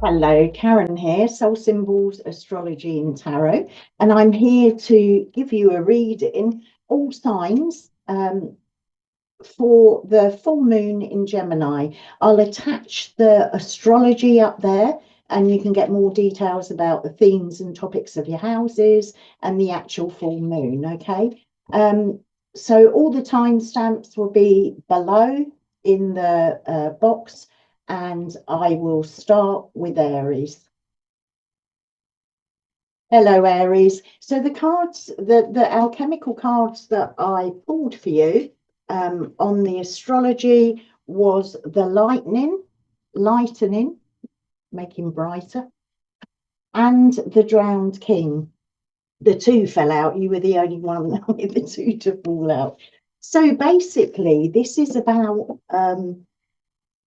Hello, Karen here, Soul Symbols, Astrology and Tarot, and I'm here to give you a reading, all signs for the full moon in Gemini. I'll attach the astrology up there and you can get more details about the themes and topics of your houses and the actual full moon, okay? So all the timestamps will be below in the box, and I will start with Aries. Hello, Aries. So the cards, the alchemical cards that I pulled for you on the astrology was the lightening, making brighter, and the drowned king. The two fell out. You were the only one with the two to fall out. So basically, this is about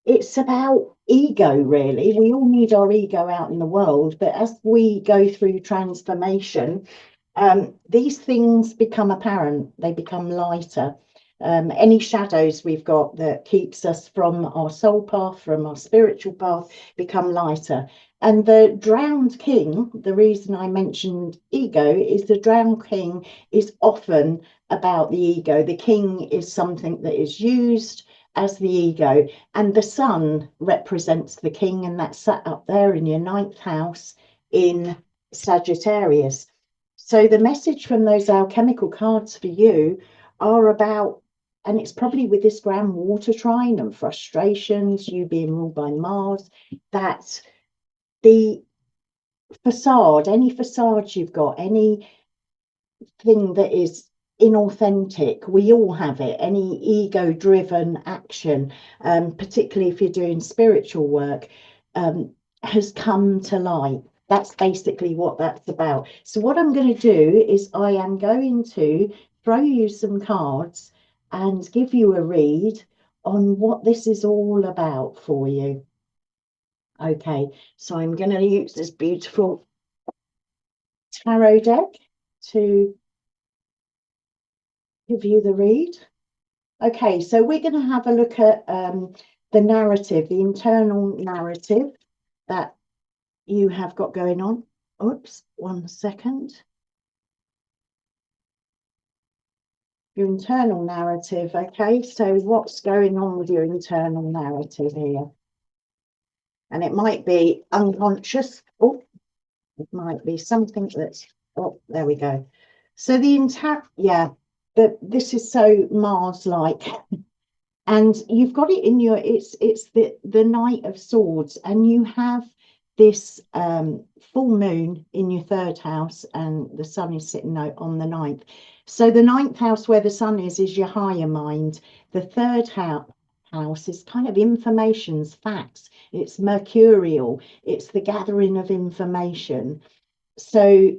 it's about ego, really. We all need our ego out in the world, but as we go through transformation, these things become apparent, they become lighter. Any shadows we've got that keeps us from our soul path, from our spiritual path, become lighter. And the drowned king, the reason I mentioned ego is the drowned king is often about the ego. The king is something that is used as the ego, and the sun represents the king, and that's sat up there in your 9th house in Sagittarius. So the message from those alchemical cards for you are about, and it's probably with this grand water trine and frustrations, you being ruled by Mars, that the facade, any facade you've got, any thing that is inauthentic, we all have it, any ego driven action, particularly if you're doing spiritual work, has come to light. That's basically what that's about. So what I'm going to do is I am going to throw you some cards and give you a read on what this is all about for you. Okay, so I'm going to use this beautiful tarot deck to give you the read. Okay, so we're going to have a look at the narrative, the internal narrative that you have got going on. Oops, 1 second. Your internal narrative, okay? So what's going on with your internal narrative here? And it might be unconscious. Oh, it might be something that's, oh, there we go. So the entire, yeah, this is so Mars-like. And you've got it in your, it's the Knight of Swords, and you have this full moon in your 3rd house, and the sun is sitting on the 9th. So the 9th house where the sun is your higher mind. The 3rd house is kind of information's facts. It's mercurial. It's the gathering of information. So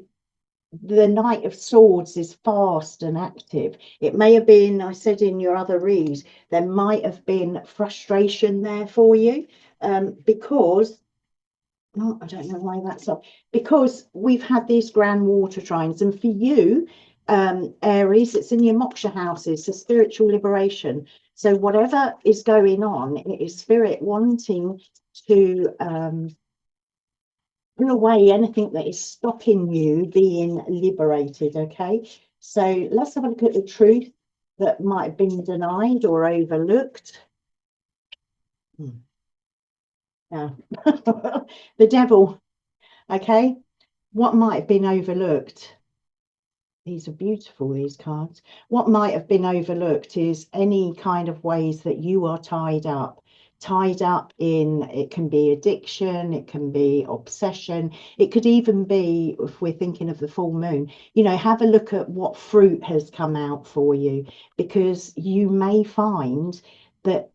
the Knight of Swords is fast and active. It may have been, I said in your other read, there might have been frustration there for you because, oh, I don't know why that's up, because we've had these grand water trines, and for you, Aries, it's in your moksha houses, so spiritual liberation. So whatever is going on, it is spirit wanting to put away anything that is stopping you being liberated. Okay, so let's have a look at the truth that might have been denied or overlooked. Yeah. The devil. Okay, what might have been overlooked? These are beautiful, these cards. What might have been overlooked is any kind of ways that you are tied up in, it can be addiction, it can be obsession, it could even be, if we're thinking of the full moon, you know, have a look at what fruit has come out for you, because you may find that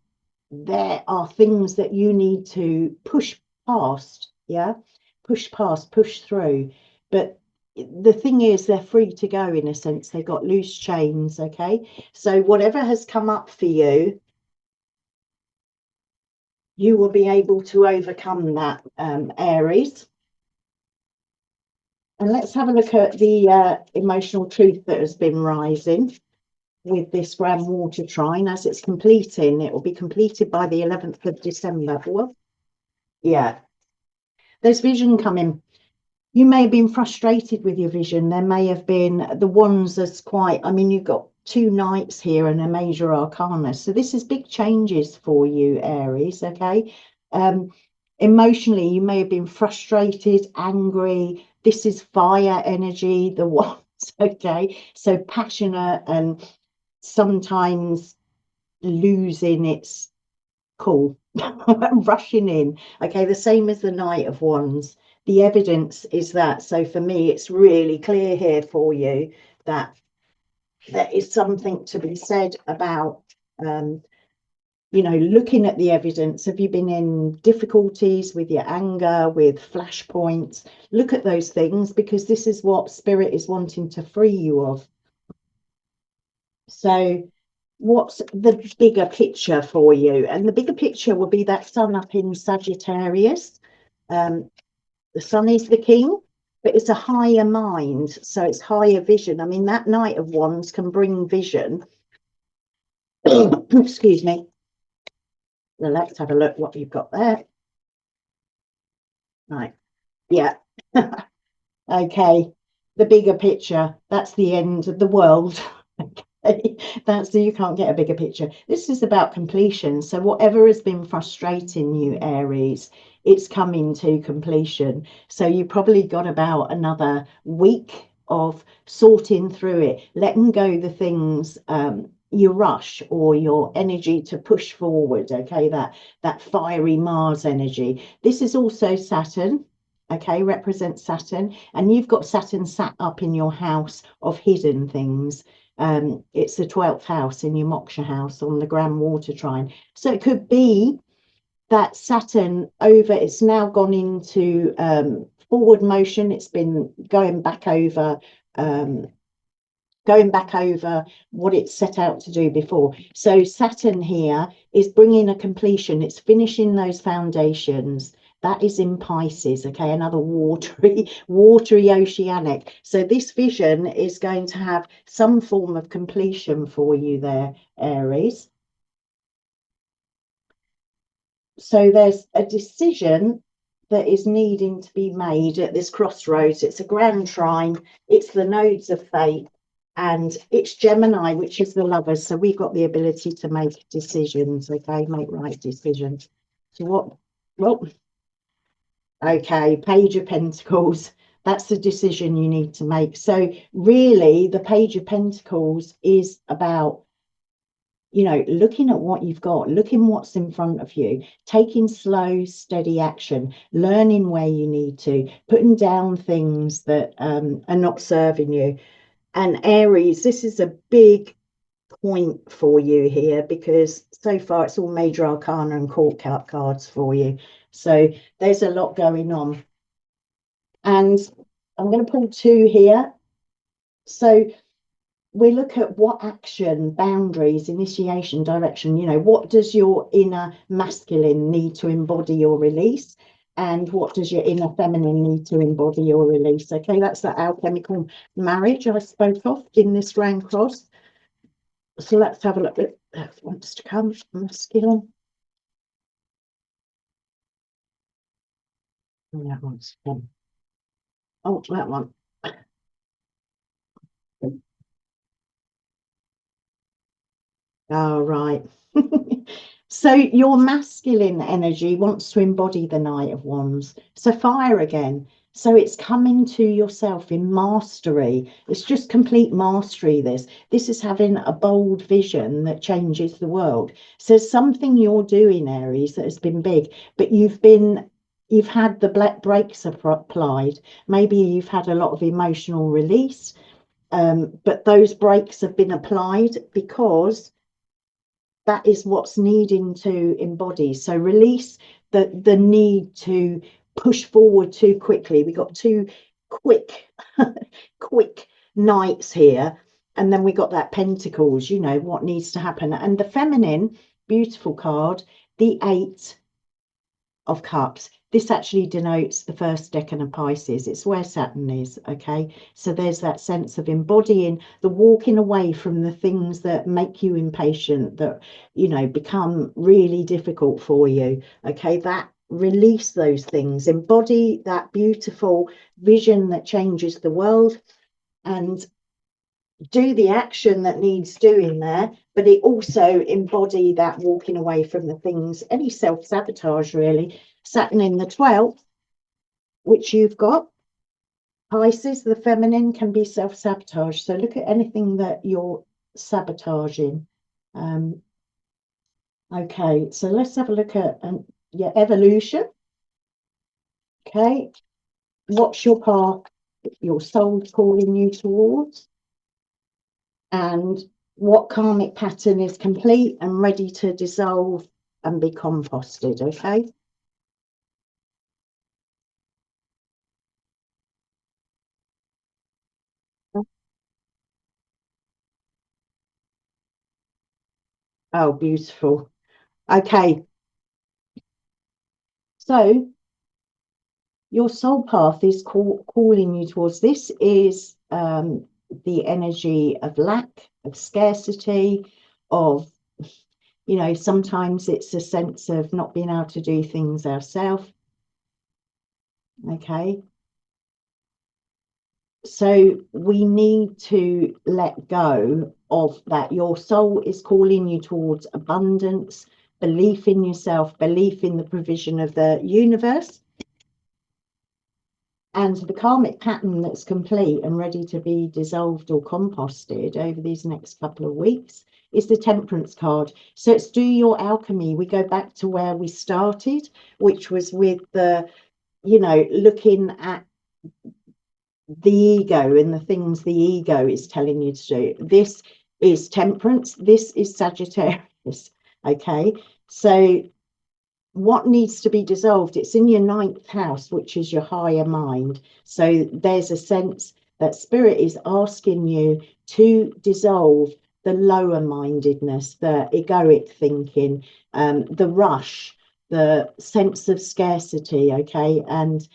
there are things that you need to push past. Yeah, push past, push through, but the thing is, they're free to go, in a sense. They've got loose chains. Okay, so whatever has come up for you, you will be able to overcome that, Aries. And let's have a look at the emotional truth that has been rising with this grand water trine. As it's completing, it will be completed by the 11th of December. Well, yeah. there's vision coming. You may have been frustrated with your vision. There may have been the wands as quite, I mean, you've got 2 knights here and a major arcana. So this is big changes for you, Aries, okay? Emotionally, you may have been frustrated, angry. This is fire energy, the wands, okay? So passionate and sometimes losing its cool, rushing in, okay? The same as the Knight of Wands. The evidence is that. So for me, it's really clear here for you that there is something to be said about, you know, looking at the evidence. Have you been in difficulties with your anger, with flashpoints? Look at those things, because this is what Spirit is wanting to free you of. So what's the bigger picture for you? And the bigger picture will be that sun up in Sagittarius. The sun is the king, but it's a higher mind, so it's higher vision. I mean, that Knight of Wands can bring vision. Excuse me. Well, let's have a look what you've got there. Right. Yeah. Okay. The bigger picture. That's the end of the world. Okay. That's you can't get a bigger picture. This is about completion. So whatever has been frustrating you, Aries, it's coming to completion. So you probably got about another week of sorting through it, letting go the things you rush or your energy to push forward. Okay, that fiery Mars energy. This is also Saturn. Okay, represents Saturn, and you've got Saturn sat up in your house of hidden things. It's the 12th house in your moksha house on the grand water trine. So it could be that Saturn it's now gone into forward motion. It's been going back over what it set out to do before. So Saturn here is bringing a completion. It's finishing those foundations. That is in Pisces, okay, another watery oceanic. So this vision is going to have some form of completion for you there, Aries. So there's a decision that is needing to be made at this crossroads. It's a grand trine. It's the nodes of fate. And it's Gemini, which is the lovers. So we've got the ability to make decisions, okay, make right decisions. So what? Well, okay, Page of Pentacles. That's the decision you need to make. So really, the Page of Pentacles is about, you know, looking at what you've got, looking what's in front of you, taking slow, steady action, learning where you need to, putting down things that are not serving you. And Aries, this is a big point for you here, because so far it's all major arcana and court cards for you. So there's a lot going on. And I'm going to pull 2 here. So we look at what action, boundaries, initiation, direction, you know, what does your inner masculine need to embody or release? And what does your inner feminine need to embody or release? Okay, that's that alchemical marriage I spoke of in this round cross. So let's have a look at that wants to come, masculine. And that wants to come. Oh, that one. Oh, right. So your masculine energy wants to embody the Knight of Wands. So fire again. So it's coming to yourself in mastery. It's just complete mastery. This is having a bold vision that changes the world. So something you're doing, Aries, that has been big, but you've had the black brakes applied. Maybe you've had a lot of emotional release, but those brakes have been applied because that is what's needing to embody. So release the need to push forward too quickly. We got 2 quick knights here, and then we got that pentacles, you know, what needs to happen. And the feminine, beautiful card, the 8 of Cups. This actually denotes the first decan of Pisces. It's where Saturn is, okay? So there's that sense of embodying the walking away from the things that make you impatient, that, you know, become really difficult for you, okay? That release those things, embody that beautiful vision that changes the world, and do the action that needs doing there, but it also embody that walking away from the things, any self-sabotage really. Saturn in the 12th, which you've got, Pisces, the feminine, can be self-sabotage. So look at anything that you're sabotaging. Okay, so let's have a look at your evolution. Okay, what's your path, your soul calling you towards? And what karmic pattern is complete and ready to dissolve and be composted, okay? Oh, beautiful. Okay, so your soul path is calling you towards this is the energy of lack, of scarcity, of, you know, sometimes it's a sense of not being able to do things ourselves. Okay, so we need to let go of that. Your soul is calling you towards abundance, belief in yourself, belief in the provision of the universe. And the karmic pattern that's complete and ready to be dissolved or composted over these next couple of weeks is the Temperance card. So it's do your alchemy. We go back to where we started, which was with the, you know, looking at the ego and the things the ego is telling you to do. This is Temperance. This is Sagittarius. Okay. So what needs to be dissolved? It's in your 9th house, which is your higher mind. So there's a sense that spirit is asking you to dissolve the lower mindedness, the egoic thinking, the rush, the sense of scarcity, okay, and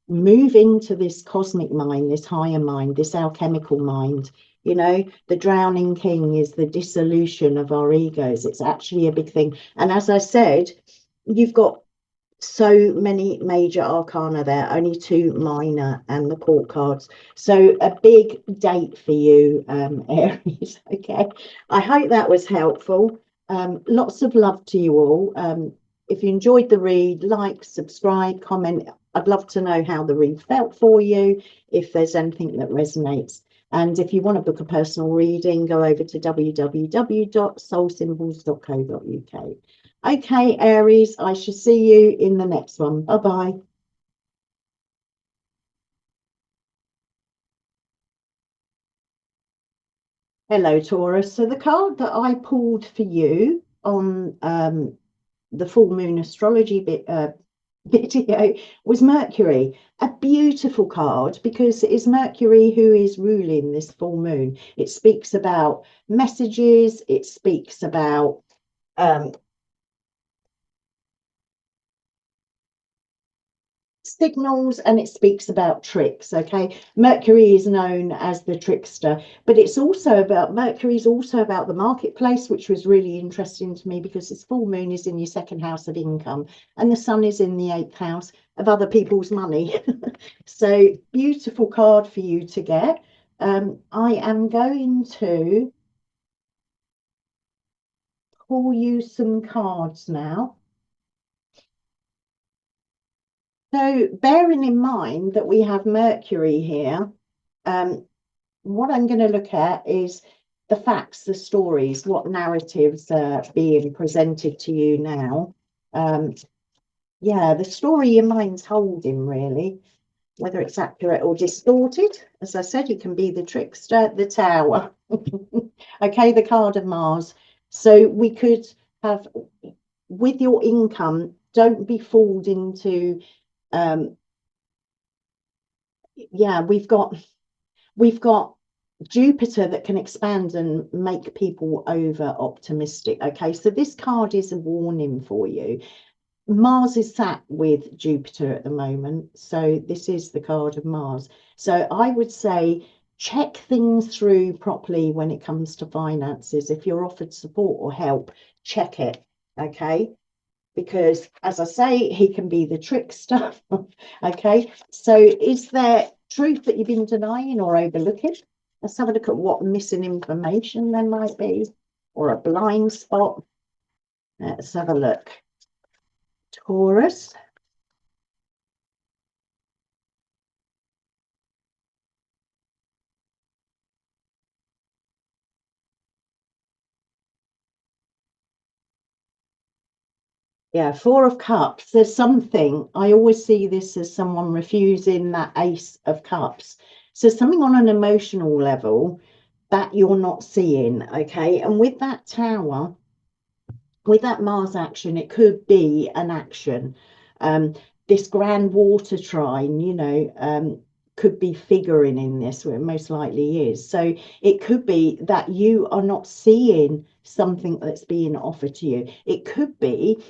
move into this cosmic mind, this higher mind, this alchemical mind. You know, the drowning king is the dissolution of our egos. It's actually a big thing. And as I said, you've got so many major arcana there, only 2 minor and the court cards. So a big date for you, Aries. Okay, I hope that was helpful. Lots of love to you all. If you enjoyed the read, like, subscribe, comment. I'd love to know how the read felt for you, if there's anything that resonates. And if you want to book a personal reading, go over to www.soulsymbols.co.uk. Okay, Aries, I shall see you in the next one. Bye-bye. Hello, Taurus. So the card that I pulled for you on the full moon astrology video was Mercury. A beautiful card because it is Mercury who is ruling this full moon. It speaks about messages. It speaks about signals, and it speaks about tricks. Okay, Mercury is known as the trickster, but it's also about, Mercury's also about the marketplace, which was really interesting to me because this full moon is in your 2nd house of income and the sun is in the 8th house of other people's money. So beautiful card for you to get. I am going to pull you some cards now. So bearing in mind that we have Mercury here, what I'm going to look at is the facts, the stories, what narratives are being presented to you now. Yeah, the story your mind's holding, really, whether it's accurate or distorted. As I said, it can be the trickster, the tower. Okay, the card of Mars. So we could have, with your income, don't be fooled into, yeah, we've got Jupiter that can expand and make people over optimistic. Okay, so this card is a warning for you. Mars is sat with Jupiter at the moment, so this is the card of Mars. So I would say check things through properly when it comes to finances. If you're offered support or help, check it. Okay, because, as I say, he can be the trickster. Okay, so is there truth that you've been denying or overlooking? Let's have a look at what missing information there might be, or a blind spot. Let's have a look. Taurus. Yeah, Four of Cups. There's something, I always see this as someone refusing that Ace of Cups. So something on an emotional level that you're not seeing, okay? And with that Tower, with that Mars action, it could be an action. This grand water trine, could be figuring in this, where it most likely is. So it could be that you are not seeing something that's being offered to you. It could be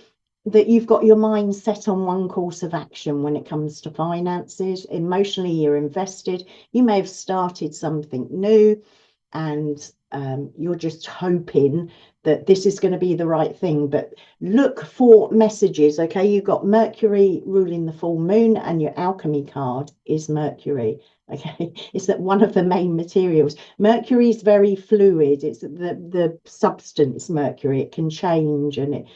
that you've got your mind set on one course of action when it comes to finances. Emotionally, you're invested. You may have started something new, and you're just hoping that this is going to be the right thing. But look for messages, okay? You've got Mercury ruling the full moon, and your alchemy card is Mercury. Okay, it's that one of the main materials. Mercury is very fluid. It's the substance Mercury. It can change, and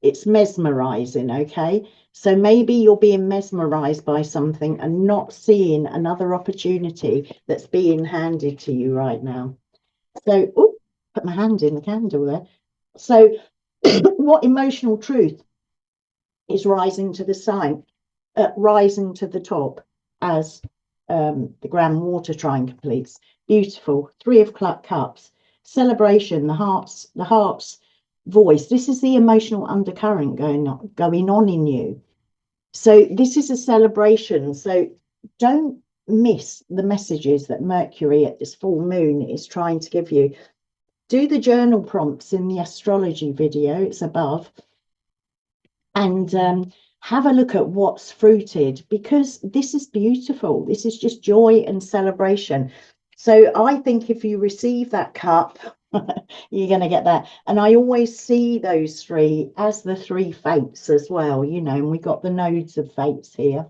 it's mesmerizing. Okay, so maybe you're being mesmerized by something and not seeing another opportunity that's being handed to you right now. So, oh, put my hand in the candle there. So what emotional truth is rising to the sign, rising to the top as the grand water trine completes? Beautiful. Three of Cups. Celebration, the heart's voice. This is the emotional undercurrent going on in you. So this is a celebration. So don't miss the messages that Mercury at this full moon is trying to give you. Do the journal prompts in the astrology video, it's above, and have a look at what's fruited, because this is beautiful. This is just joy and celebration. So I think if you receive that cup, you're going to get that. And I always see those three as the three fates as well, and we got the nodes of fates here.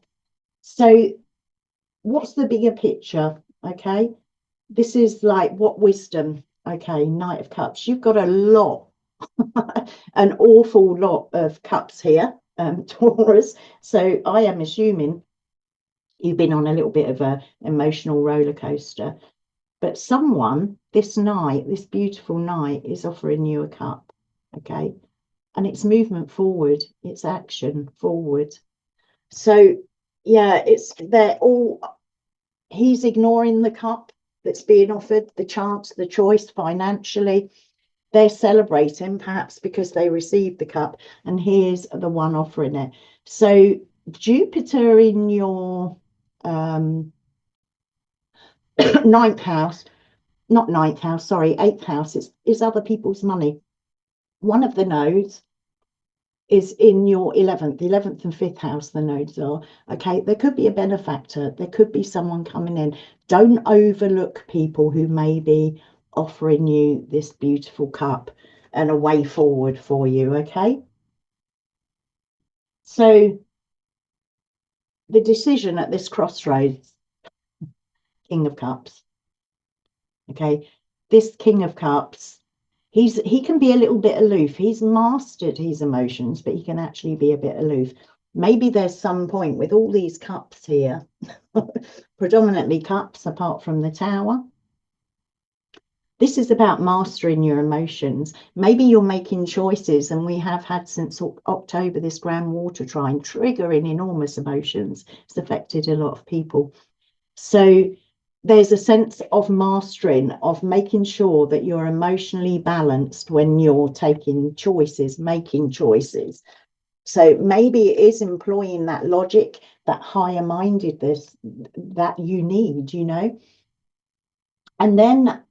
So what's the bigger picture? Okay, this is like what wisdom. Okay, Knight of Cups. You've got a lot, an awful lot of cups here, Taurus. So I am assuming you've been on a little bit of a emotional roller coaster. But someone this night, this beautiful night, is offering you a cup. Okay, and it's movement forward. It's action forward. So yeah, they're all. He's ignoring the cup that's being offered, the chance, the choice financially. They're celebrating perhaps because they received the cup, and here's the one offering it. So Jupiter in your ninth house, not ninth house, sorry, eighth house, is other people's money. One of the nodes is in your 11th and 5th house, the nodes are. Okay, there could be a benefactor, there could be someone coming in. Don't overlook people who may be offering you this beautiful cup and a way forward for you. Okay, so the decision at this crossroads, King of Cups. Okay, this King of Cups, he can be a little bit aloof. He's mastered his emotions, but he can actually be a bit aloof. Maybe there's some point with all these cups here, predominantly cups apart from the Tower. This is about mastering your emotions. Maybe you're making choices, and we have had since October this grand water trine triggering enormous emotions. It's affected a lot of people. So there's a sense of mastering, of making sure that you're emotionally balanced when you're taking choices, making choices. So maybe it is employing that logic, that higher mindedness that you need, And then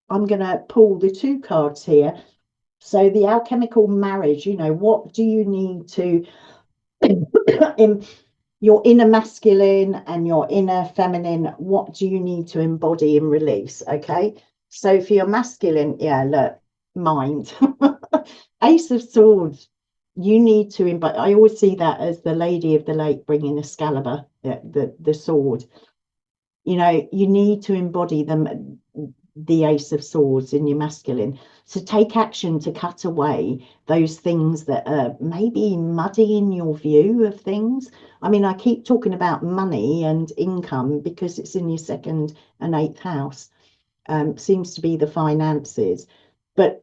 I'm going to pull the two cards here. So the alchemical marriage, what do you need to in your inner masculine and your inner feminine, what do you need to embody and release? Okay, so for your masculine, yeah, look, mind. Ace of Swords, you need to embody. I always see that as the Lady of the Lake bringing Excalibur, the sword. You know, you need to embody them, the Ace of Swords in your masculine. So take action to cut away those things that are maybe muddying your view of things. I mean, I keep talking about money and income because it's in your 2nd and 8th house. Seems to be the finances. But,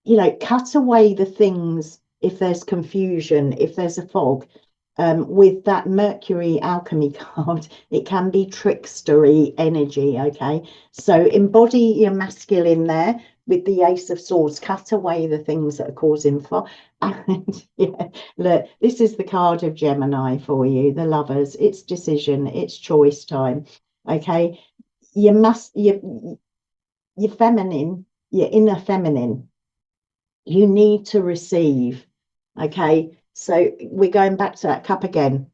you know, cut away the things if there's confusion, if there's a fog. With that Mercury alchemy card, it can be trickstery energy, okay? So embody your masculine there with the Ace of Swords. Cut away the things that are causing fog. And yeah, look, this is the card of Gemini for you, the Lovers. It's decision, it's choice time, okay? You must, your feminine, your inner feminine, you need to receive, okay? So we're going back to that cup again.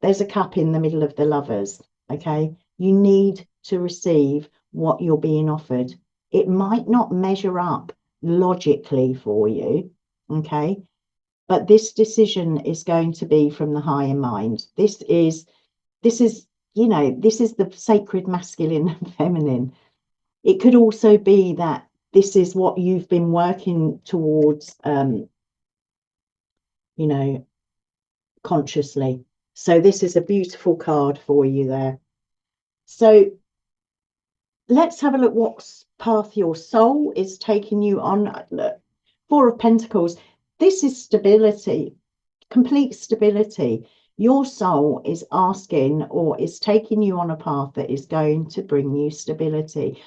There's a cup in the middle of the Lovers, okay? You need to receive what you're being offered. It might not measure up logically for you, okay? But this decision is going to be from the higher mind. This is, you know, this is the sacred masculine and feminine. It could also be that this is what you've been working towards, you know, consciously. So this is a beautiful card for you there. So let's have a look what path your soul is taking you on. Look, Four of Pentacles. This is stability, complete stability. Your soul is asking or is taking you on a path that is going to bring you stability.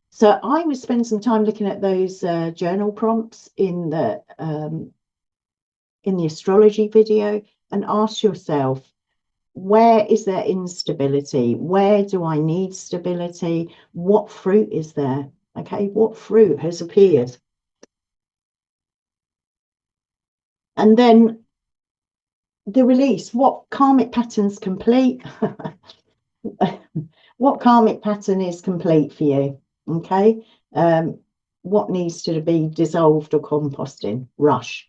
So I would spend some time looking at those journal prompts in the astrology video and ask yourself, where is there instability? Where do I need stability? What fruit is there? Okay, what fruit has appeared? And then the release, what karmic patterns complete? What karmic pattern is complete for you? Okay, what needs to be dissolved or composting? Rush.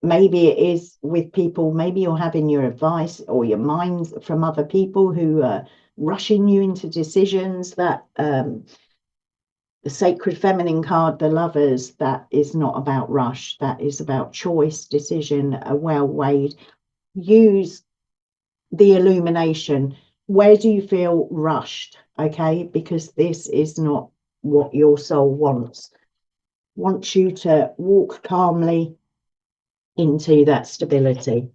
Maybe it is with people, maybe you're having your advice or your minds from other people who are rushing you into decisions. That the sacred feminine card, the Lovers, that is not about rush. That is about choice, decision, a well weighed. Use the illumination. Where do you feel rushed? Okay, because this is not what your soul wants. Wants you to walk calmly into that stability.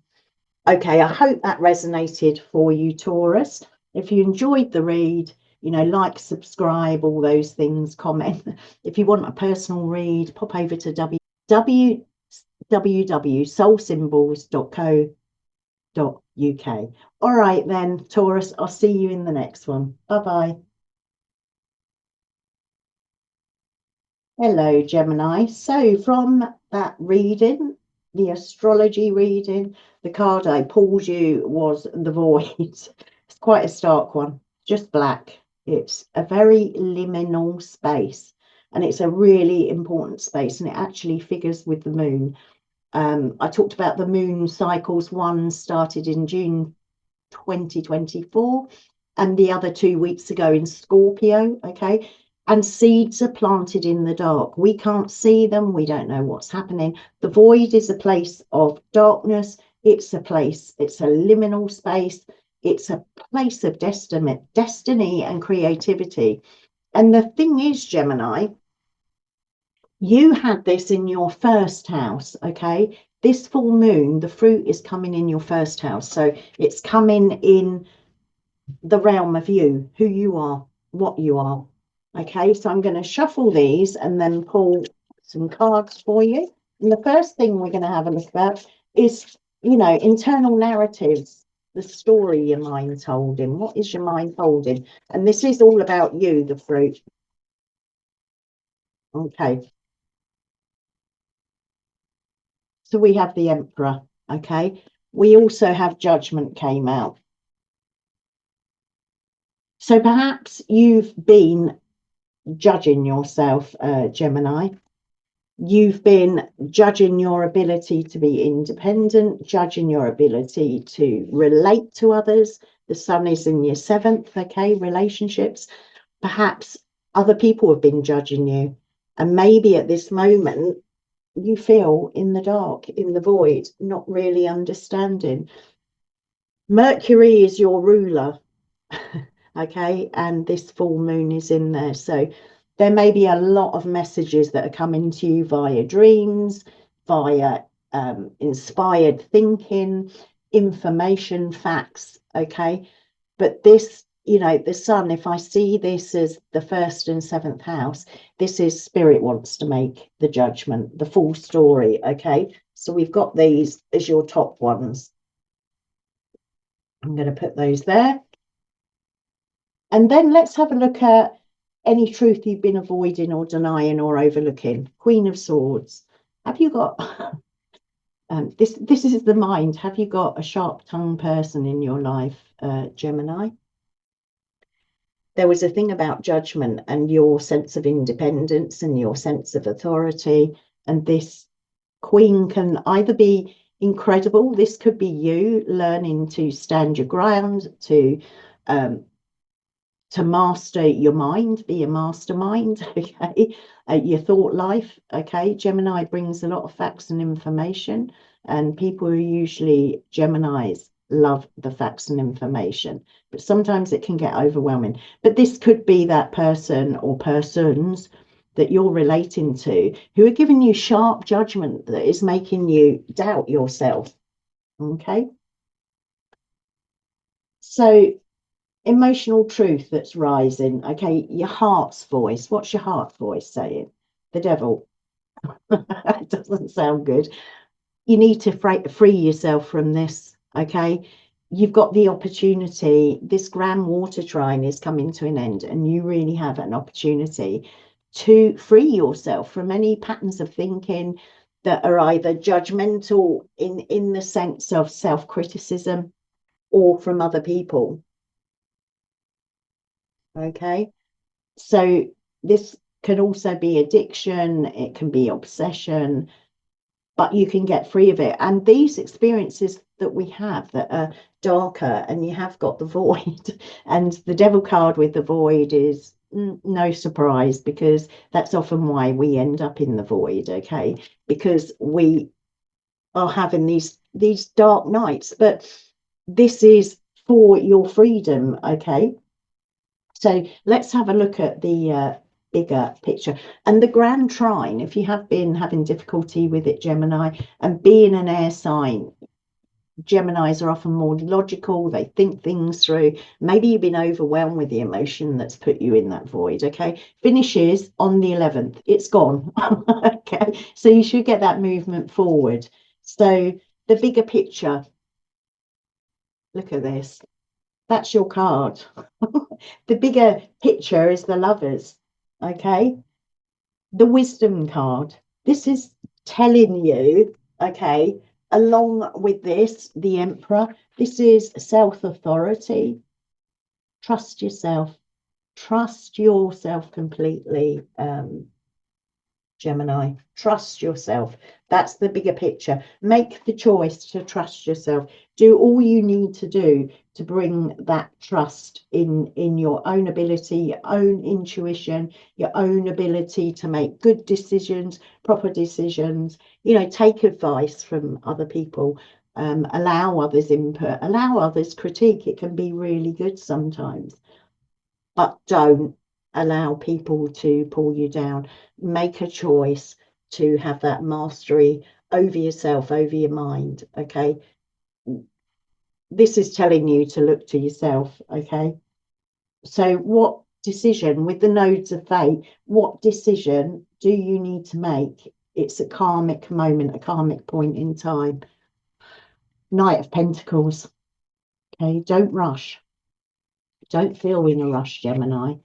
Okay, I hope that resonated for you, Taurus. If you enjoyed the read, you know, like, subscribe, all those things, comment. If you want a personal read, pop over to www.soulsymbols.co.uk. All right then, Taurus, I'll see you in the next one. Bye-bye. Hello, Gemini. So from that reading, the astrology reading, the card I pulled you was the Void. It's quite a stark one, just black. It's a very liminal space, and it's a really important space, and it actually figures with the moon. I talked about the moon cycles. One started in June 2024, and the other 2 weeks ago in Scorpio, okay? And seeds are planted in the dark. We can't see them. We don't know what's happening. The void is a place of darkness. It's a place, it's a liminal space. It's a place of destiny and creativity. And the thing is, Gemini, you had this in your first house, okay? This full moon, the fruit is coming in your first house. So it's coming in the realm of you, who you are, what you are. Okay, so I'm going to shuffle these and then pull some cards for you. And the first thing we're going to have a look at is, you know, internal narratives, the story your mind's holding. What is your mind holding? And this is all about you, the fruit. Okay. So we have the Emperor, okay? We also have Judgment came out. So perhaps you've been judging yourself, Gemini. You've been judging your ability to be independent, judging your ability to relate to others. The sun is in your 7th, okay, relationships. Perhaps other people have been judging you. And maybe at this moment, you feel in the dark, in the void, not really understanding. Mercury is your ruler, okay, and this full moon is in there. So there may be a lot of messages that are coming to you via dreams, via inspired thinking, information, facts, okay. But this, you know, the sun, if I see this as the 1st and 7th house, this is spirit wants to make the judgment, the full story, okay. So we've got these as your top ones. I'm going to put those there. And then let's have a look at any truth you've been avoiding or denying or overlooking. Queen of Swords. Have you got this is the mind. Have you got a sharp-tongued person in your life, Gemini? There was a thing about judgment and your sense of independence and your sense of authority. And this Queen can either be incredible. This could be you learning to stand your ground, to master your mind, be a mastermind, okay, your thought life, okay. Gemini brings a lot of facts and information, and people who are usually Geminis love the facts and information, but sometimes it can get overwhelming. But this could be that person or persons that you're relating to who are giving you sharp judgment that is making you doubt yourself, okay. So emotional truth that's rising, okay, your heart's voice. What's your heart voice saying? The devil. It doesn't sound good. You need to free yourself from this, okay. You've got the opportunity. This grand water trine is coming to an end, and you really have an opportunity to free yourself from any patterns of thinking that are either judgmental in the sense of self-criticism or from other people, okay. So this can also be addiction, it can be obsession, but you can get free of it. And these experiences that we have that are darker, and you have got the void, and the devil card with the void is no surprise, because that's often why we end up in the void, okay, because we are having these dark nights. But this is for your freedom, okay. So let's have a look at the bigger picture. And the grand trine, if you have been having difficulty with it, Gemini, and being an air sign, Geminis are often more logical, they think things through. Maybe you've been overwhelmed with the emotion that's put you in that void, okay. Finishes on the 11th, it's gone. Okay, so you should get that movement forward. So the bigger picture, look at this. That's your card. The bigger picture is the Lovers, okay? The Wisdom card. This is telling you, okay, along with this, the Emperor, this is self-authority. Trust yourself. Trust yourself completely, Gemini. Trust yourself. That's the bigger picture. Make the choice to trust yourself. Do all you need to do to bring that trust in your own ability, your own intuition, your own ability to make good decisions, proper decisions. You know, take advice from other people, allow others input, allow others critique. It can be really good sometimes, but don't allow people to pull you down. Make a choice to have that mastery over yourself, over your mind, okay. This is telling you to look to yourself, okay. So what decision, with the nodes of fate, what decision do you need to make? It's a karmic moment, a karmic point in time. Knight of Pentacles, okay. Don't rush. Don't feel in a rush, Gemini.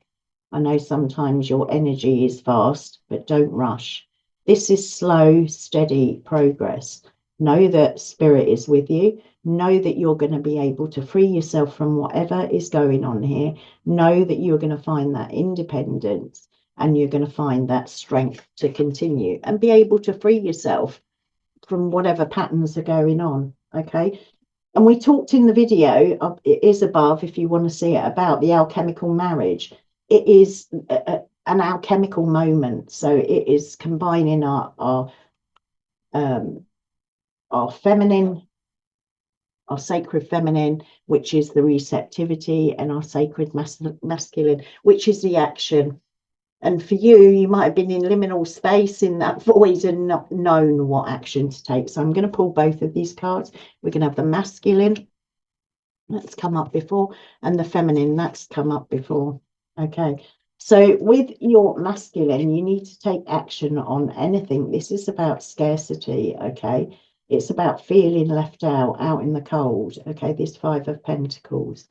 I know sometimes your energy is fast, but don't rush. This is slow, steady progress. Know that spirit is with you. Know that you're going to be able to free yourself from whatever is going on here. Know that you're going to find that independence. and you're going to find that strength to continue and be able to free yourself from whatever patterns are going on. Okay. And we talked in the video, it is above if you want to see it, about the alchemical marriage. It is an alchemical moment. So it is combining our feminine, our sacred feminine, which is the receptivity, and our sacred masculine, which is the action. And for you, you might have been in liminal space in that void and not known what action to take. So I'm going to pull both of these cards. We're going to have the masculine, that's come up before, and the feminine, that's come up before. Okay. So with your masculine, you need to take action on anything. This is about scarcity. Okay. It's about feeling left out in the cold. Okay. This 5 of Pentacles.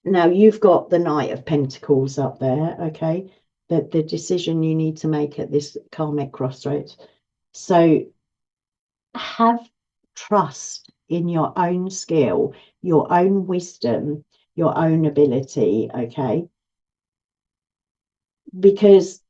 Now you've got the Knight of Pentacles up there, okay? The decision you need to make at this karmic crossroads. So have trust in your own skill, your own wisdom, your own ability, okay? Because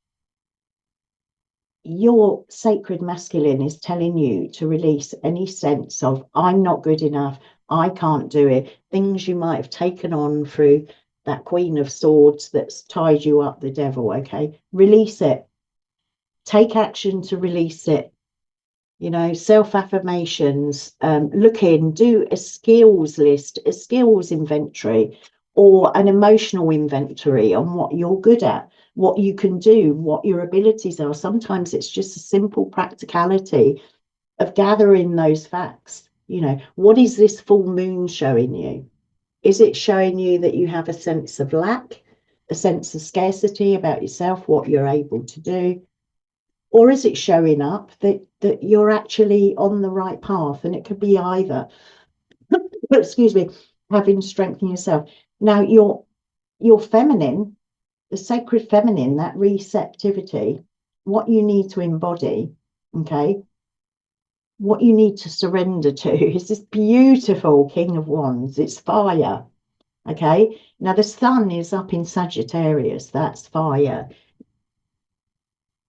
your sacred masculine is telling you to release any sense of I'm not good enough, I can't do it, things you might have taken on through that Queen of Swords that's tied you up, the devil. Okay, release it, take action to release it. You know, self-affirmations, look in, do a skills list, a skills inventory, or an emotional inventory on what you're good at, what you can do, what your abilities are. Sometimes it's just a simple practicality of gathering those facts. You know, what is this full moon showing you? Is it showing you that you have a sense of lack, a sense of scarcity about yourself, what you're able to do? Or is it showing up that you're actually on the right path? And it could be either. Excuse me, having strength in yourself. Now, your feminine, the sacred feminine, that receptivity, what you need to embody, okay, what you need to surrender to is this beautiful King of Wands. It's fire, okay? Now, the sun is up in Sagittarius. That's fire,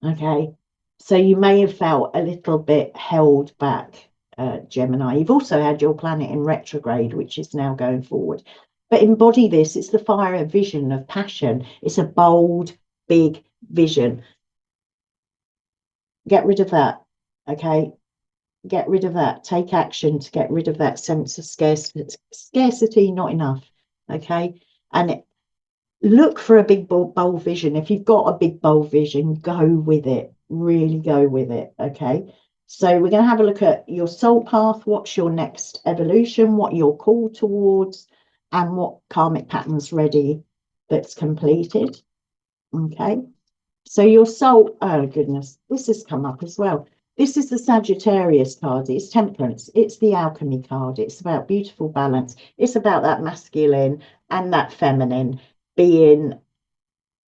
okay? So you may have felt a little bit held back, Gemini. You've also had your planet in retrograde, which is now going forward. But embody this. It's the fire of vision, of passion. It's a bold, big vision. Get rid of that, okay? Get rid of that. Take action to get rid of that sense of scarcity, not enough, okay? And look for a big, bold vision. If you've got a big, bold vision, go with it. Really go with it, okay? So we're going to have a look at your soul path. What's your next evolution? What you're called towards? And what karmic patterns ready that's completed, okay? So your soul, oh goodness, this has come up as well. This is the Sagittarius card. It's temperance. It's the alchemy card. It's about beautiful balance. It's about that masculine and that feminine being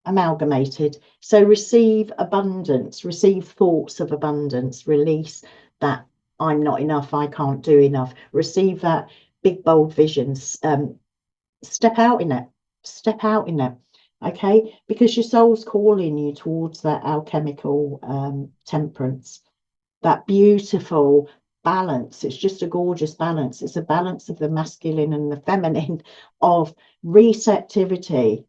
amalgamated. So receive abundance, receive thoughts of abundance, release that I'm not enough, I can't do enough. Receive that big, bold visions. Step out in it. Step out in it. Okay, because your soul's calling you towards that alchemical temperance, that beautiful balance. It's just a gorgeous balance. It's a balance of the masculine and the feminine, of receptivity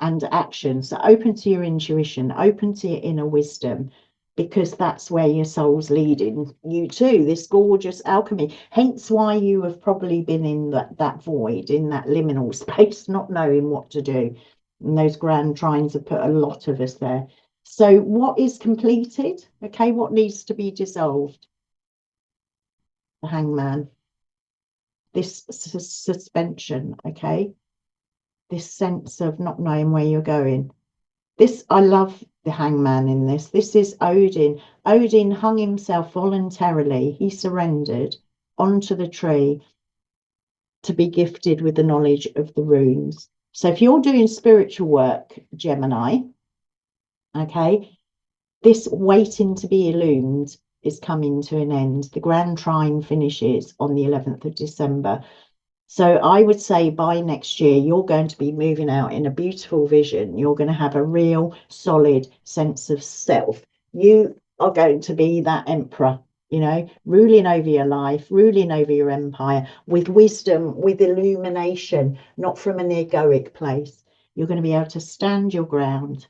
and action. So open to your intuition, open to your inner wisdom, because that's where your soul's leading you to, this gorgeous alchemy. Hence why you have probably been in that void, in that liminal space, not knowing what to do. And those grand trines have put a lot of us there. So what is completed? Okay, what needs to be dissolved? The Hangman. This suspension, okay? This sense of not knowing where you're going. This, I love the Hangman in this. This is Odin. Odin hung himself voluntarily. He surrendered onto the tree to be gifted with the knowledge of the runes. So if you're doing spiritual work, Gemini, okay, this waiting to be illumined is coming to an end. The grand trine finishes on the 11th of December. So I would say by next year, you're going to be moving out in a beautiful vision. You're going to have a real solid sense of self. You are going to be that emperor, you know, ruling over your life, ruling over your empire with wisdom, with illumination, not from an egoic place. You're going to be able to stand your ground.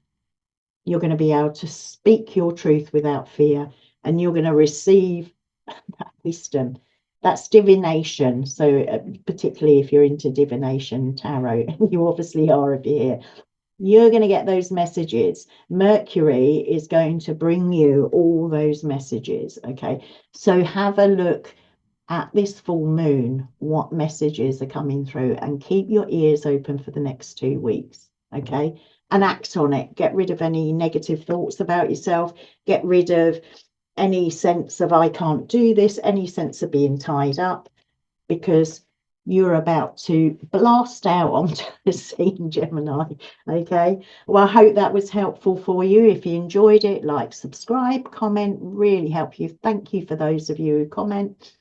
You're going to be able to speak your truth without fear, and you're going to receive that wisdom. That's divination. So particularly if you're into divination, tarot, and you obviously are if you're here, you're going to get those messages. Mercury is going to bring you all those messages. Okay, so have a look at this full moon, what messages are coming through, and keep your ears open for the next 2 weeks. Okay, and act on it. Get rid of any negative thoughts about yourself. Get rid of any sense of I can't do this, any sense of being tied up, because you're about to blast out onto the scene, Gemini. Okay, well, I hope that was helpful for you. If you enjoyed it, like, subscribe, comment, really help you. Thank you for those of you who comment.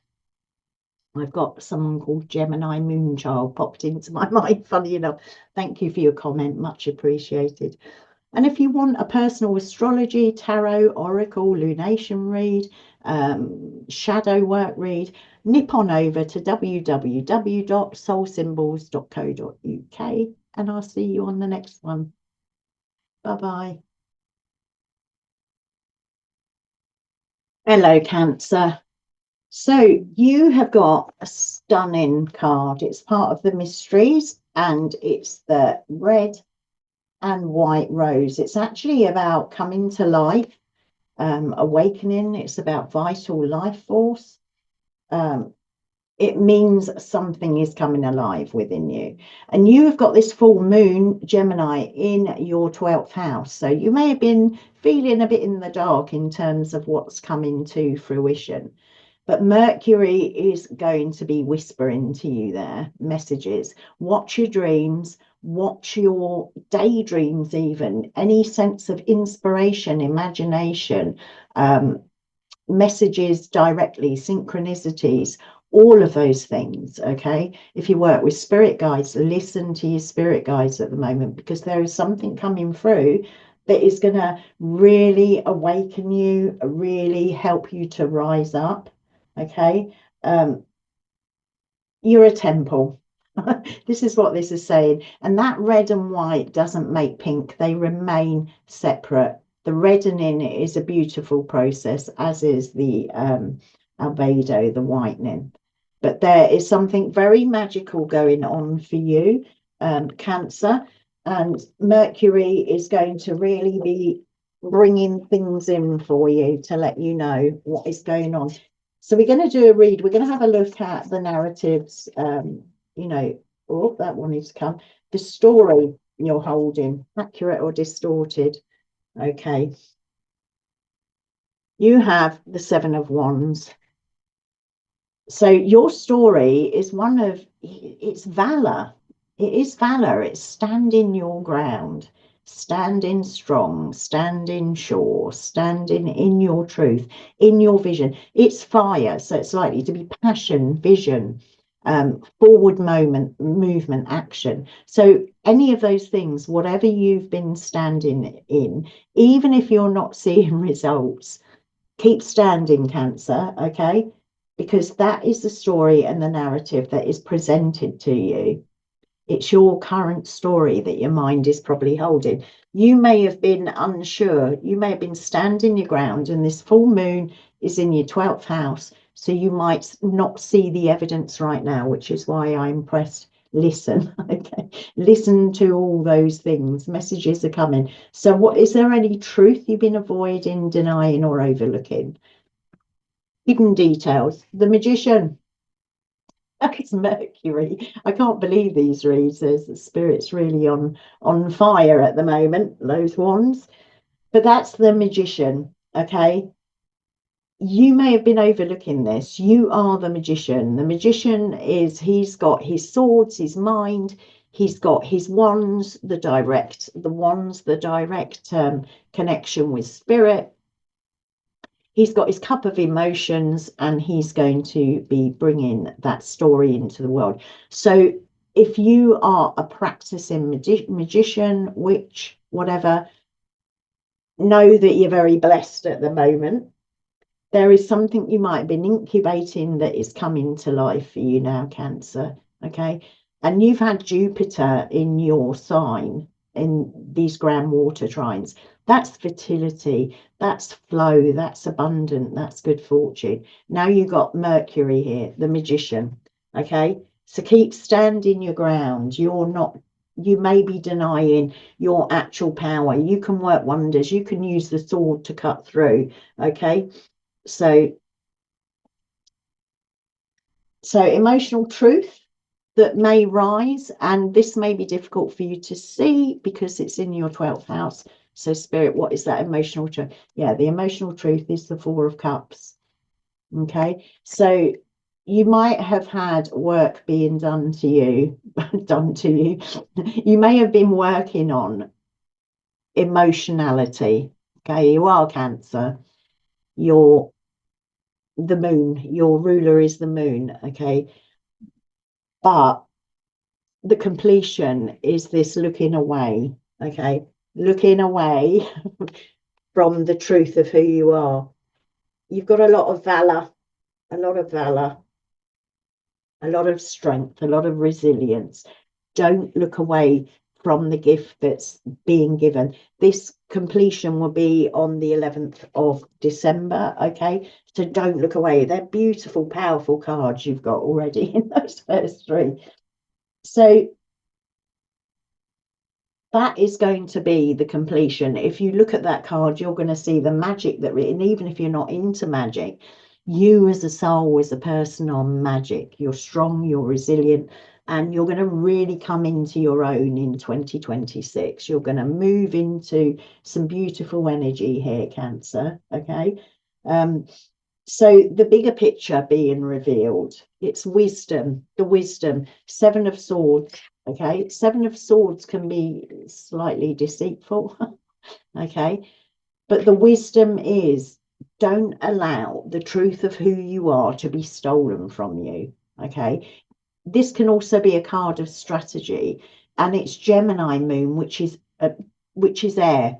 I've got someone called Gemini Moonchild popped into my mind, funny enough. Thank you for your comment, much appreciated. And if you want a personal astrology, tarot, oracle, lunation read, shadow work read, nip on over to www.soulsymbols.co.uk, and I'll see you on the next one. Bye-bye. Hello, Cancer. So you have got a stunning card. It's part of the mysteries, and it's the red and white rose. It's actually about coming to life, awakening. It's about vital life force. It means something is coming alive within you, and you have got this full moon, Gemini, in your 12th house. So you may have been feeling a bit in the dark in terms of what's coming to fruition, but Mercury is going to be whispering to you there messages. Watch your dreams, watch your daydreams, even any sense of inspiration, imagination, messages directly, synchronicities, all of those things. Okay, if you work with spirit guides, listen to your spirit guides at the moment, because there is something coming through that is going to really awaken you, really help you to rise up. Okay, you're a temple. This is what this is saying. And that red and white doesn't make pink. They remain separate. The reddening is a beautiful process, as is the albedo, the whitening. But there is something very magical going on for you, Cancer. And Mercury is going to really be bringing things in for you to let you know what is going on. So we're going to do a read. We're going to have a look at the narratives, you know, oh, that one is come. The story you're holding, accurate or distorted. Okay. You have the Seven of Wands. So your story is one of, it's valor. It is valor. It's standing your ground, standing strong, standing sure, standing in your truth, in your vision. It's fire. So it's likely to be passion, vision, forward movement, action. So any of those things, whatever you've been standing in, even if you're not seeing results, keep standing, Cancer. Okay, because that is the story and the narrative that is presented to you. It's your current story that your mind is probably holding. You may have been unsure. You may have been standing your ground, and this full moon is in your 12th house. So you might not see the evidence right now, which is why I'm pressed. Listen, okay, listen to all those things. Messages are coming. So what is there any truth you've been avoiding, denying, or overlooking? Hidden details. The Magician. It's Mercury. I can't believe these reads. There's the spirit's really on fire at the moment, those wands. But that's the Magician. Okay, you may have been overlooking this. You are the Magician. The Magician is, he's got his swords, his mind, he's got his wands, the direct connection with spirit. he's got his cup of emotions, and he's going to be bringing that story into the world. So if you are a practicing magician, witch, whatever, know that you're very blessed at the moment. There is something you might have been incubating that is coming to life for you now, Cancer. Okay. And you've had Jupiter in your sign in these grand water trines. That's fertility, that's flow, that's abundant, that's good fortune. Now you've got Mercury here, the magician. Okay. So keep standing your ground. You may be denying your actual power. You can work wonders. You can use the sword to cut through. Okay. So emotional truth that may rise, and this may be difficult for you to see because it's in your 12th house. So Spirit, what is that emotional truth? Yeah, the emotional truth is the Four of Cups. Okay, so you might have had work being done to you. You may have been working on emotionality. Okay, you are Cancer. You're the moon. Your ruler is the moon. Okay, but the completion is this looking away. Okay, looking away from the truth of who you are. You've got a lot of valor, a lot of valor, a lot of strength, a lot of resilience. Don't look away from the gift that's being given. This completion will be on the 11th of December. Okay, so don't look away. They're beautiful, powerful cards you've got already in those first three. So that is going to be the completion. If you look at that card, you're going to see the magic that, and even if you're not into magic, you as a soul, as a person, are magic. You're strong, you're resilient, and you're going to really come into your own in 2026. You're going to move into some beautiful energy here, Cancer. Okay. So the bigger picture being revealed, it's wisdom, the wisdom, Seven of Swords. Okay, Seven of Swords can be slightly deceitful. Okay, but the wisdom is, don't allow the truth of who you are to be stolen from you. Okay, this can also be a card of strategy, and it's Gemini moon, which is air.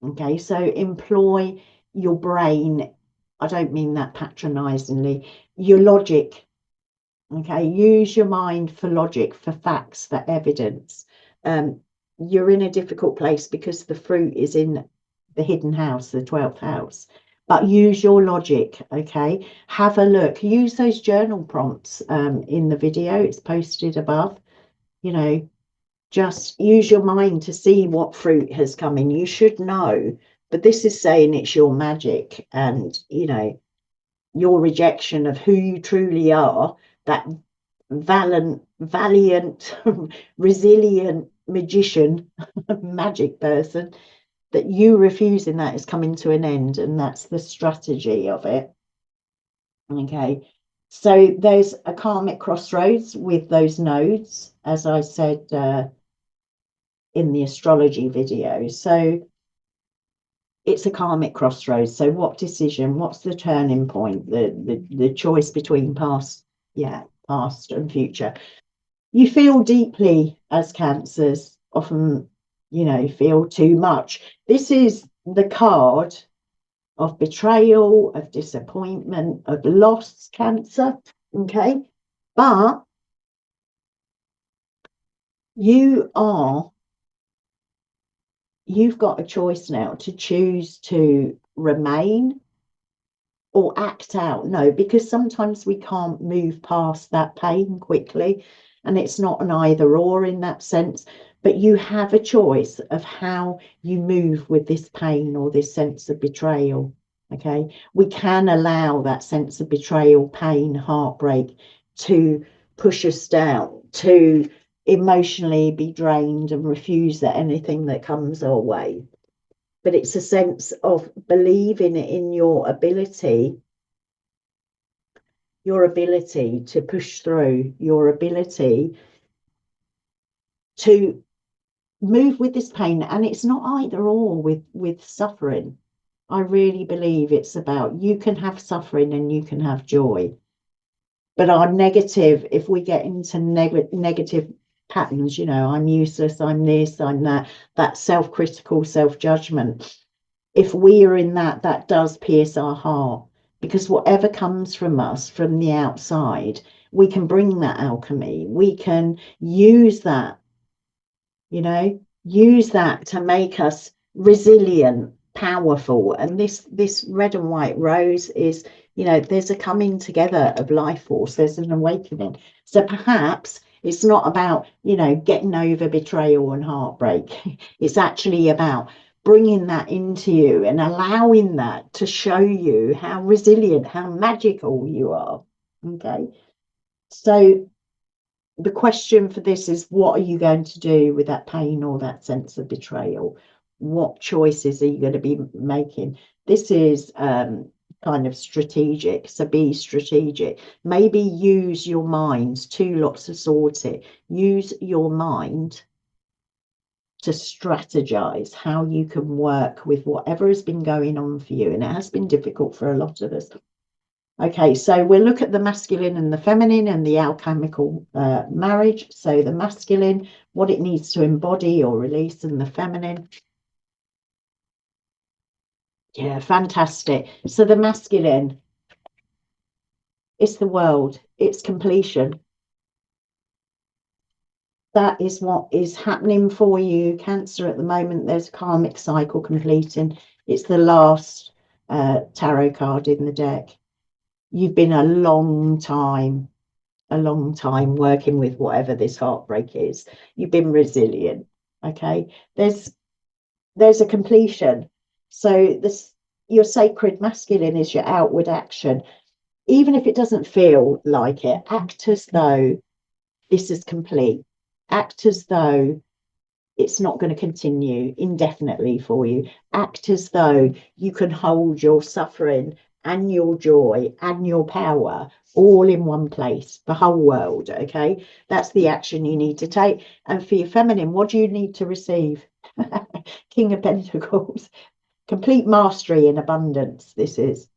Okay, so employ your brain. I don't mean that patronizingly. Your logic. Okay, use your mind for logic, for facts, for evidence. You're in a difficult place because the fruit is in the hidden house, the 12th house. But use your logic. Okay, have a look. Use those journal prompts in the video. It's posted above. You know, just use your mind to see what fruit has come in. You should know, but this is saying it's your magic, and you know, your rejection of who you truly are, that valiant resilient magician magic person, that you refusing that is coming to an end, and that's the strategy of it. Okay, so there's a karmic crossroads with those nodes, as I said in the astrology video. So it's a karmic crossroads. So what decision, what's the turning point, the choice between past and future? You feel deeply as Cancers, often, you know, feel too much. This is the card of betrayal, of disappointment, of loss, Cancer. Okay, but you've got a choice now to choose to remain or act out. No, because sometimes we can't move past that pain quickly, and it's not an either or in that sense, but you have a choice of how you move with this pain or this sense of betrayal. Okay, we can allow that sense of betrayal, pain, heartbreak to push us down, to emotionally be drained and refuse that anything that comes our way. But it's a sense of believing in your ability to push through, your ability to move with this pain. And it's not either or with suffering. I really believe it's about, you can have suffering and you can have joy. But our negative, if we get into negative patterns, you know, I'm useless, I'm this, I'm that self-critical self-judgment, if we are in that, that does pierce our heart, because whatever comes from us from the outside, we can bring that alchemy, we can use that, you know, use that to make us resilient, powerful. And this red and white rose is, you know, there's a coming together of life force, there's an awakening. So perhaps it's not about, you know, getting over betrayal and heartbreak. It's actually about bringing that into you and allowing that to show you how resilient, how magical you are. Okay, so the question for this is, what are you going to do with that pain or that sense of betrayal? What choices are you going to be making? This is kind of strategic, so be strategic. Maybe use your mind, two lots of swords here. Use your mind to strategize how you can work with whatever has been going on for you, and it has been difficult for a lot of us. Okay, so we'll look at the masculine and the feminine and the alchemical marriage. So the masculine, what it needs to embody or release, and the feminine. Yeah, fantastic. So the masculine, it's the world, it's completion. That is what is happening for you, Cancer, at the moment. There's a karmic cycle completing. It's the last tarot card in the deck. You've been a long time working with whatever this heartbreak is. You've been resilient. Okay, there's a completion. So this, your sacred masculine is your outward action. Even if it doesn't feel like it, act as though this is complete. Act as though it's not going to continue indefinitely for you. Act as though you can hold your suffering and your joy and your power all in one place, the whole world. Okay, that's the action you need to take. And for your feminine, what do you need to receive? King of Pentacles, complete mastery and abundance. This is,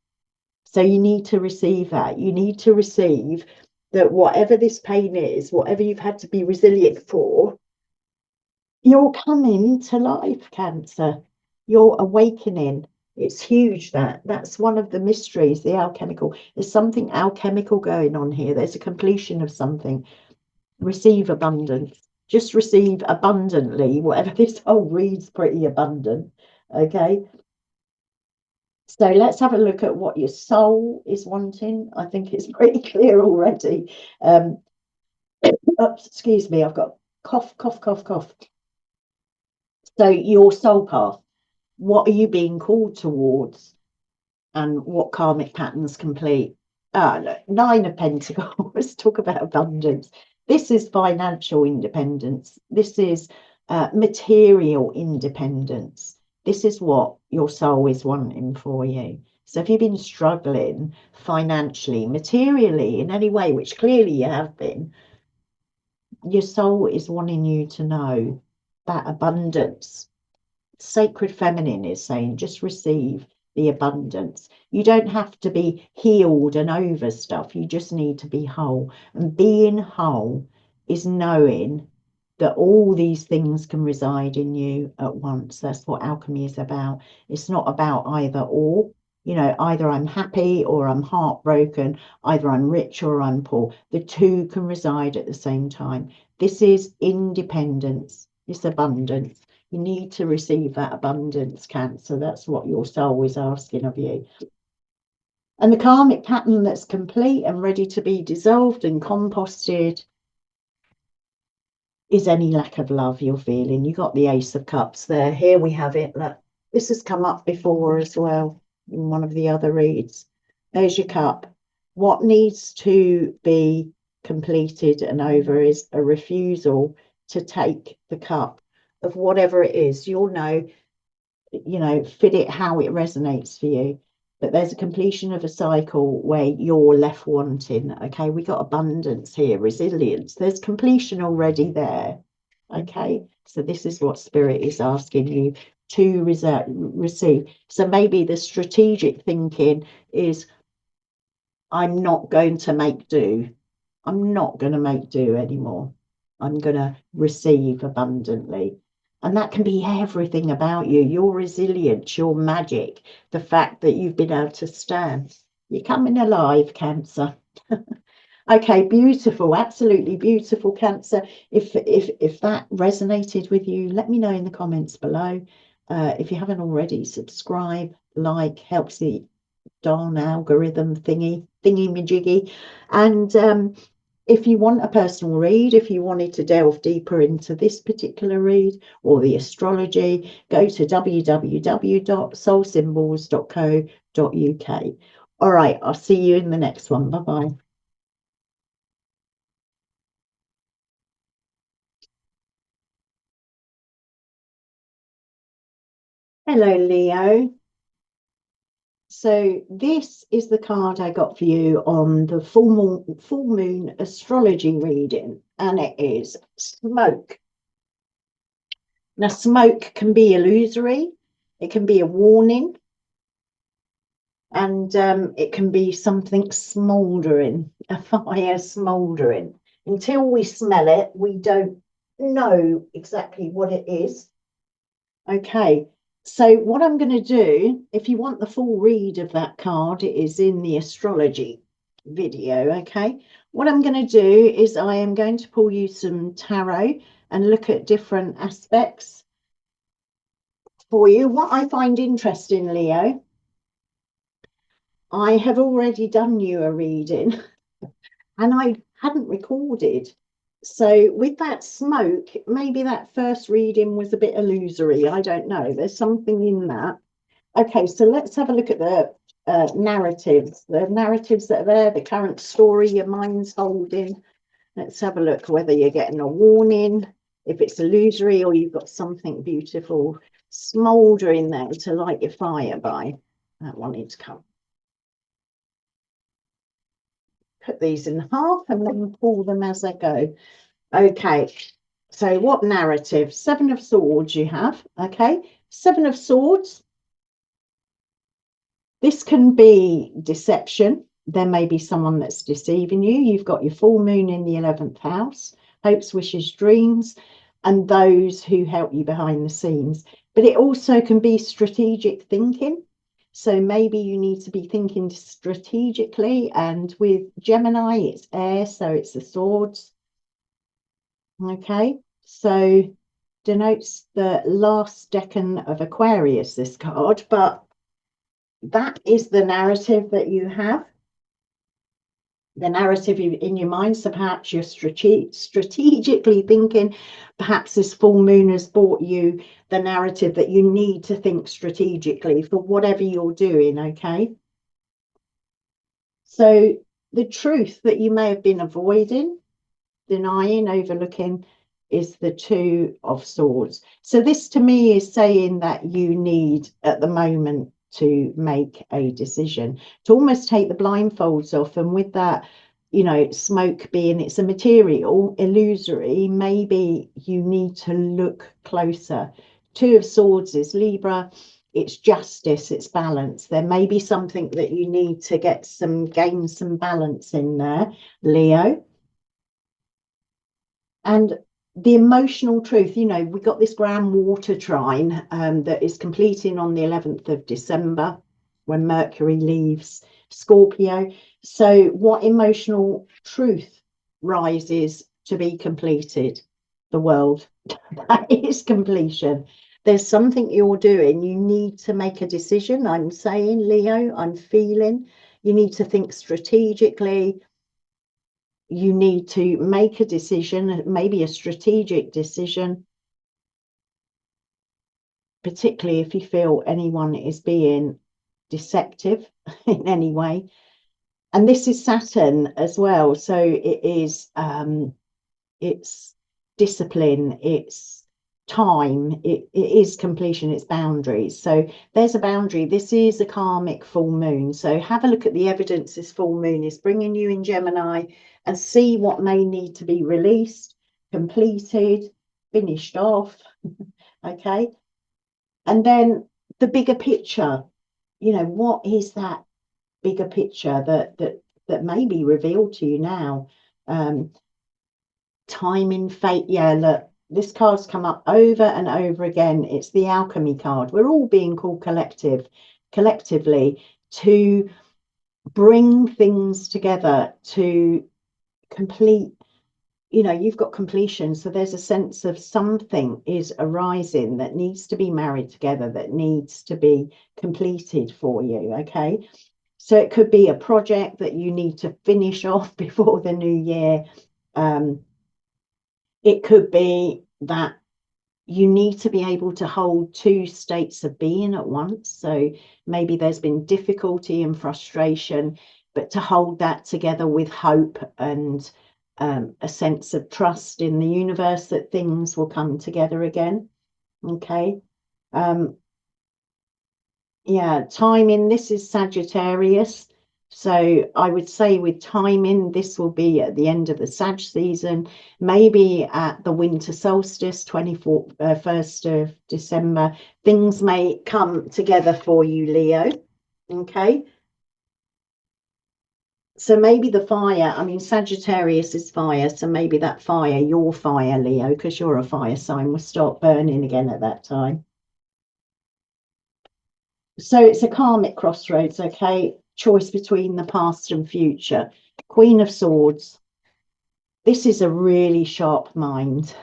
so you need to receive that. You need to receive that whatever this pain is, whatever you've had to be resilient for, you're coming to life, Cancer. You're awakening. It's huge. That's one of the mysteries, the alchemical. There's something alchemical going on here. There's a completion of something. Receive abundance. Just receive abundantly, whatever this whole reads pretty abundant. Okay. So let's have a look at what your soul is wanting. I think it's pretty clear already. Oops, excuse me, I've got cough, cough, cough, cough. So your soul path, what are you being called towards, and what karmic patterns complete? No, 9 of Pentacles. Let's talk about abundance. This is financial independence. This is material independence. This is what your soul is wanting for you. So if you've been struggling financially, materially, in any way, which clearly you have been, your soul is wanting you to know that abundance. Sacred feminine is saying, just receive the abundance. You don't have to be healed and over stuff. You just need to be whole. And being whole is knowing that all these things can reside in you at once. That's what alchemy is about. It's not about either or. You know, either I'm happy or I'm heartbroken, either I'm rich or I'm poor. The two can reside at the same time. This is independence. It's abundance. You need to receive that abundance, Cancer. That's what your soul is asking of you. And the karmic pattern that's complete and ready to be dissolved and composted is any lack of love you're feeling. You got the Ace of Cups there. Here we have it. Look, this has come up before as well in one of the other reads. There's your cup. What needs to be completed and over is a refusal to take the cup of whatever it is. You'll know, you know, fit it how it resonates for you. But there's a completion of a cycle where you're left wanting. Okay, we got abundance here, resilience. There's completion already there. Okay, so this is what Spirit is asking you to receive. So maybe the strategic thinking is, I'm not going to make do. I'm not going to make do anymore. I'm going to receive abundantly. And that can be everything about you, your resilience, your magic, the fact that you've been able to stand. You're coming alive, Cancer. Okay, beautiful, absolutely beautiful, Cancer. If that resonated with you, let me know in the comments below. If you haven't already, subscribe, like, helps the darn algorithm thingy-majiggy. And if you want a personal read, if you wanted to delve deeper into this particular read or the astrology, go to www.soulsymbols.co.uk. All right, I'll see you in the next one. Bye-bye. Hello, Leo. So this is the card I got for you on the full moon astrology reading, and it is smoke. Now, smoke can be illusory, it can be a warning, and it can be something smouldering, a fire smouldering. Until we smell it, we don't know exactly what it is. Okay, so what I'm going to do, if you want the full read of that card, it is in the astrology video. Okay, what I'm going to do is I am going to pull you some tarot and look at different aspects for you. What I find interesting, Leo, I have already done you a reading and I hadn't recorded. So with that smoke, maybe that first reading was a bit illusory. I don't know. There's something in that. Okay, so let's have a look at the narratives that are there, the current story your mind's holding. Let's have a look whether you're getting a warning, if it's illusory or you've got something beautiful smouldering there to light your fire by. That wanted to come. Put these in half and then pull them as I go. Okay, so what narrative? Seven of Swords you have. Okay, Seven of Swords. This can be deception. There may be someone that's deceiving you. You've got your full moon in the 11th house, hopes, wishes, dreams, and those who help you behind the scenes. But it also can be strategic thinking. So maybe you need to be thinking strategically. And with Gemini, it's air, so it's the swords. Okay, so denotes the last decan of Aquarius, this card, but that is the narrative that you have, the narrative in your mind. So perhaps you're strategically thinking, perhaps this full moon has brought you the narrative that you need to think strategically for whatever you're doing. Okay, so the truth that you may have been avoiding, denying, overlooking, is the Two of Swords. So this to me is saying that you need at the moment to make a decision, to almost take the blindfolds off. And with that, you know, smoke being, it's a material, illusory, maybe you need to look closer. Two of Swords is Libra. It's justice, it's balance. There may be something that you need to gain some balance in there, Leo. And the emotional truth, you know, we got this grand water trine that is completing on the 11th of December when Mercury leaves Scorpio. So what emotional truth rises to be completed? The world. That is completion. There's something you're doing. You need to make a decision. I'm saying, Leo, I'm feeling you need to think strategically. You need to make a decision, maybe a strategic decision, particularly if you feel anyone is being deceptive in any way. And this is Saturn as well. So it is, it's discipline, it's time, it is completion, it's boundaries. So there's a boundary. This is a karmic full moon. So have a look at the evidence this full moon is bringing you in Gemini and see what may need to be released, completed, finished off. Okay. And then the bigger picture, you know, what is that bigger picture that may be revealed to you now? Timing, fate. Yeah, look, this card's come up over and over again. It's the alchemy card. We're all being called collectively to bring things together to complete. You know, you've got completion, so there's a sense of something is arising that needs to be married together, that needs to be completed for you. Okay, so it could be a project that you need to finish off before the new year. It could be that you need to be able to hold two states of being at once. So maybe there's been difficulty and frustration, but to hold that together with hope and a sense of trust in the universe that things will come together again. Okay. Yeah, timing. This is Sagittarius. So I would say with timing, this will be at the end of the Sag season, maybe at the winter solstice, 1st of December. Things may come together for you, Leo. Okay. So maybe the fire, I mean, Sagittarius is fire. So maybe that fire, your fire, Leo, because you're a fire sign, will start burning again at that time. So it's a karmic crossroads, okay? Choice between the past and future. Queen of Swords. This is a really sharp mind.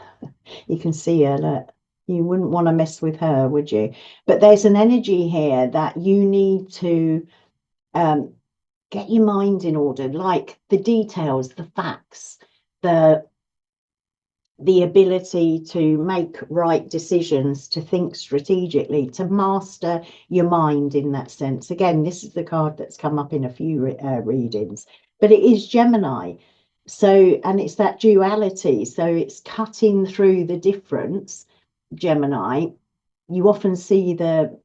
You can see her, look. You wouldn't want to mess with her, would you? But there's an energy here that you need to get your mind in order, like the details, the facts, the ability to make right decisions, to think strategically, to master your mind in that sense. Again, this is the card that's come up in a few readings, but it is Gemini. So, and it's that duality. So it's cutting through the difference, Gemini. You often see the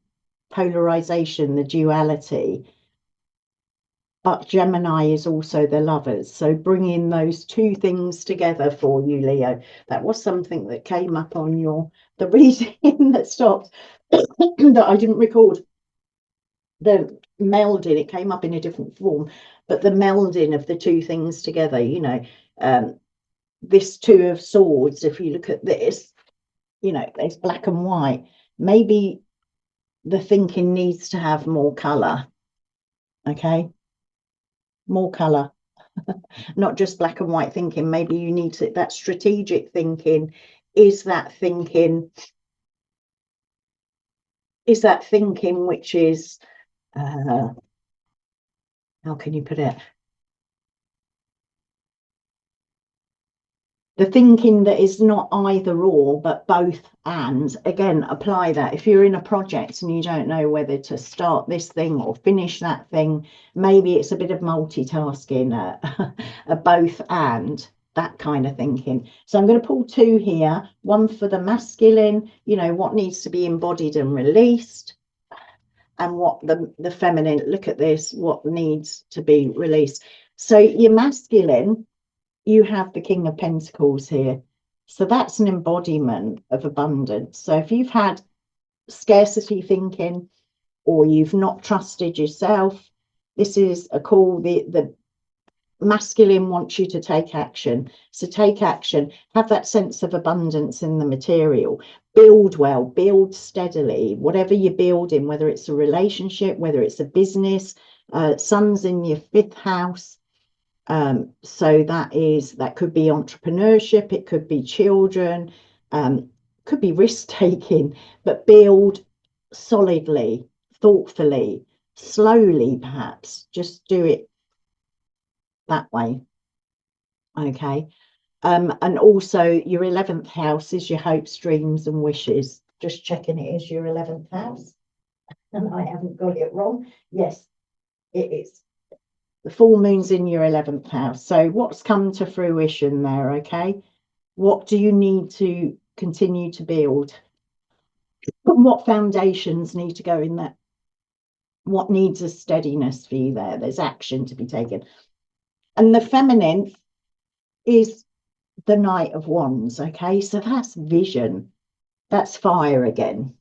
polarization, the duality, but Gemini is also the lovers. So bringing those two things together for you, Leo. That was something that came up on the reading that stopped that I didn't record. The melding, it came up in a different form, but the melding of the two things together, you know, this Two of Swords, if you look at this, you know, there's black and white. Maybe the thinking needs to have more color. Okay, more color. Not just black and white thinking. Maybe you need to, that strategic thinking is that thinking which is how can you put it, the thinking that is not either or but both. And again, apply that if you're in a project and you don't know whether to start this thing or finish that thing, maybe it's a bit of multitasking, a both and, that kind of thinking. So I'm going to pull two here, one for the masculine, you know, what needs to be embodied and released, and what the feminine, look at this, what needs to be released. So your masculine, you have the King of Pentacles here. So that's an embodiment of abundance. So if you've had scarcity thinking or you've not trusted yourself, this is a call. The masculine wants you to take action. So take action, have that sense of abundance in the material, build well, build steadily, whatever you're building, whether it's a relationship, whether it's a business. Sun's in your 5th house. So that could be entrepreneurship, it could be children, could be risk taking, but build solidly, thoughtfully, slowly, perhaps just do it that way. Okay. And also your 11th house is your hopes, dreams and wishes. Just checking it is your 11th house and I haven't got it wrong. Yes, it is. The full moon's in your 11th house. So what's come to fruition there? Okay, what do you need to continue to build? What foundations need to go in there? What needs a steadiness for you there? There's action to be taken. And the feminine is the Knight of Wands. Okay, so that's vision, that's fire again.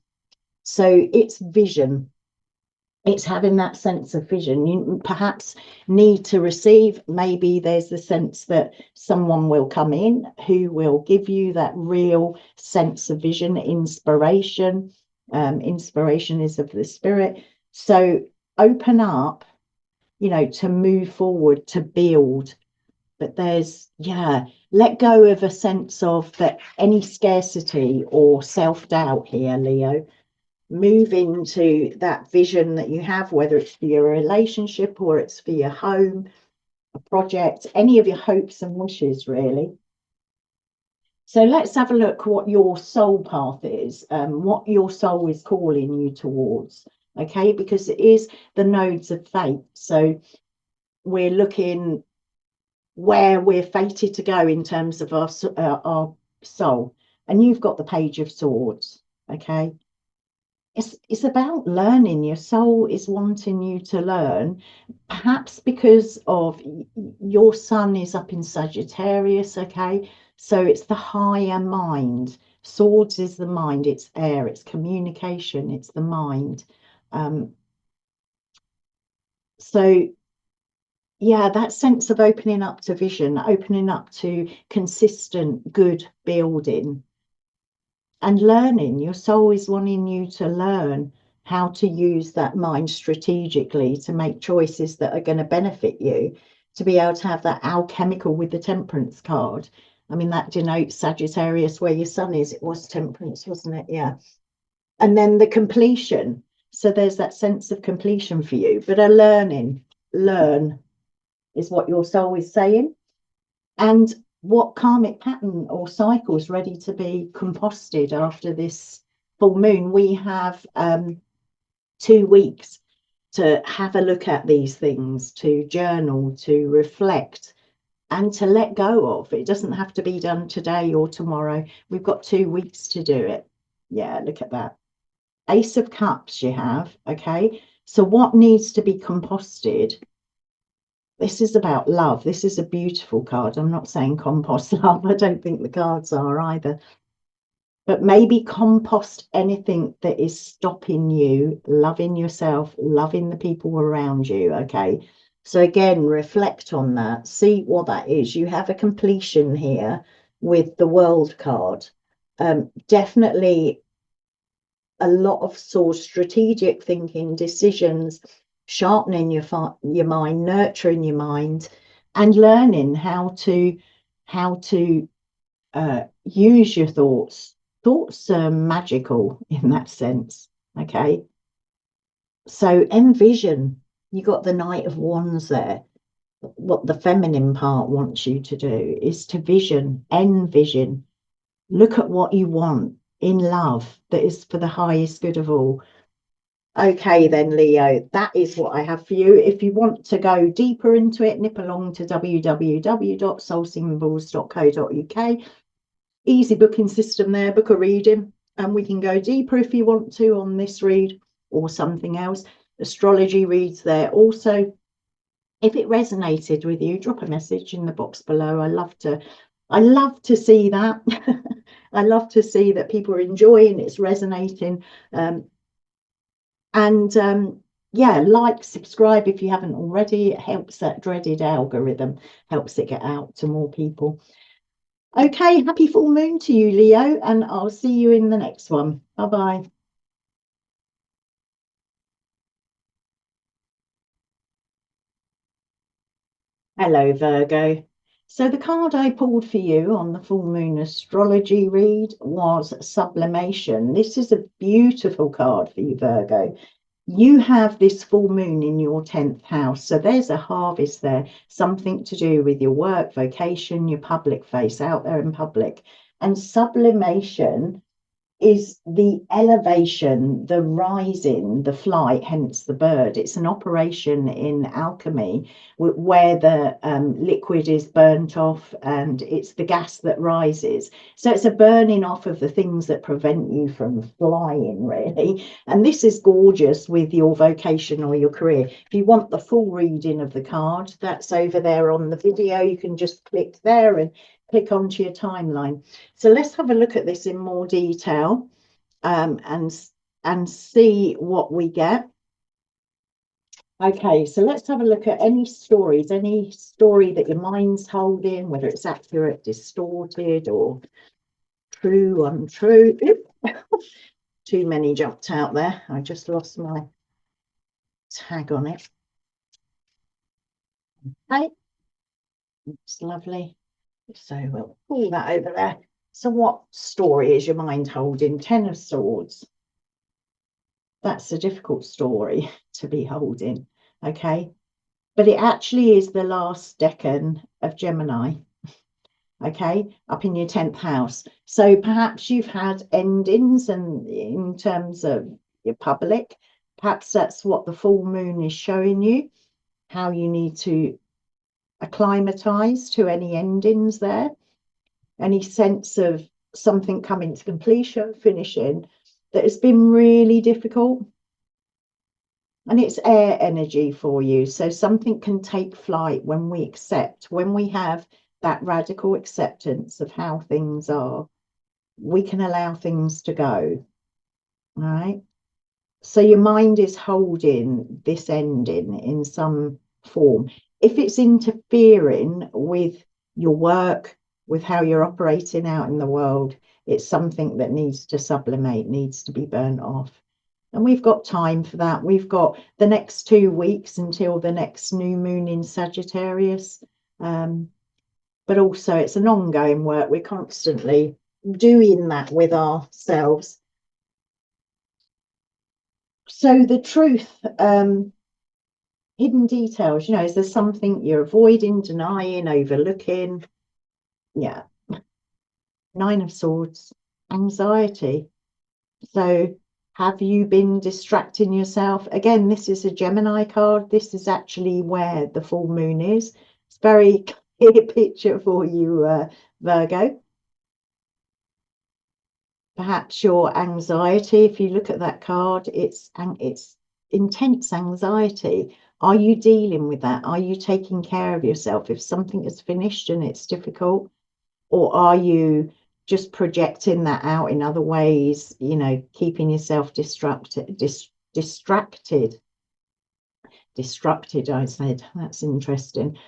So it's vision. It's having that sense of vision. You perhaps need to receive, maybe there's the sense that someone will come in who will give you that real sense of vision, inspiration. Inspiration is of the spirit. So open up, you know, to move forward, to build. But there's, yeah, let go of a sense of that any scarcity or self-doubt here, Leo. Move into that vision that you have, whether it's for your relationship or it's for your home, a project, any of your hopes and wishes, really. So let's have a look what your soul path is, what your soul is calling you towards, okay? Because it is the nodes of fate. So we're looking where we're fated to go in terms of our soul. And you've got the Page of Swords, okay? It's about learning. Your soul is wanting you to learn, perhaps because of your sun is up in Sagittarius, okay? So it's the higher mind. Swords is the mind, it's air, it's communication, it's the mind. So yeah, that sense of opening up to vision, opening up to consistent good building and learning. Your soul is wanting you to learn how to use that mind strategically to make choices that are going to benefit you, to be able to have that alchemical with the Temperance card. I mean, that denotes Sagittarius, where your sun is. It was Temperance, wasn't it? Yeah. And then the completion. So there's that sense of completion for you, but a learning, learn is what your soul is saying. And what karmic pattern or cycle is ready to be composted after this full moon? We have 2 weeks to have a look at these things, to journal, to reflect, and to let go of. It doesn't have to be done today or tomorrow. We've got 2 weeks to do it. Yeah, look at that. Ace of Cups you have, okay? So what needs to be composted? This is about love. This is a beautiful card. I'm not saying compost love. I don't think the cards are either. But maybe compost anything that is stopping you loving yourself, loving the people around you, okay? So again, reflect on that. See what that is. You have a completion here with the World card. Definitely a lot of sort of strategic thinking, decisions, sharpening your mind, nurturing your mind, and learning how to use your thoughts. Thoughts are magical in that sense. Okay, so envision. You got the Knight of Wands there. What the feminine part wants you to do is to vision, envision. Look at what you want in love that is for the highest good of all. Okay, then, Leo, that is what I have for you. If you want to go deeper into it, nip along to www.soulsymbols.co.uk. Easy booking system there, book a reading, and we can go deeper if you want to on this read or something else. Astrology reads there also. If it resonated with you, drop a message in the box below. I love to see that. I love to see that people are enjoying it's resonating. Yeah, like, subscribe if you haven't already. It helps that dreaded algorithm, helps it get out to more people. Okay, happy full moon to you, Leo, and I'll see you in the next one. Bye-bye. Hello, Virgo. So the card I pulled for you on the full moon astrology read was Sublimation. This is a beautiful card for you, Virgo. You have this full moon in your 10th house. So there's a harvest there, something to do with your work, vocation, your public face, out there in public. And sublimation is the elevation, the rising, the flight, hence the bird. It's an operation in alchemy where the liquid is burnt off and it's the gas that rises. So it's a burning off of the things that prevent you from flying, really. And this is gorgeous with your vocation or your career. If you want the full reading of the card, that's over there on the video. You can just click there and click onto your timeline. So let's have a look at this in more detail and and see what we get. Okay, so let's have a look at any stories, any story that your mind's holding, whether it's accurate, distorted, or true, untrue. Too many jumped out there. I just lost my tag on it. Okay, it's lovely. So we'll pull that over there. So what story is your mind holding? 10 of Swords. That's a difficult story to be holding, okay? But it actually is the last decan of Gemini, okay, up in your 10th house. So perhaps you've had endings, and in terms of your public, perhaps that's what the full moon is showing you, how you need to acclimatize to any endings there, any sense of something coming to completion, finishing, that has been really difficult. And it's air energy for you. So something can take flight when we accept, when we have that radical acceptance of how things are, we can allow things to go. All right. So your mind is holding this ending in some form. If it's interfering with your work, with how you're operating out in the world, it's something that needs to sublimate, needs to be burnt off. And we've got time for that. We've got the next 2 weeks until the next new moon in Sagittarius. But also it's an ongoing work. We're constantly doing that with ourselves. So the truth, hidden details, you know, is there something you're avoiding, denying, overlooking? Yeah. 9 of Swords, anxiety. So have you been distracting yourself? Again, this is a Gemini card. This is actually where the full moon is. It's very clear picture for you, Virgo. Perhaps your anxiety, if you look at that card, it's intense anxiety. Are you dealing with that? Are you taking care of yourself if something is finished and it's difficult? Or are you just projecting that out in other ways, you know, keeping yourself distracted, I said. That's interesting.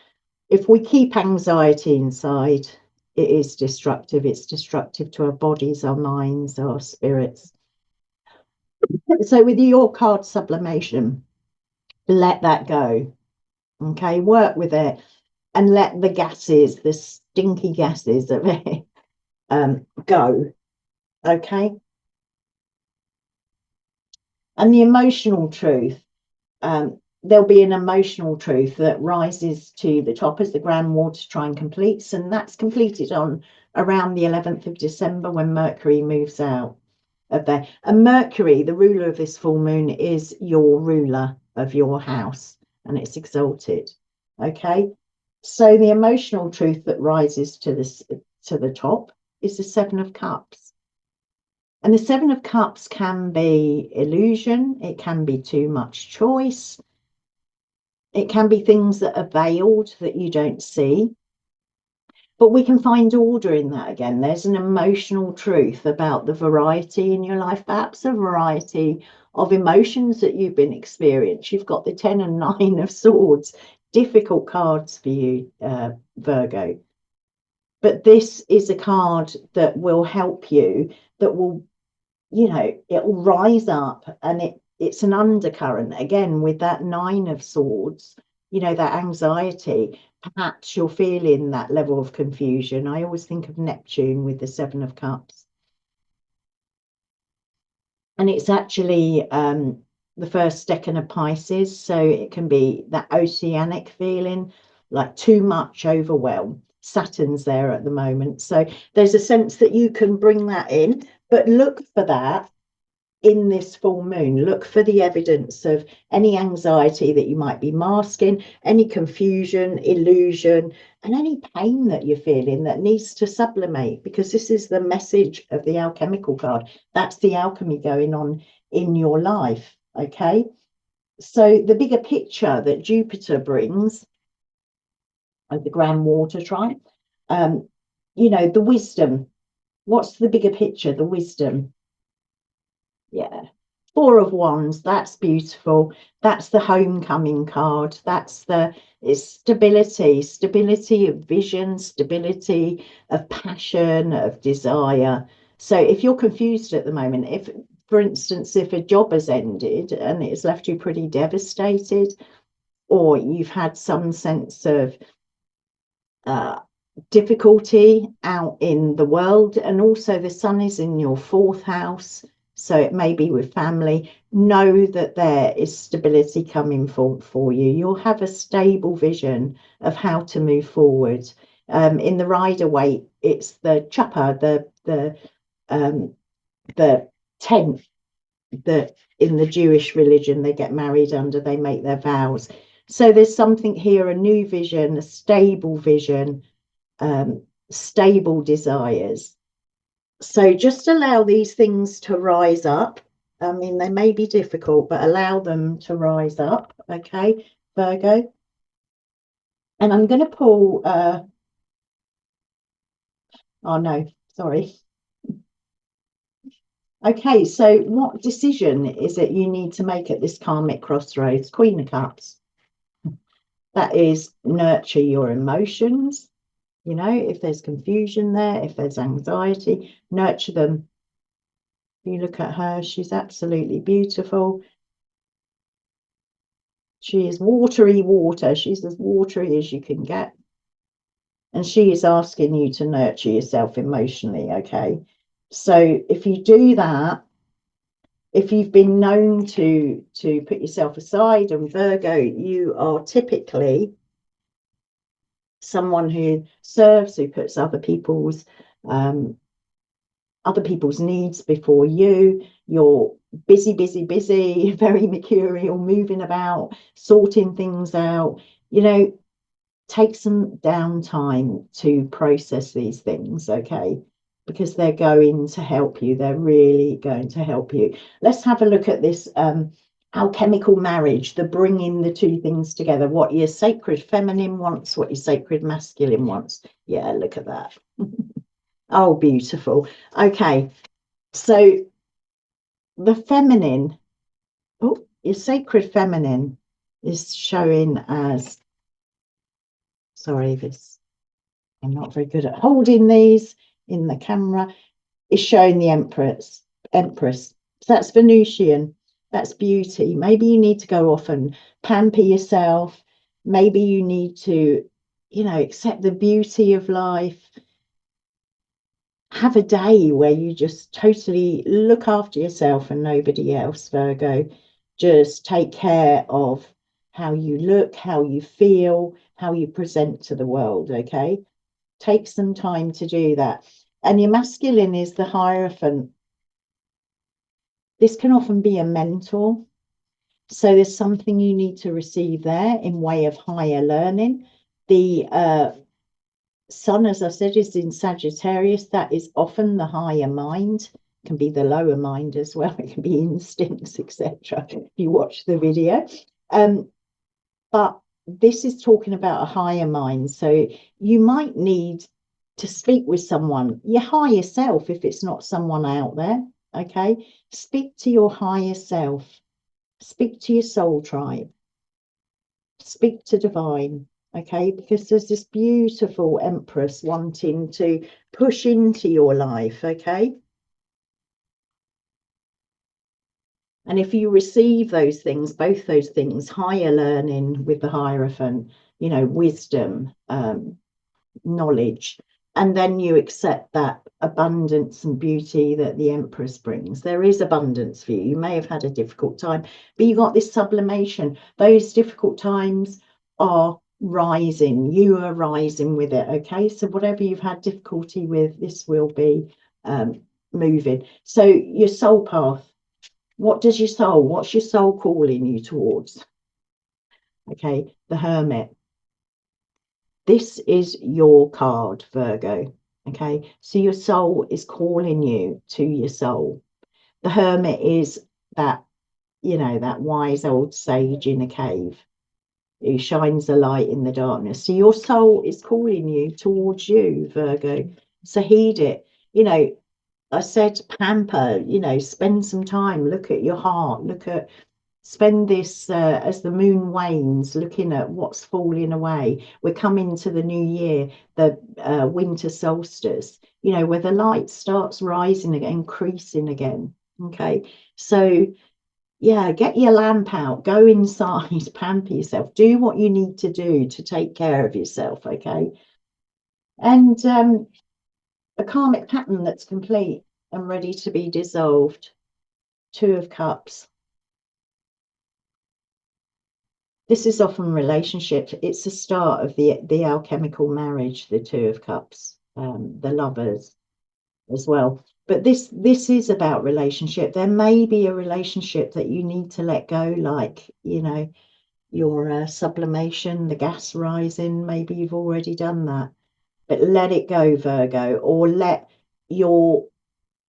If we keep anxiety inside, it is destructive. It's destructive to our bodies, our minds, our spirits. So with your card sublimation, let that go. Okay, work with it and let the gases, the stinky gases of it, go. Okay. And the emotional truth, there'll be an emotional truth that rises to the top as the grand water trine completes, and that's completed on around the 11th of December when Mercury moves out of there. And Mercury, the ruler of this full moon, is your ruler of your house, and it's exalted. Okay, so the emotional truth that rises to the top is the 7 of Cups. And the 7 of Cups can be illusion, it can be too much choice, it can be things that are veiled that you don't see. But we can find order in that again. There's an emotional truth about the variety in your life, perhaps a variety of emotions that you've been experiencing. You've got the 10 and 9 of Swords, difficult cards for you, Virgo. But this is a card that will help you, that will, you know, it will rise up, and it's an undercurrent again with that 9 of Swords, you know, that anxiety. Perhaps you're feeling that level of confusion. I always think of Neptune with the 7 of Cups. And it's actually the first decan of Pisces. So it can be that oceanic feeling, like too much overwhelm. Saturn's there at the moment. So there's a sense that you can bring that in, but look for that in this full moon. Look for the evidence of any anxiety that you might be masking, any confusion, illusion, and any pain that you're feeling that needs to sublimate, because this is the message of the alchemical card. That's the alchemy going on in your life. Okay, so the bigger picture that Jupiter brings, the grand water trine, you know, the wisdom. What's the bigger picture? The wisdom. Yeah. Four of Wands, that's beautiful. That's the homecoming card. That's it's stability of vision, stability of passion, of desire. So if you're confused at the moment, if, for instance, if a job has ended and it's left you pretty devastated, or you've had some sense of difficulty out in the world, and also the sun is in your fourth house, so it may be with family, know that there is stability coming for you. You'll have a stable vision of how to move forward. In the Rider-Waite, it's the chuppa, the tent that in the Jewish religion they get married under, they make their vows. So there's something here, a new vision, a stable vision, stable desires. So just allow these things to rise up. I mean, they may be difficult, but allow them to rise up. Okay, Virgo. And I'm going to pull, oh no, sorry. Okay, so what decision is it you need to make at this karmic crossroads? Queen of Cups. That is, nurture your emotions. You know, if there's confusion there, if there's anxiety, nurture them. You look at her, she's absolutely beautiful. She is watery water. She's as watery as you can get. And she is asking you to nurture yourself emotionally, okay? So if you do that, if you've been known to put yourself aside, and Virgo, you are typically someone who serves, who puts other people's needs before you. You're busy, very mercurial, moving about, sorting things out. You know, take some downtime to process these things, okay? Because they're going to help you. They're really going to help you. Let's have a look at this alchemical marriage, the bringing the two things together, what your sacred feminine wants, what your sacred masculine wants. Yeah, look at that. Oh, beautiful. Okay, so the feminine, oh, your sacred feminine is showing as, sorry, this, I'm not very good at holding these in the camera, is showing the Empress. So that's Venusian, that's beauty. Maybe you need to go off and pamper yourself. Maybe you need to, you know, accept the beauty of life. Have a day where you just totally look after yourself and nobody else, Virgo. Just take care of how you look, how you feel, how you present to the world, okay? Take some time to do that. And your masculine is the Hierophant. This can often be a mentor. So there's something you need to receive there in way of higher learning. The Sun, as I said, is in Sagittarius. That is often the higher mind. It can be the lower mind as well. It can be instincts, etc. If you watch the video. But this is talking about a higher mind. So you might need to speak with someone, your higher self, if it's not someone out there. Okay, speak to your higher self. Speak to your soul tribe. Speak to divine. Okay, because there's this beautiful Empress wanting to push into your life. Okay, and if you receive those things, both those things, higher learning with the Hierophant, you know, wisdom, knowledge, and then you accept that abundance and beauty that the Empress brings, there is abundance for you. You may have had a difficult time, but you got this sublimation. Those difficult times are rising. You are rising with it. Okay, so whatever you've had difficulty with, this will be moving. So your soul path, what's your soul calling you towards? Okay, the Hermit. This is your card, Virgo. Okay, so your soul is calling you to your soul. The Hermit is that, you know, that wise old sage in a cave who shines a light in the darkness. So your soul is calling you towards you, Virgo. So heed it. You know, I said pamper, you know, spend some time, look at your heart, spend this as the moon wanes, looking at what's falling away. We're coming to the new year, the winter solstice, you know, where the light starts rising again, increasing again. Okay, so yeah, get your lamp out, go inside, pamper yourself, do what you need to do to take care of yourself. Okay, and a karmic pattern that's complete and ready to be dissolved. Two of Cups. This is often relationship. It's the start of the alchemical marriage, the Two of Cups, the lovers as well. But this is about relationship. There may be a relationship that you need to let go, like, you know, your sublimation, the gas rising. Maybe you've already done that, but let it go, Virgo, or let your,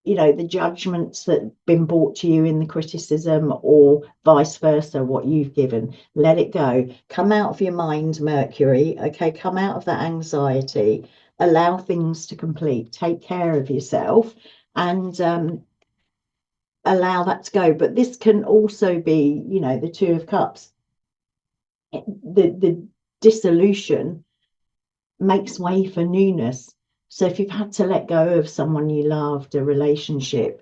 you know, the judgments that have been brought to you in the criticism, or vice versa, what you've given, let it go. Come out of your mind, Mercury. Okay, come out of that anxiety, allow things to complete, take care of yourself, and allow that to go. But this can also be, you know, the Two of Cups, the dissolution makes way for newness. So if you've had to let go of someone you loved, a relationship,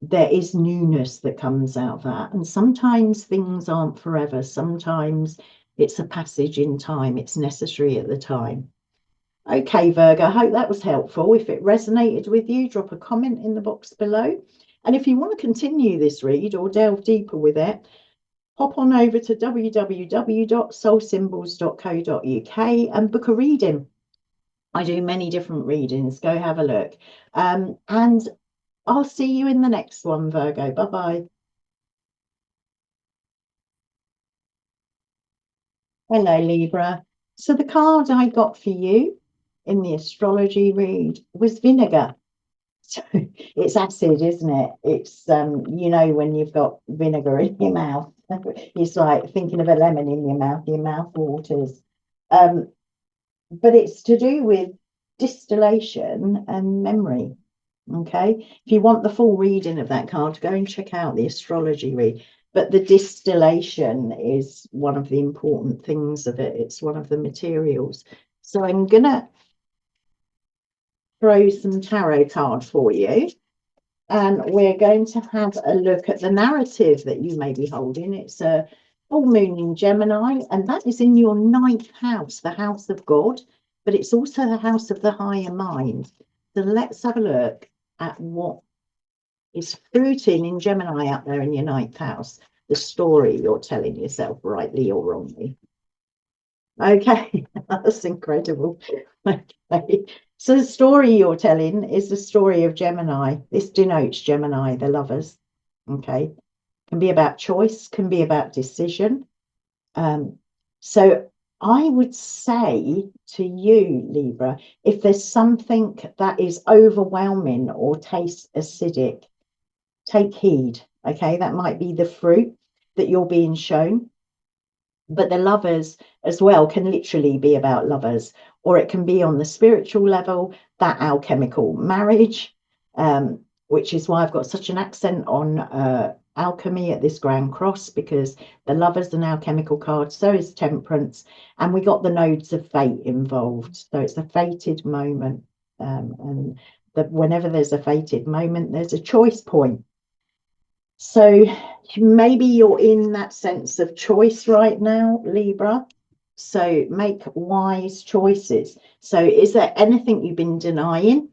there is newness that comes out of that. And sometimes things aren't forever. Sometimes it's a passage in time. It's necessary at the time. Okay, Virgo, I hope that was helpful. If it resonated with you, drop a comment in the box below. And if you want to continue this read or delve deeper with it, hop on over to www.soulsymbols.co.uk and book a reading. I do many different readings. Go have a look. And I'll see you in the next one, Virgo. Bye-bye. Hello, Libra. So the card I got for you in the astrology read was vinegar. So it's acid, isn't it? It's you know, when you've got vinegar in your mouth, it's like thinking of a lemon in your mouth waters. But it's to do with distillation and memory. Okay, if you want the full reading of that card, go and check out the astrology read. But the distillation is one of the important things of it. It's one of the materials. So I'm gonna throw some tarot cards for you, and we're going to have a look at the narrative that you may be holding. It's a full moon in Gemini, and that is in your 9th house, the house of God, but it's also the house of the higher mind. So let's have a look at what is fruiting in Gemini up there in your 9th house, the story you're telling yourself, rightly or wrongly. Okay, that's incredible. Okay. So the story you're telling is the story of Gemini. This denotes Gemini, the lovers. Okay, can be about choice, can be about decision. So I would say to you, Libra, if there's something that is overwhelming or tastes acidic, take heed. Okay, that might be the fruit that you're being shown. But the lovers as well can literally be about lovers, or it can be on the spiritual level, that alchemical marriage, which is why I've got such an accent on alchemy at this Grand Cross, because the lovers an alchemical card, so is temperance, and we got the nodes of fate involved. So it's a fated moment, and whenever there's a fated moment, there's a choice point. So maybe you're in that sense of choice right now, Libra. So make wise choices. So is there anything you've been denying?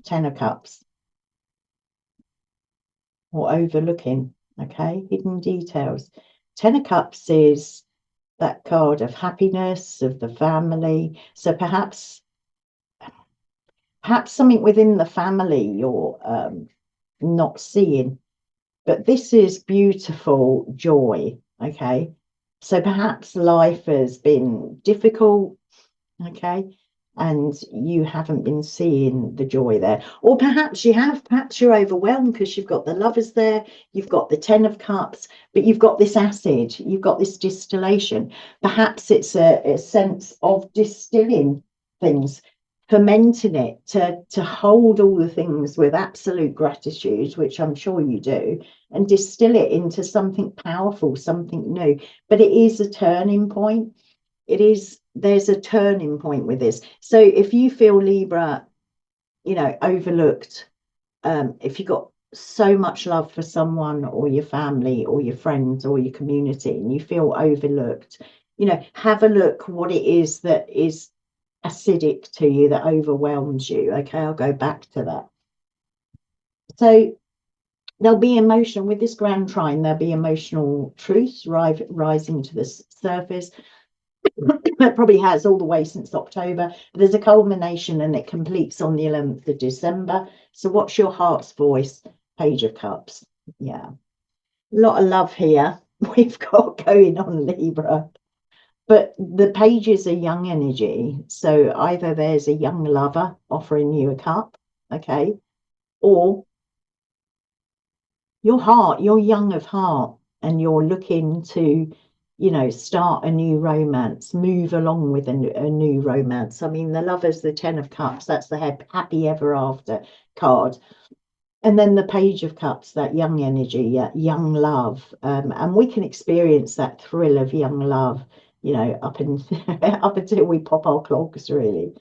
10 of Cups. Or overlooking, okay? Hidden details. 10 of Cups is that card of happiness, of the family. So perhaps something within the family you're not seeing. But this is beautiful joy, okay? So perhaps life has been difficult, okay? And you haven't been seeing the joy there. Or perhaps you have, perhaps you're overwhelmed because you've got the lovers there, you've got the 10 of Cups, but you've got this acid, you've got this distillation. Perhaps it's a sense of distilling things. fermenting it to hold all the things with absolute gratitude, which I'm sure you do, and distill it into something powerful, something new. But it is a turning point. There's a turning point with this. So if you feel, Libra, overlooked, if you got so much love for someone or your family or your friends or your community and you feel overlooked, have a look what it is that is acidic to you, that overwhelms you. Okay, I'll go back to that. So there'll be emotion with this grand trine. There'll be emotional truths rising to the surface. It probably has all the way since October, but there's a culmination and it completes on the 11th of December. So what's your heart's voice? Page of Cups. Yeah, a lot of love here we've got going on, Libra. But the pages are young energy. So either there's a young lover offering you a cup, okay, or you're young of heart and you're looking to, start a new romance, move along with a new romance. I mean, the Lovers, the 10 of Cups, that's the happy ever after card. And then the Page of Cups, that young energy, young love. And we can experience that thrill of young love, up until we pop our clogs, really.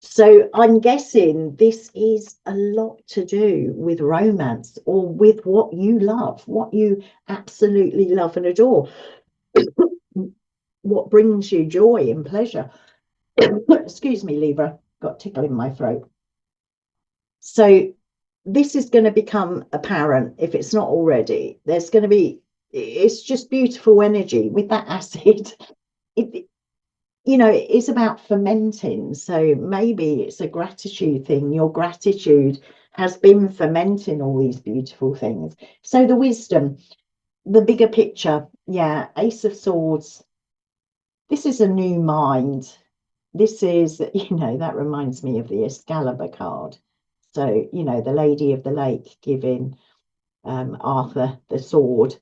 So I'm guessing this is a lot to do with romance or with what you love, what you absolutely love and adore, what brings you joy and pleasure. Excuse me, Libra, got a tickle in my throat. So this is going to become apparent if it's not already. It's just beautiful energy with that acid. It is about fermenting. So maybe it's a gratitude thing. Your gratitude has been fermenting all these beautiful things. So the wisdom, the bigger picture, Ace of Swords. This is a new mind. This is, that reminds me of the Excalibur card. So, the Lady of the Lake giving Arthur the sword.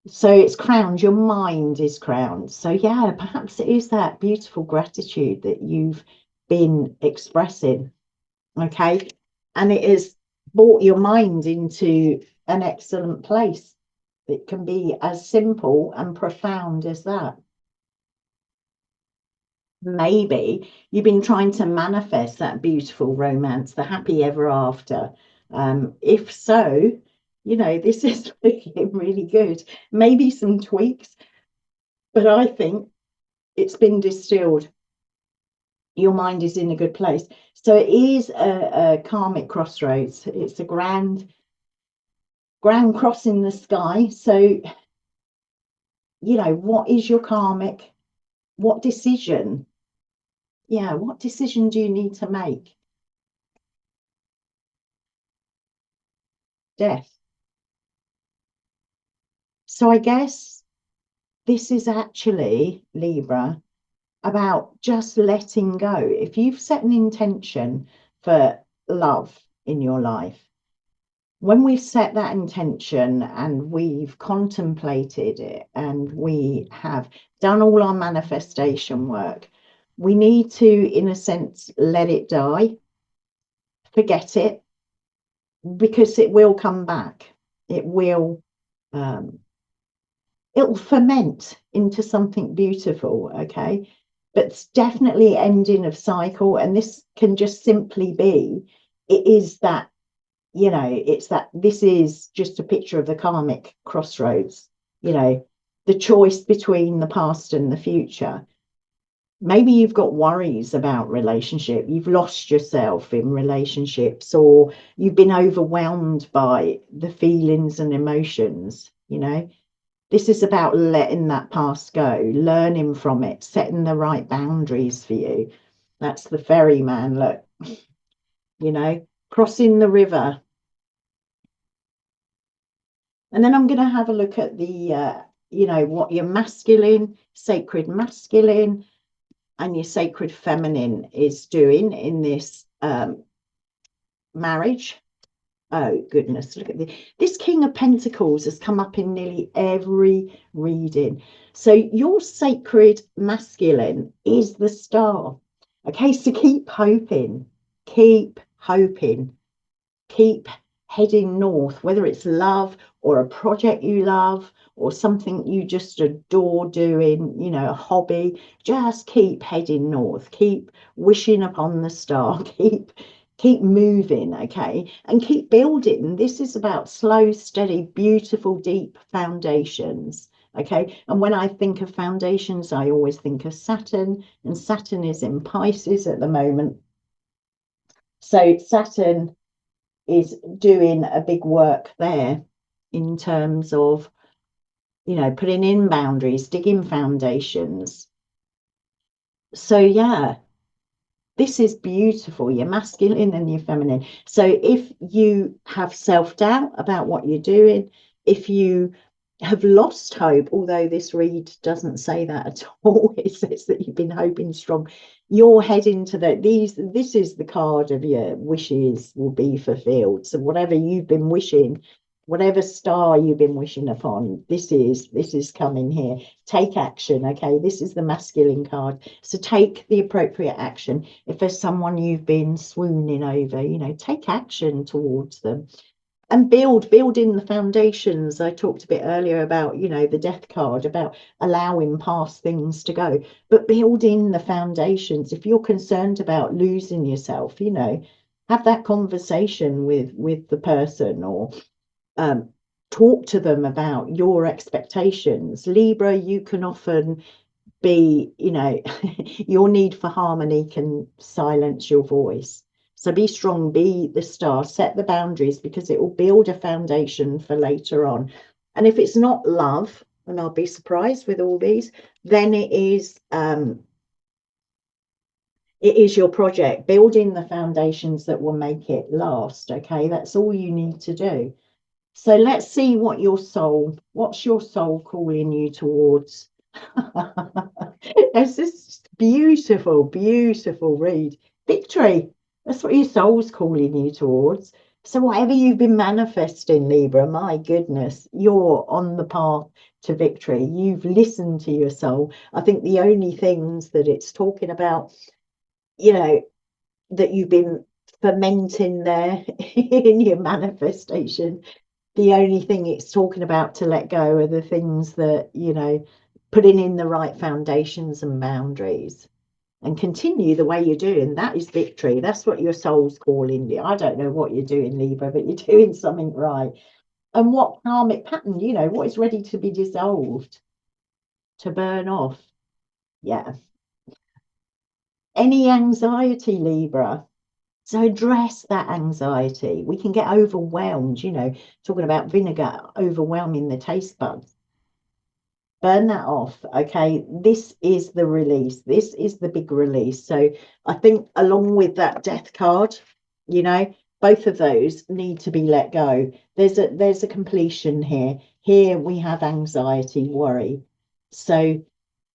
So it's crowned, your mind is crowned. So perhaps it is that beautiful gratitude that you've been expressing, okay? And it has brought your mind into an excellent place. It can be as simple and profound as that. Maybe you've been trying to manifest that beautiful romance, the happy ever after. If so, this is looking really good. Maybe some tweaks, but I think it's been distilled. Your mind is in a good place. So it is a karmic crossroads. It's a grand cross in the sky. So, what is your karmic? What decision? What decision do you need to make? Death. So I guess this is actually, Libra, about just letting go. If you've set an intention for love in your life, when we've set that intention and we've contemplated it and we have done all our manifestation work, we need to, in a sense, let it die, forget it, because it will come back. It'll ferment into something beautiful, okay? But it's definitely ending of cycle, and this can just simply be, it is that, it's that this is just a picture of the karmic crossroads, the choice between the past and the future. Maybe you've got worries about relationship, you've lost yourself in relationships, or you've been overwhelmed by the feelings and emotions, This is about letting that past go, learning from it, setting the right boundaries for you. That's the ferryman, look, crossing the river. And then I'm going to have a look at the, what your masculine, sacred masculine, and your sacred feminine is doing in this marriage. Oh, goodness, look at this King of Pentacles has come up in nearly every reading. So your sacred masculine is the star, Okay, so keep hoping, keep hoping, keep heading north, whether it's love or a project you love or something you just adore doing, you know, a hobby. Just keep heading north, keep wishing upon the star, keep moving, okay, and keep building. This is about slow, steady, beautiful, deep foundations. Okay, and when I think of foundations, I always think of Saturn, and Saturn is in Pisces at the moment. So Saturn is doing a big work there in terms of, you know, putting in boundaries, digging foundations. So yeah, this is beautiful, your masculine and your feminine. So if you have self-doubt about what you're doing, if you have lost hope, although this read doesn't say that at all, it says that you've been hoping strong, you're heading to this is the card of your wishes will be fulfilled. So whatever you've been wishing, whatever star you've been wishing upon, this is coming here. Take action. Okay, this is the masculine card, so take the appropriate action. If there's someone you've been swooning over, you know, take action towards them and building the foundations. I talked a bit earlier about, you know, the death card, about allowing past things to go, but building the foundations. If you're concerned about losing yourself, you know, have that conversation with the person, or talk to them about your expectations. Libra, you can often be, you know, your need for harmony can silence your voice. So be strong, be the star, set the boundaries, because it will build a foundation for later on. And if it's not love, and I'll be surprised with all these, then it is your project, building the foundations that will make it last. Okay, that's all you need to do. So let's see what's your soul calling you towards. It's this beautiful, beautiful read. Victory. That's what your soul's calling you towards. So whatever you've been manifesting, Libra, my goodness, you're on the path to victory. You've listened to your soul. I think the only things that it's talking about, you know, that you've been fermenting there in your manifestation, the only thing it's talking about to let go are the things that, you know, putting in the right foundations and boundaries and continue the way you're doing. That is victory. That's what your soul's calling you. I don't know what you're doing, Libra, but you're doing something right. And what karmic pattern, you know, what is ready to be dissolved, to burn off? Yeah. Any anxiety, Libra? So address that anxiety. We can get overwhelmed, you know, talking about vinegar overwhelming the taste buds. Burn that off. Okay, this is the release. This is the big release. So I think along with that death card, you know, both of those need to be let go. There's a completion here. Here we have anxiety, worry. So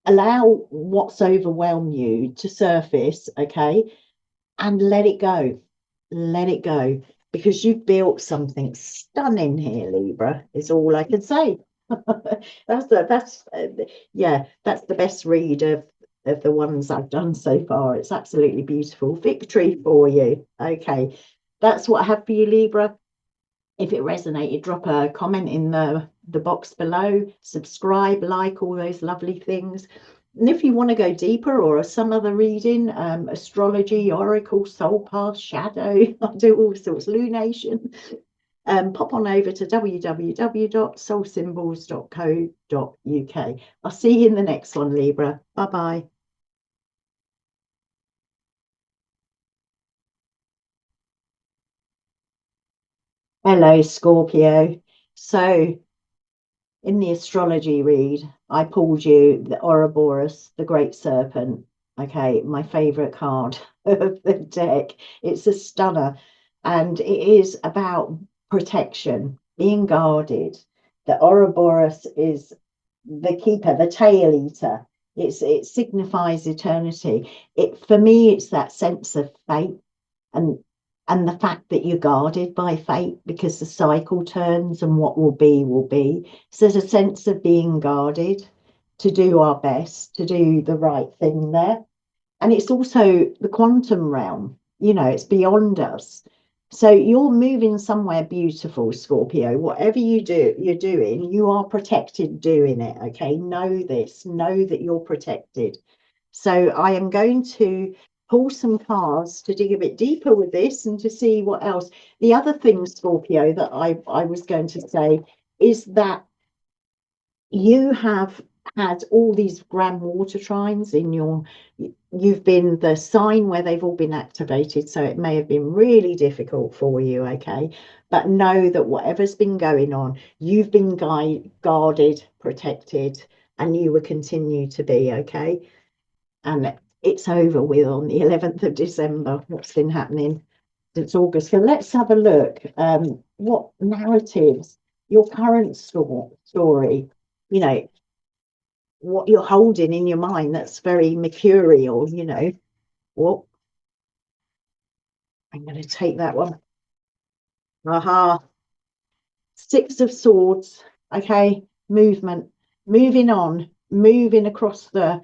allow what's overwhelmed you to surface, okay, and let it go. Let it go, because you've built something stunning here, Libra, is all I can say. Yeah, that's the best read of the ones I've done so far. It's absolutely beautiful. Victory for you. Okay, that's what I have for you, Libra. If it resonated, drop a comment in the box below, subscribe, like, all those lovely things. And if you want to go deeper or some other reading, astrology, oracle, soul path, shadow, I do all sorts, lunation, pop on over to www.soulsymbols.co.uk. I'll see you in the next one, Libra. Bye-bye. Hello, Scorpio. So in the astrology read, I pulled you the Ouroboros, the Great Serpent. Okay, my favorite card of the deck. It's a stunner, and it is about protection, being guarded. The Ouroboros is the keeper, the tail eater. It signifies eternity. It, for me, it's that sense of fate, and the fact that you're guarded by fate, because the cycle turns and what will be will be. So there's a sense of being guarded, to do our best, to do the right thing there. and it's also the quantum realm, you know, it's beyond us. So you're moving somewhere beautiful, Scorpio. Whatever you do, you're doing, you are protected doing it. Okay, know this, know that you're protected. So I am going to pull some cards to dig a bit deeper with this and to see what else. The other thing, Scorpio, that I was going to say is that you have had all these grand water trines in your, you've been the sign where they've all been activated, so it may have been really difficult for you, okay, but know that whatever's been going on, you've been guarded, protected, and you will continue to be, okay. And it's over with on the 11th of December. What's been happening since August? So let's have a look. What narratives, your current story, you know, what you're holding in your mind that's very mercurial, you know. What? I'm going to take that one. Aha. Six of Swords. Okay. Movement. Moving on. Moving across the,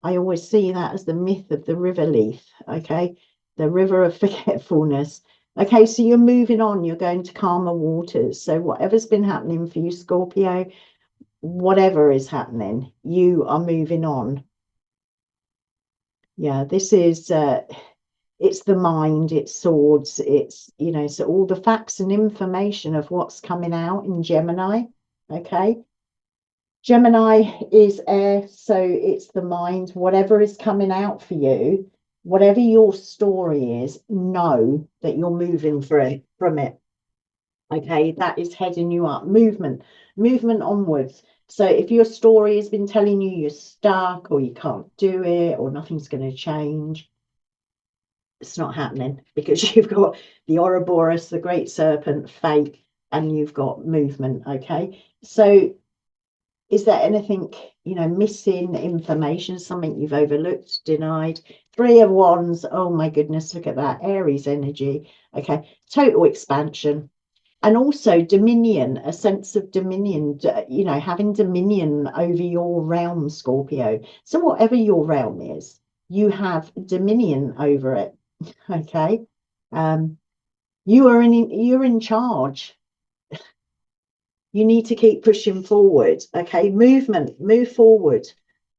I always see that as the myth of the river Leith. Okay. The river of forgetfulness. Okay. So you're moving on. You're going to calmer waters. So whatever's been happening for you, Scorpio, whatever is happening, you are moving on. Yeah, this is it's the mind, it's swords, it's, you know, so all the facts and information of what's coming out in Gemini. Okay, Gemini is air, so it's the mind. Whatever is coming out for you, whatever your story is, know that you're moving from it. Okay, that is heading you up. Movement onwards. So if your story has been telling you you're stuck or you can't do it or nothing's going to change, it's not happening, because you've got the Ouroboros, the great serpent, fate, and you've got movement. Okay, so is there anything, you know, missing information, something you've overlooked, denied? Three of Wands. Oh my goodness, look at that. Aries energy. Okay, total expansion. And also dominion, a sense of dominion, you know, having dominion over your realm, Scorpio. So whatever your realm is, you have dominion over it. Okay. You're in charge. You need to keep pushing forward. Okay. Move forward.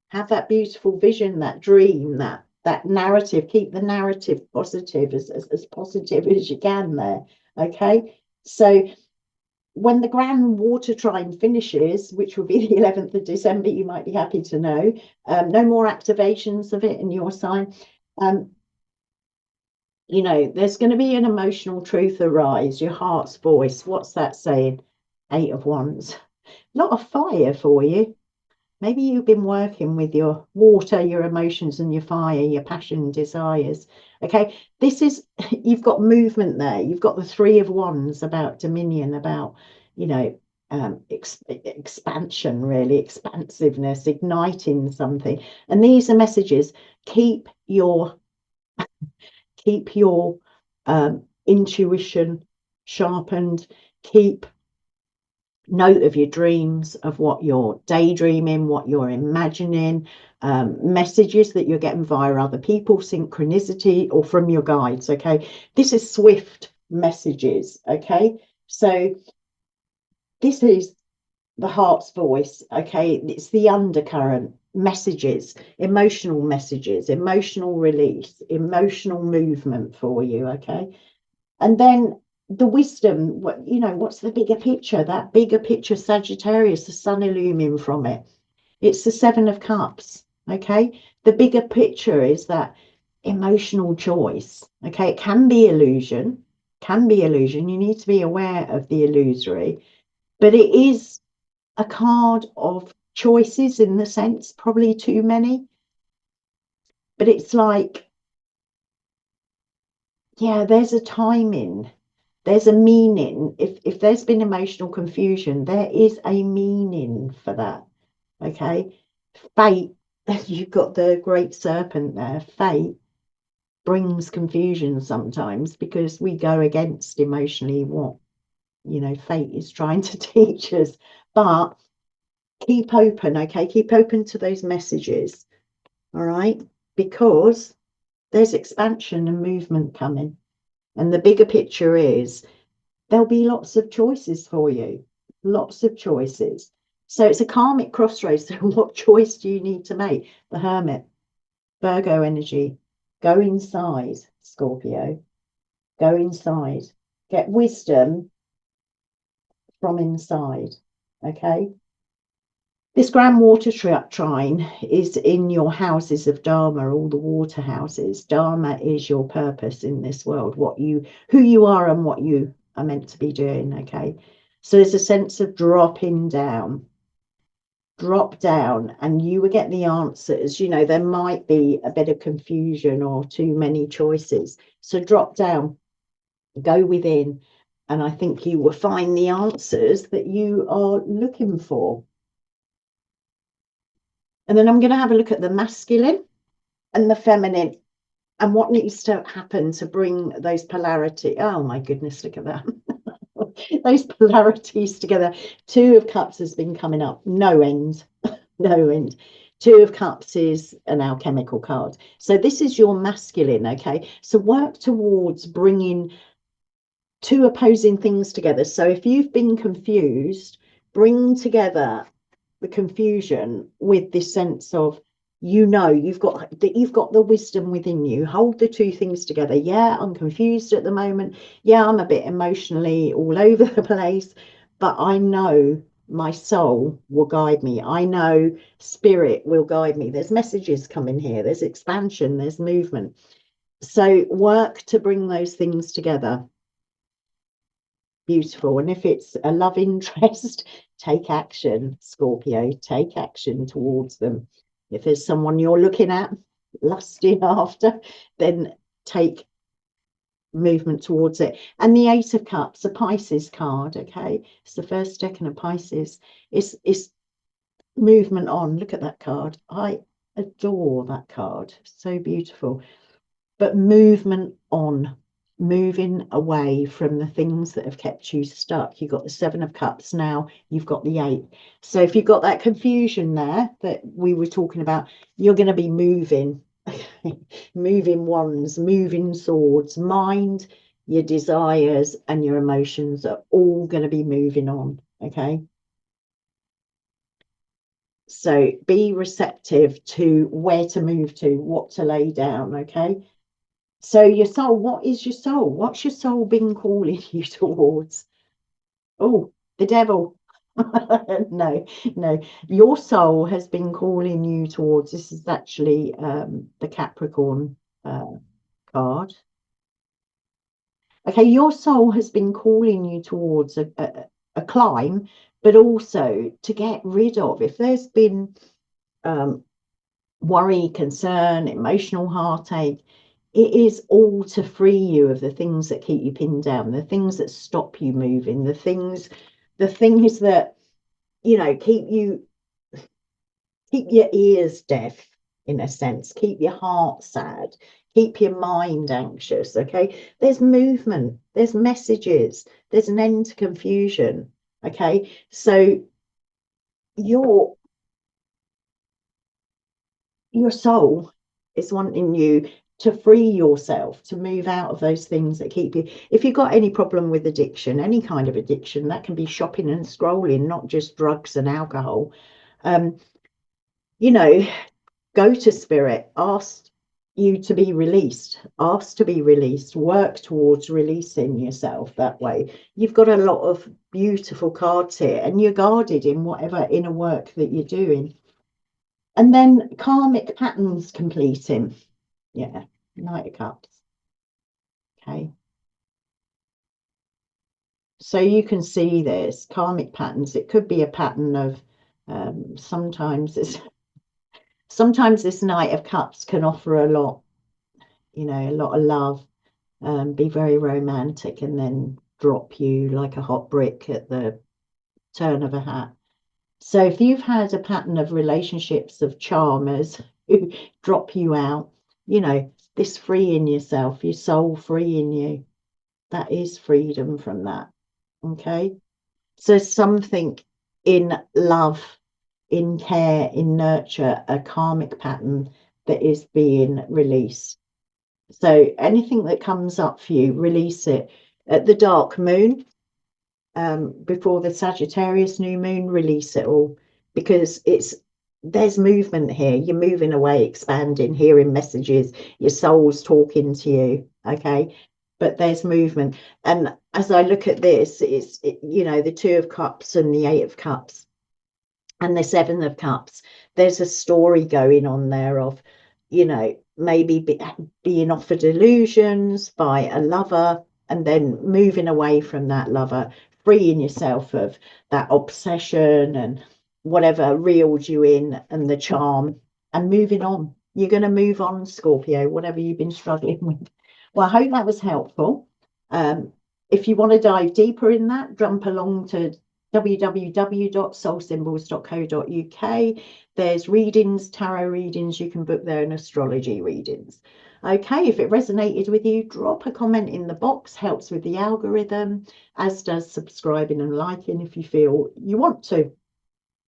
Have that beautiful vision, that dream, that narrative. Keep the narrative positive, as positive as you can there. Okay. So when the grand water trine finishes, which will be the 11th of December, you might be happy to know, no more activations of it in your sign. You know, there's going to be an emotional truth arise, your heart's voice. What's that saying? Eight of Wands. Not a fire for you. Maybe you've been working with your water, your emotions, and your fire, your passion, desires. Okay, this is, you've got movement there. You've got the Three of Wands, about dominion, about, you know, expansion, really, expansiveness, igniting something. And these are messages. Keep your intuition sharpened. Keep note of your dreams, of what you're daydreaming, what you're imagining, messages that you're getting via other people, synchronicity, or from your guides. Okay, this is swift messages. Okay, so this is the heart's voice. Okay, it's the undercurrent messages, emotional release, emotional movement for you. Okay, and then the wisdom, what, you know, what's the bigger picture? That bigger picture, Sagittarius, the sun illumining from it. It's the Seven of Cups. Okay, the bigger picture is that emotional choice. Okay, it can be illusion, you need to be aware of the illusory, but it is a card of choices, in the sense, probably too many, but it's like, yeah, there's a timing, there's a meaning. If there's been emotional confusion, there is a meaning for that. Okay, fate, you've got the great serpent there. Fate brings confusion sometimes, because we go against emotionally what, you know, fate is trying to teach us. But keep open. Okay, keep open to those messages. All right. because there's expansion and movement coming. And the bigger picture is there'll be lots of choices for you, lots of choices. So it's a karmic crossroads. So what choice do you need to make? The Hermit, Virgo energy. Go inside, Scorpio. Go inside. Get wisdom from inside. Okay. This grand water trine is in your houses of Dharma, all the water houses. Dharma is your purpose in this world, who you are and what you are meant to be doing. Okay. So there's a sense of dropping down. Drop down and you will get the answers. You know, there might be a bit of confusion or too many choices. So drop down, go within, and I think you will find the answers that you are looking for. And then I'm going to have a look at the masculine and the feminine and what needs to happen to bring those polarity. Oh my goodness, look at that. Those polarities together. Two of Cups has been coming up, no end. No end. Two of Cups is an alchemical card. So this is your masculine, okay? So work towards bringing two opposing things together. So if you've been confused, bring together the confusion with this sense of, you know, you've got the wisdom within you. Hold the two things together. Yeah, I'm confused at the moment. Yeah, I'm a bit emotionally all over the place, but I know my soul will guide me. I know spirit will guide me. There's messages coming here. There's expansion. There's movement. So work to bring those things together. Beautiful. And if it's a love interest, take action, Scorpio. Take action towards them. If there's someone you're looking at, lusting after, then take movement towards it. And the Eight of Cups, a Pisces card, okay? It's the first deck in a Pisces. It's movement on. Look at that card. I adore that card. So beautiful. But movement on. Moving away from the things that have kept you stuck. You've got the Seven of Cups now, you've got the Eight. So if you've got that confusion there that we were talking about, you're going to be moving. Moving wands, moving swords, mind, your desires and your emotions are all going to be moving on. Okay. So be receptive to where to move to, what to lay down. Okay. So your soul, what is your soul? What's your soul been calling you towards? Oh, the devil. No, no. Your soul has been calling you towards, this is actually the Capricorn card. Okay, your soul has been calling you towards a climb, but also to get rid of, if there's been worry, concern, emotional heartache, it is all to free you of the things that keep you pinned down, the things that stop you moving, the things that, you know, keep your ears deaf, in a sense, keep your heart sad, keep your mind anxious. Okay, there's movement, there's messages, there's an end to confusion. Okay, so your soul is wanting you to free yourself, to move out of those things that keep you. If you've got any problem with addiction, any kind of addiction, that can be shopping and scrolling, not just drugs and alcohol. You know, go to spirit, ask you to be released, work towards releasing yourself that way. You've got a lot of beautiful cards here and you're guarded in whatever inner work that you're doing. And then karmic patterns completing. Yeah, Knight of Cups. Okay. So you can see this karmic patterns. It could be a pattern of sometimes this Knight of Cups can offer a lot, you know, a lot of love, be very romantic, and then drop you like a hot brick at the turn of a hat. So if you've had a pattern of relationships of charmers who drop you out, you know, this freeing yourself, your soul freeing you, that is freedom from that. Okay. So something in love, in care, in nurture, a karmic pattern that is being released. So anything that comes up for you, release it. At the dark moon, before the Sagittarius new moon, release it all, because there's movement here. You're moving away, expanding, hearing messages, your soul's talking to you, okay? But there's movement. And as I look at this, you know, the Two of Cups and the Eight of Cups and the Seven of Cups, there's a story going on there of, you know, maybe being offered illusions by a lover and then moving away from that lover, freeing yourself of that obsession and whatever reeled you in and the charm, and moving on. You're going to move on, Scorpio, whatever you've been struggling with. Well, I hope that was helpful. If you want to dive deeper in that, jump along to www.soulsymbols.co.uk. There's readings, tarot readings you can book there, and astrology readings. Okay, if it resonated with you, drop a comment in the box. Helps with the algorithm, as does subscribing and liking if you feel you want to.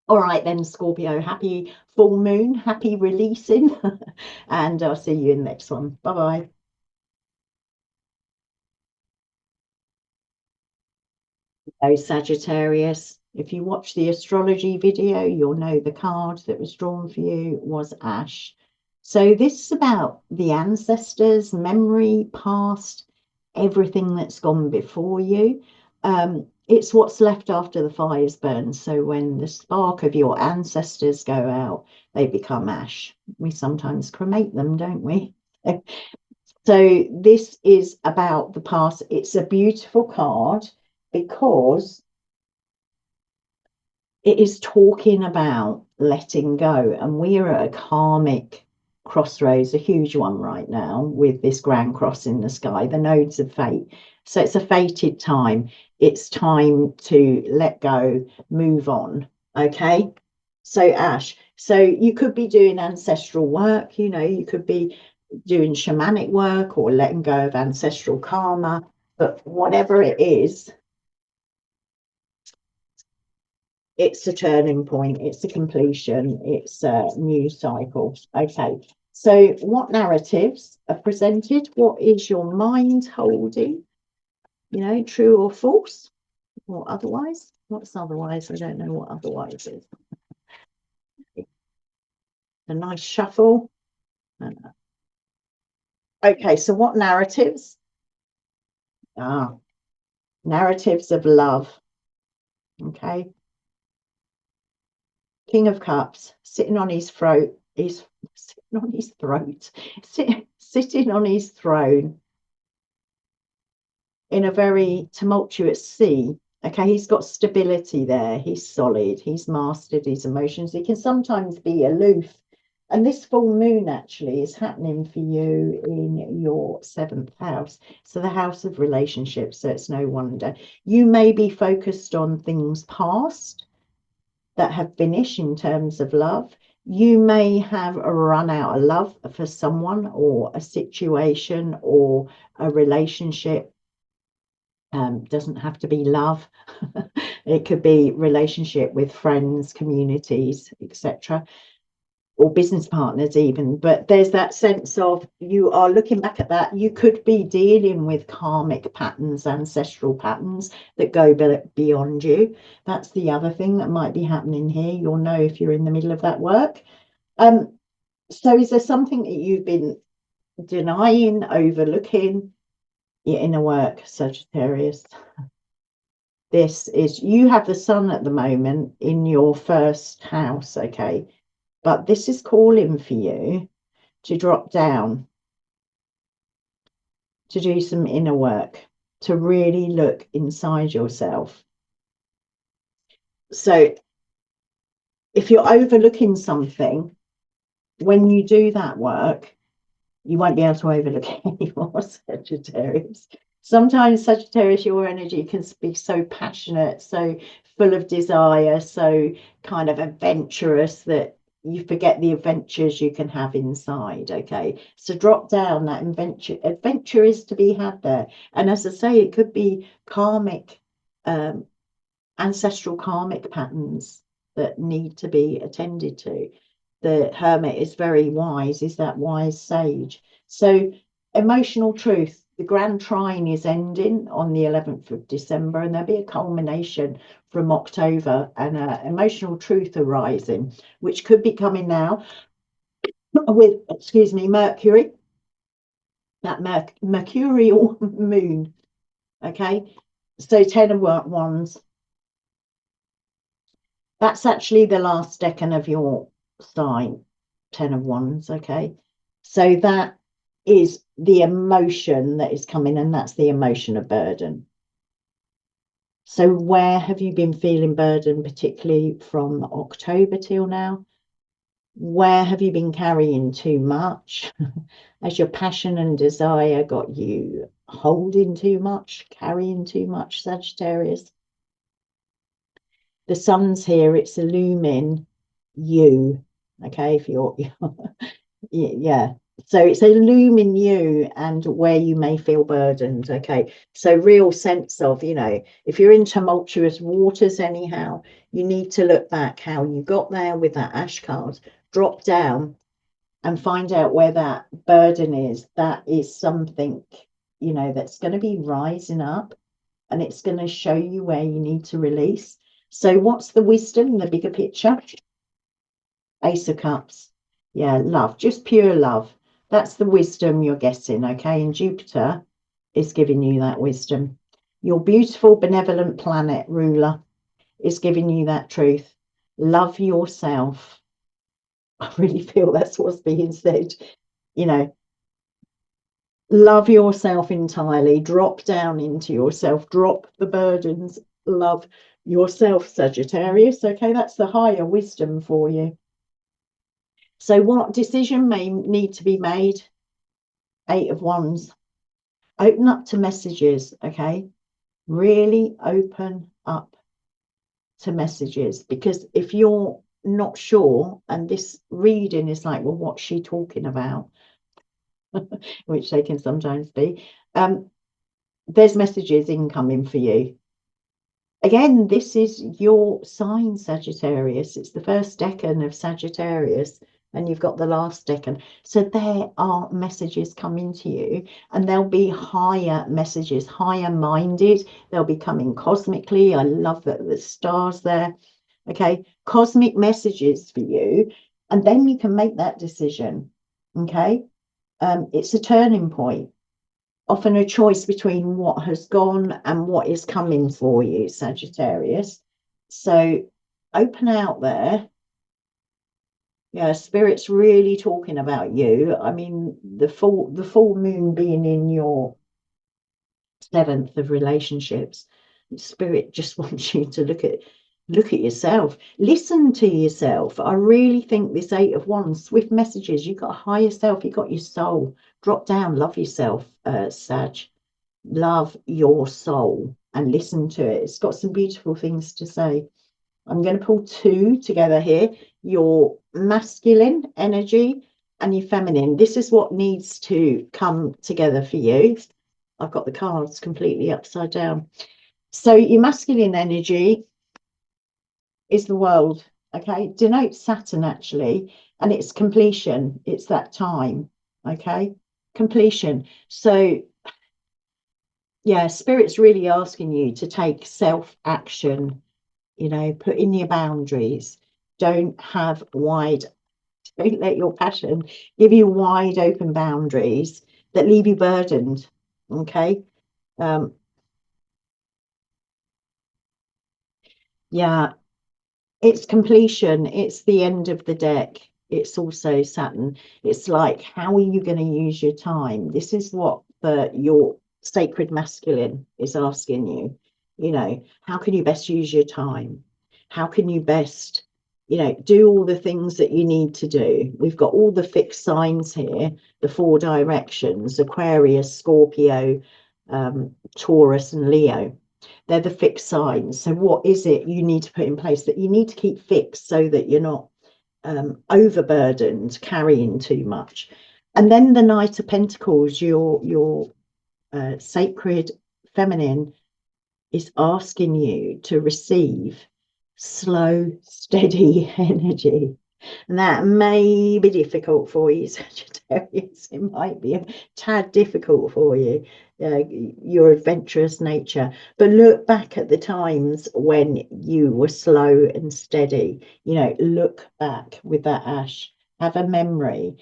All right then, Scorpio, happy full moon, happy releasing, and I'll see you in the next one. Bye-bye. Hello, Sagittarius. If you watch the astrology video, you'll know the card that was drawn for you was Ash. So this is about the ancestors, memory, past, everything that's gone before you. It's what's left after the fire's burned. So when the spark of your ancestors go out, they become ash. We sometimes cremate them, don't we? So this is about the past. It's a beautiful card because it is talking about letting go. And we are at a karmic crossroads, a huge one right now, with this grand cross in the sky, the nodes of fate. So it's a fated time. It's time to let go, move on. Okay. So Ash, so you could be doing ancestral work, you know, you could be doing shamanic work or letting go of ancestral karma, but whatever it is, it's a turning point, it's a completion, it's a new cycle. Okay, so what narratives are presented? What is your mind holding? You know, true or false or otherwise? What's otherwise? I don't know what otherwise is. A nice shuffle. Okay, so what narratives? Narratives of love. Okay. King of Cups, sitting on his throat. He's sitting on his throat. Sitting on his throne in a very tumultuous sea. Okay, he's got stability there. He's solid. He's mastered his emotions. He can sometimes be aloof. And this full moon actually is happening for you in your 7th house. So the house of relationships. So it's no wonder. You may be focused on things past that have finished in terms of love. You may have a run out of love for someone or a situation or a relationship. Doesn't have to be love. It could be relationship with friends, communities, etc., or business partners even. But there's that sense of, you are looking back at that. You could be dealing with karmic patterns, ancestral patterns that go beyond you. That's the other thing that might be happening here. You'll know if you're in the middle of that work. So is there something that you've been denying, overlooking? Your inner work, Sagittarius. This is, you have the sun at the moment in your 1st house, okay? But this is calling for you to drop down, to do some inner work, to really look inside yourself. So if you're overlooking something, when you do that work, you won't be able to overlook it anymore, Sagittarius. Sometimes, Sagittarius, your energy can be so passionate, so full of desire, so kind of adventurous that you forget the adventures you can have inside. Okay, so drop down. That adventure is to be had there. And as I say, it could be karmic, ancestral karmic patterns that need to be attended to. the Hermit is very wise, is that wise sage. So emotional truth, the grand trine is ending on the 11th of December, and there'll be a culmination from October, and emotional truth arising, which could be coming now with, excuse me, Mercury, that mercurial moon. Okay, so 10 of Wands, that's actually the last decan of your sign, 10 of Wands. Okay, so that is the emotion that is coming, and that's the emotion of burden. So where have you been feeling burden, particularly from October till now? Where have you been carrying too much? Has your passion and desire got you holding too much, carrying too much, Sagittarius? The sun's here, it's illuming you. Okay, if you're yeah, so it's illuming you and where you may feel burdened. Okay, so real sense of, you know, if you're in tumultuous waters anyhow, you need to look back how you got there with that ash card, drop down and find out where that burden is. That is something, you know, that's going to be rising up, and it's going to show you where you need to release. So what's the wisdom, the bigger picture? Ace of Cups. Yeah, love, just pure love. That's the wisdom you're getting, okay? And Jupiter is giving you that wisdom. Your beautiful, benevolent planet ruler is giving you that truth. Love yourself. I really feel that's what's being said. You know, love yourself entirely. Drop down into yourself. Drop the burdens. Love yourself, Sagittarius. Okay, that's the higher wisdom for you. So what decision may need to be made? 8 of Wands. Open up to messages, okay? Really open up to messages, because if you're not sure, and this reading is like, well, what's she talking about? Which they can sometimes be. There's messages incoming for you. Again, this is your sign, Sagittarius. It's the first decan of Sagittarius, and you've got the last decan. So there are messages coming to you, and there'll be higher messages, higher minded. They'll be coming cosmically. I love that the stars there. Okay, cosmic messages for you, and then you can make that decision. Okay, it's a turning point. Often a choice between what has gone and what is coming for you, Sagittarius. So open out there. Yeah, Spirit's really talking about you. I mean, the full moon being in your 7th of relationships, Spirit just wants you to look at yourself, listen to yourself. I really think this 8 of Wands, swift messages. You've got a higher self, you've got your soul. Drop down, love yourself, Sag. Love your soul and listen to it. It's got some beautiful things to say. I'm going to pull 2 together here, your masculine energy and your feminine. This is what needs to come together for you. I've got the cards completely upside down. So your masculine energy is the world, okay? Denotes Saturn actually, and it's completion. It's that time, okay? Completion. So yeah, Spirit's really asking you to take self-action, you know, put in your boundaries. Don't let your passion give you wide open boundaries that leave you burdened, okay? Yeah, it's completion. It's the end of the deck. It's also Saturn. It's like, how are you going to use your time? This is what your sacred masculine is asking you. You know, how can you best use your time? How can you best, you know, do all the things that you need to do? We've got all the fixed signs here, the 4 directions: Aquarius, Scorpio, Taurus, and Leo. They're the fixed signs. So what is it you need to put in place that you need to keep fixed so that you're not overburdened, carrying too much? And then the Knight of Pentacles, your sacred feminine, is asking you to receive slow, steady energy. And that may be difficult for you, Sagittarius. It might be a tad difficult for you, your adventurous nature. But look back at the times when you were slow and steady. You know, look back with that ash. Have a memory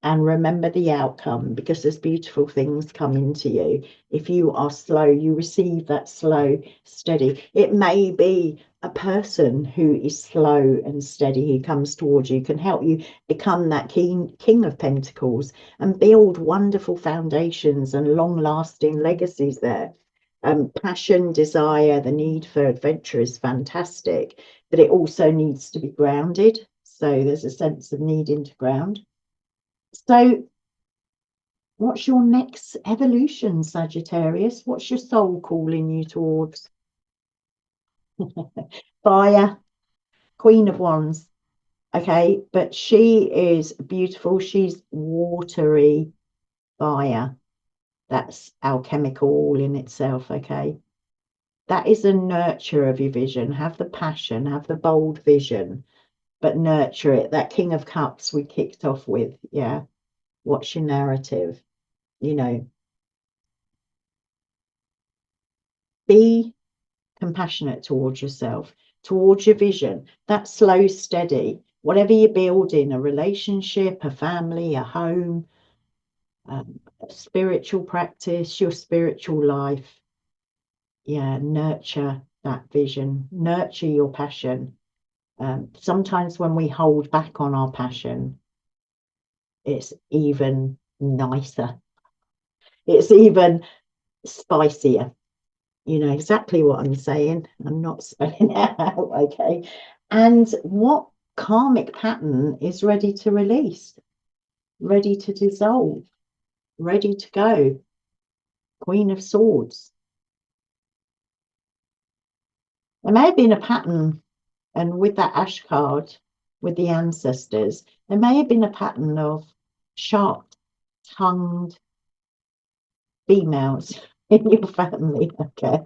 and remember the outcome, because there's beautiful things come into you. If you are slow, you receive that slow, steady. It may be a person who is slow and steady who comes towards you, can help you become that king of pentacles and build wonderful foundations and long-lasting legacies there. Passion, desire, the need for adventure is fantastic, but it also needs to be grounded. So there's a sense of needing to ground. So what's your next evolution, Sagittarius? What's your soul calling you towards? Fire, Queen of Wands. Okay, but she is beautiful. She's watery fire. That's alchemical all in itself. Okay, that is a nurture of your vision. Have the passion, have the bold vision, but nurture it. That King of Cups we kicked off with. Yeah, what's your narrative? You know, be compassionate towards yourself, towards your vision. That slow, steady, whatever you're building, a relationship, a family, a home, a spiritual practice, your spiritual life. Yeah, nurture that vision, nurture your passion. Sometimes when we hold back on our passion, it's even nicer. It's even spicier. You know exactly what I'm saying. I'm not spelling it out, okay? And what karmic pattern is ready to release, ready to dissolve, ready to go? Queen of Swords. There may have been a pattern, and with that ash card, with the ancestors, there may have been a pattern of sharp-tongued females in your family, okay?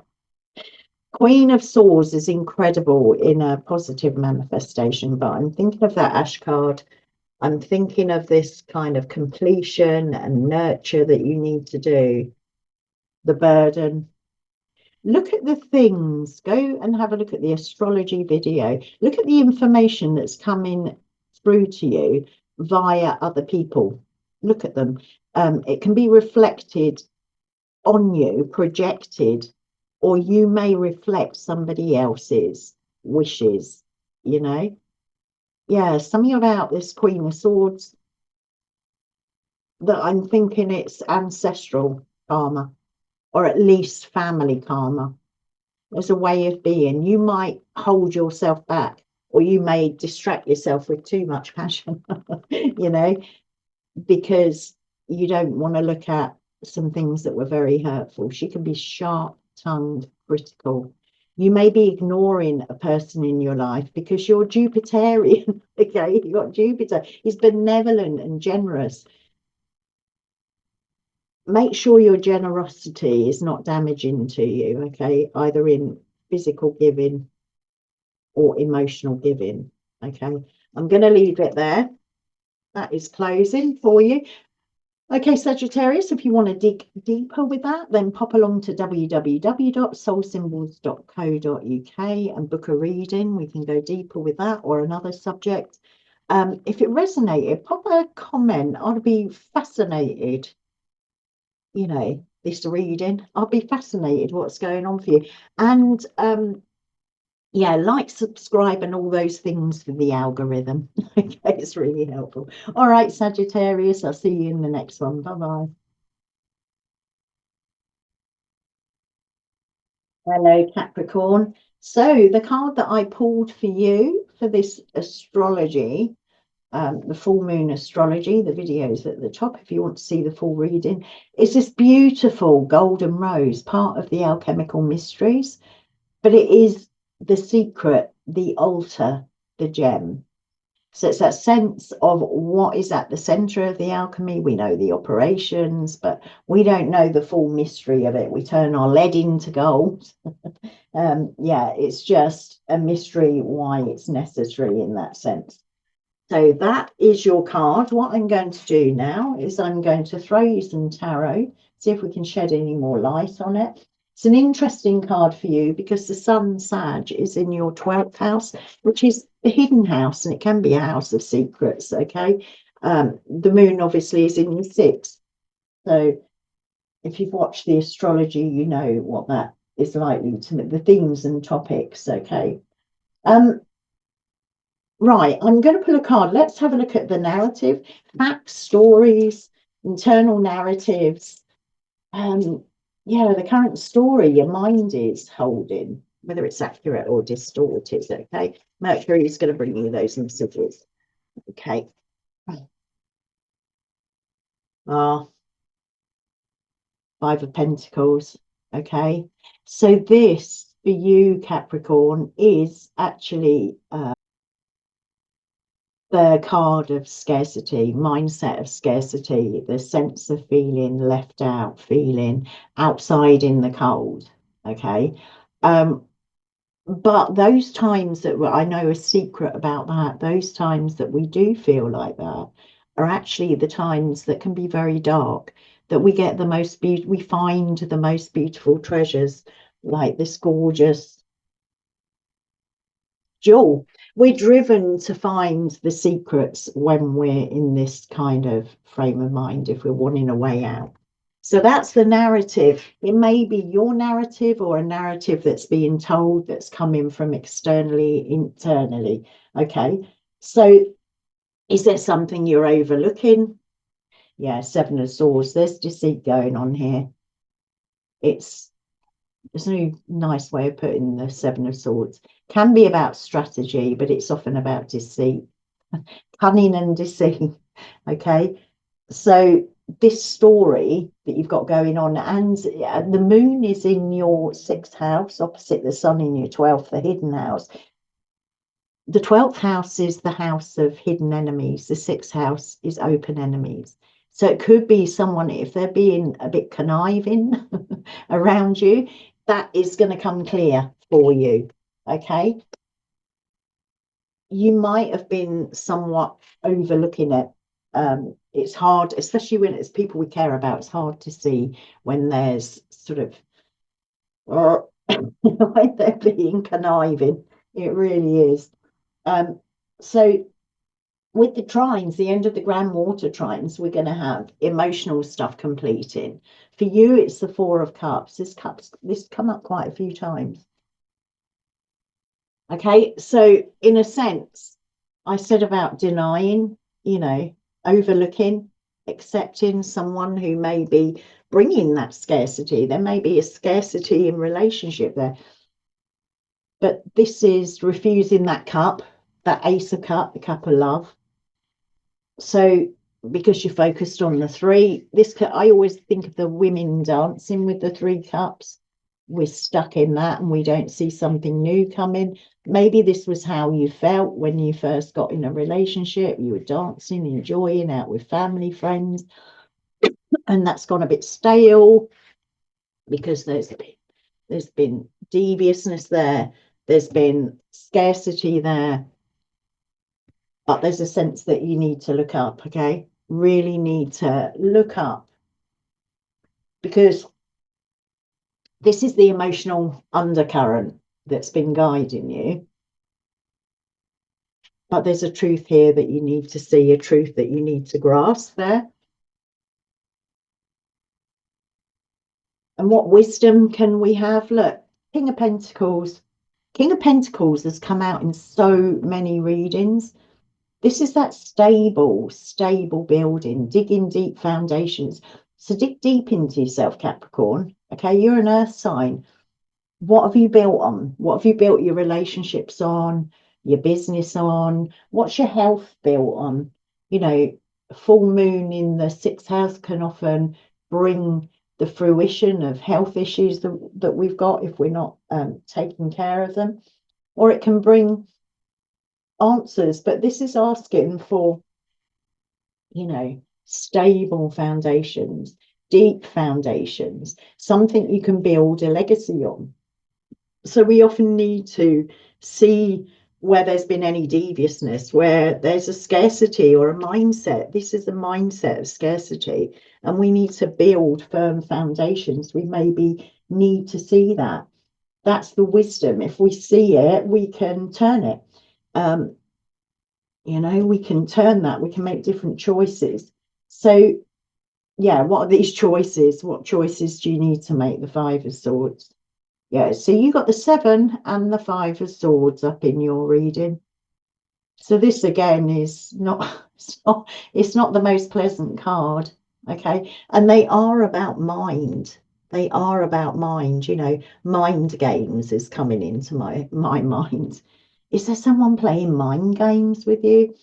Queen of Swords is incredible in a positive manifestation, but I'm thinking of that ash card. I'm thinking of this kind of completion and nurture that you need to do, the burden. Look at the things, go and have a look at the astrology video. Look at the information that's coming through to you via other people. Look at them. It can be reflected on you, projected, or you may reflect somebody else's wishes, you know? Yeah, something about this Queen of Swords that I'm thinking it's ancestral karma, or at least family karma. There's a way of being. You might hold yourself back, or you may distract yourself with too much passion, you know, because you don't want to look at some things that were very hurtful. She can be sharp-tongued, critical. You may be ignoring a person in your life because you're Jupiterian. Okay, you got Jupiter. He's benevolent and generous. Make sure your generosity is not damaging to you, okay, either in physical giving or emotional giving. Okay, I'm going to leave it there. That is closing for you. Okay, Sagittarius, if you want to dig deeper with that, then pop along to www.soulsymbols.co.uk and book a reading. We can go deeper with that or another subject. If it resonated, pop a comment. I'd be fascinated, you know, this reading. I'll be fascinated what's going on for you. And yeah, like, subscribe, and all those things for the algorithm. Okay, it's really helpful. All right, Sagittarius, I'll see you in the next one. Bye-bye. Hello, Capricorn. So the card that I pulled for you for this astrology, the full moon astrology, the videos at the top if you want to see the full reading, is this beautiful golden rose, part of the alchemical mysteries, but it is the secret, the altar, the gem. So it's that sense of what is at the center of the alchemy. We know the operations, but we don't know the full mystery of it. We turn our lead into gold. Yeah, it's just a mystery why it's necessary in that sense. So that is your card. What I'm going to do now is I'm going to throw you some tarot, see if we can shed any more light on it. It's an interesting card for you because the Sun Sag is in your 12th house, which is the hidden house, and it can be a house of secrets, okay? The moon obviously is in your 6th. So if you've watched the astrology, you know what that is likely to, the themes and topics, okay? Right, I'm going to pull a card. Let's have a look at the narrative, facts, stories, internal narratives. Yeah, the current story your mind is holding, whether it's accurate or distorted, okay? Mercury is going to bring you those messages, okay? Ah, Five of Pentacles, okay? So this, for you, Capricorn, is actually the card of scarcity, mindset of scarcity, the sense of feeling left out, feeling outside in the cold, okay? But those times that I know a secret about that, those times that we do feel like that are actually the times that can be very dark, that we get the most we find the most beautiful treasures, like this gorgeous jewel. We're driven to find the secrets when we're in this kind of frame of mind, if we're wanting a way out. So that's the narrative. It may be your narrative or a narrative that's being told that's coming from externally, internally. Okay. So is there something you're overlooking? Yeah, Seven of Swords. There's deceit going on here. There's no nice way of putting the Seven of Swords. Can be about strategy, but it's often about deceit, cunning and deceit. Okay. So this story that you've got going on, and the moon is in your 6th house, opposite the sun in your 12th, the hidden house. The 12th house is the house of hidden enemies. The 6th house is open enemies. So it could be someone, if they're being a bit conniving around you, that is going to come clear for you. Okay. You might have been somewhat overlooking it. It's hard, especially when it's people we care about. It's hard to see when there's sort of when they're being conniving. It really is. So with the trines, the end of the grand water trines, we're going to have emotional stuff completing. For you, it's the Four of Cups. This come up quite a few times. Okay, so in a sense, I said about denying, overlooking, accepting someone who may be bringing that scarcity. There may be a scarcity in relationship there, but this is refusing that cup, that Ace of Cup, the cup of love. So because you're focused on the three, I always think of the women dancing with the 3 cups. We're stuck in that and we don't see something new coming. Maybe this was how you felt when you first got in a relationship. You were dancing, enjoying out with family, friends, and that's gone a bit stale because there's been deviousness there. There's been scarcity there. But there's a sense that you need to look up, okay? Really need to look up, because this is the emotional undercurrent that's been guiding you. But there's a truth here that you need to see, a truth that you need to grasp there. And what wisdom can we have? Look, King of Pentacles. King of Pentacles has come out in so many readings. This is that stable building, digging deep foundations. So dig deep into yourself, Capricorn. Okay, you're an earth sign. What have you built on? What have you built your relationships on, your business on? What's your health built on? Full moon in the 6th house can often bring the fruition of health issues that we've got if we're not taking care of them, or it can bring answers. But this is asking for, stable foundations, deep foundations, something you can build a legacy on. So we often need to see where there's been any deviousness, where there's a scarcity or a mindset. This is a mindset of scarcity, and we need to build firm foundations. We maybe need to see that. That's the wisdom. If we see it, we can turn it. You know, we can turn that. We can make different choices. So, yeah, what are these choices? What choices do you need to make? The Five of Swords. Yeah, so you got the 7 and the 5 of Swords up in your reading. So this again is not, it's not the most pleasant card, okay? And they are about mind. They are about mind, you know, mind games is coming into my mind. Is there someone playing mind games with you?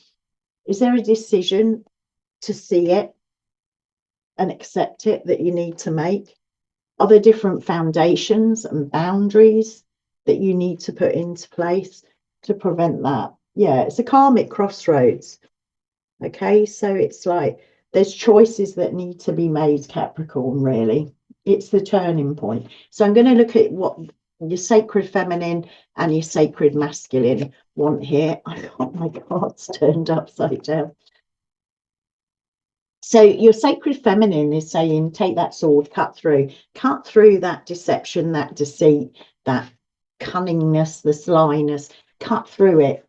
Is there a decision to see it and accept it that you need to make? Are there different foundations and boundaries that you need to put into place to prevent that? Yeah, it's a karmic crossroads. Okay, so it's like there's choices that need to be made, Capricorn, really. It's the turning point. So I'm going to look at what your sacred feminine and your sacred masculine want here. I got my cards turned upside down. So your sacred feminine is saying, take that sword, cut through that deception, that deceit, that cunningness, the slyness, cut through it,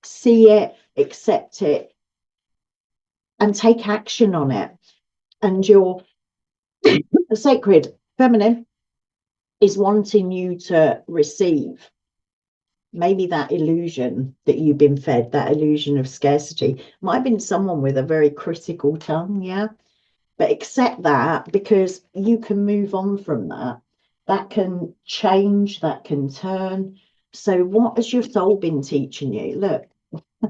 see it, accept it, and take action on it. And your sacred feminine is wanting you to receive maybe that illusion that you've been fed, that illusion of scarcity. Might have been someone with a very critical tongue, yeah, but accept that, because you can move on from that. That can change, that can turn. So what has your soul been teaching you? Look,